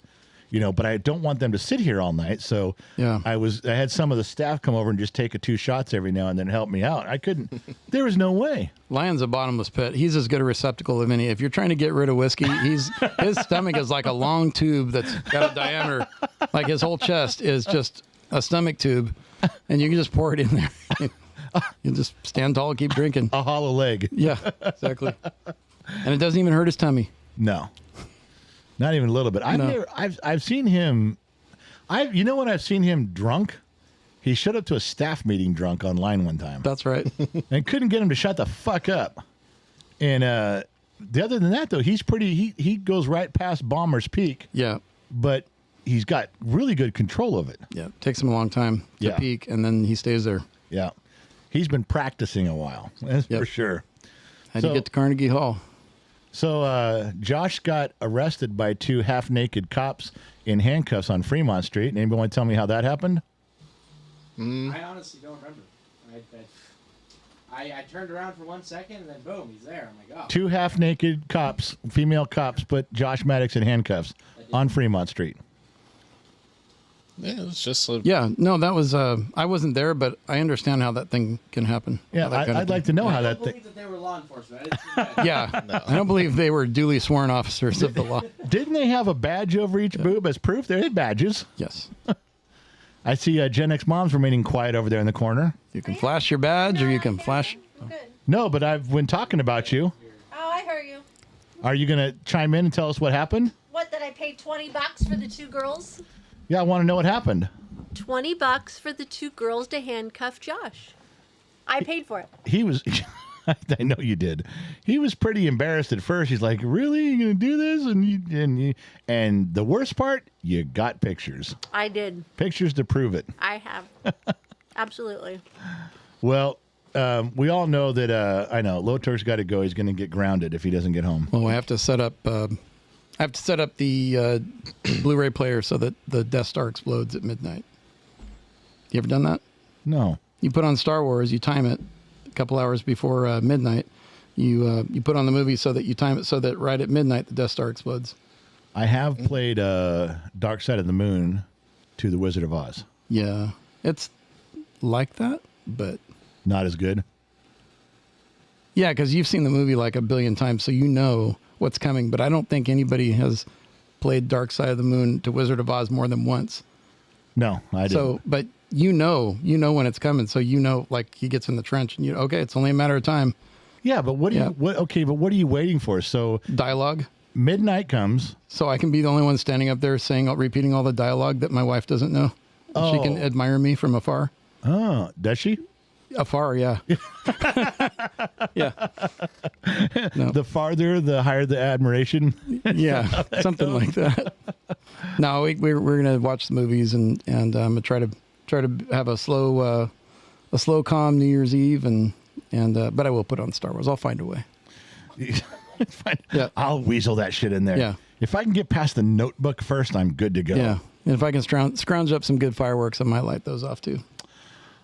but I don't want them to sit here all night. So Yeah. I had some of the staff come over and just take 2 shots every now and then help me out. I couldn't. There was no way. Lion's a bottomless pit. He's as good a receptacle of any. If you're trying to get rid of whiskey, his stomach is like a long tube that's got a diameter. Like his whole chest is just a stomach tube, and you can just pour it in there. You just stand tall and keep drinking. A hollow leg. Yeah, exactly. And it doesn't even hurt his tummy. No, not even a little bit. I've seen him. When I've seen him drunk, he showed up to a staff meeting drunk online one time. That's right. And couldn't get him to shut the fuck up. And other than that, though, he's pretty. He goes right past Bomber's Peak. Yeah. But he's got really good control of it. Yeah. Takes him a long time to Yeah. peak, and then he stays there. Yeah, he's been practicing a while. That's Yep. for sure. How'd you get to Carnegie Hall? So Josh got arrested by 2 half-naked cops in handcuffs on Fremont Street. Anybody want to tell me how that happened? I honestly don't remember. I turned around for 1 second and then boom, he's there. I'm like, oh. 2 half-naked cops, female cops, put Josh Maddox in handcuffs on Fremont Street. Yeah, it was just a, Yeah, no, that was, I wasn't there, but I understand how that thing can happen. Yeah, How that kind of I'd like thing. to know how I that don't thing. believe that they were law enforcement. I didn't see that. Yeah, I don't believe they were duly sworn officers of the law. Didn't they have a badge over each boob as proof? They had badges. Yes. I see Gen X moms remaining quiet over there in the corner. You can flash your badge, or you can flash. We're good. No, but I've been talking about you. Oh, I heard you. Are you going to chime in and tell us what happened? What, did I pay $20 for the 2 girls? Yeah, I want to know what happened. $20 for the 2 girls to handcuff Josh. I paid for it. He was, I know you did. He was pretty embarrassed at first. He's like, "Really, you gonna do this?" And the worst part, you got pictures, I did. pictures to prove it. I have. Absolutely. Well, we all know that. I know Low Turk's got to go. He's going to get grounded if he doesn't get home. Well, I have to set up. I have to set up the Blu-ray player so that the Death Star explodes at midnight. You ever done that? No. You put on Star Wars, you time it a couple hours before midnight. You put on the movie so that you time it so that right at midnight the Death Star explodes. I have played Dark Side of the Moon to The Wizard of Oz. Yeah, it's like that, but Not as good. yeah, because you've seen the movie like a billion times, so you know what's coming. But I don't think anybody has played Dark Side of the Moon to Wizard of Oz more than once. No, I didn't. So, but you know when it's coming. So like he gets in the trench, and okay, it's only a matter of time. yeah, but what do Yeah. you? Okay, but what are you waiting for? So Dialogue. midnight comes. So I can be the only one standing up there repeating all the dialogue that my wife doesn't know. She can Oh. admire me from afar. Oh, does she? Afar, yeah. Yeah. No. The farther, the higher the admiration. Yeah, something like that. No, we're gonna watch the movies and try to have a slow, calm New Year's Eve but I will put on Star Wars. I'll find a way. It's fine. Yeah. I'll weasel that shit in there. Yeah. If I can get past the Notebook first, I'm good to go. Yeah, and if I can scrounge up some good fireworks, I might light those off too.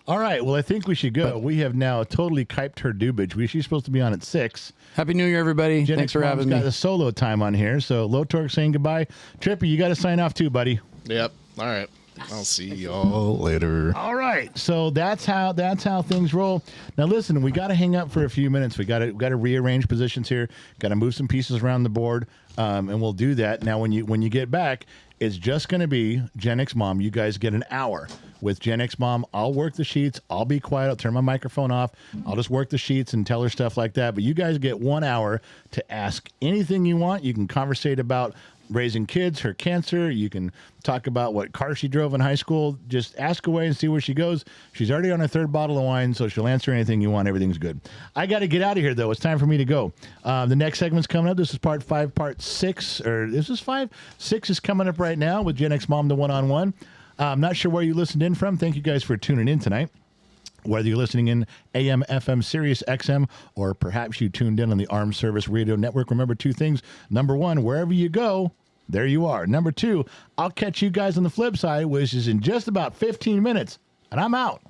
All right. Well, I think we should go. We have now totally kiped her dubage. She's supposed to be on at 6. Happy New Year, everybody! Gen Thanks X for Mom's having got me. a solo time on here. So Low Torque saying goodbye. Trippy, you got to sign off too, buddy. Yep. All right. I'll see y'all later. All right. So that's how things roll. Now listen, we got to hang up for a few minutes. We got to rearrange positions here. Got to move some pieces around the board, and we'll do that. Now when you get back, it's just going to be Gen X Mom. You guys get an hour with Gen X Mom. I'll work the sheets. I'll be quiet. I'll turn my microphone off. I'll just work the sheets and tell her stuff like that. But you guys get 1 hour to ask anything you want. You can conversate about raising kids, her cancer. You can talk about what car she drove in high school. Just ask away and see where she goes. She's already on her 3rd bottle of wine, so she'll answer anything you want. Everything's good. I got to get out of here, though. It's time for me to go. The next segment's coming up. This is part 5, part 6, or this is 5. 6 is coming up right now with Gen X Mom, the one-on-one. I'm not sure where you listened in from. Thank you guys for tuning in tonight. Whether you're listening in AM, FM, Sirius XM, or perhaps you tuned in on the Armed Service Radio Network, remember two things. Number one, wherever you go, there you are. Number two, I'll catch you guys on the flip side, which is in just about 15 minutes, and I'm out.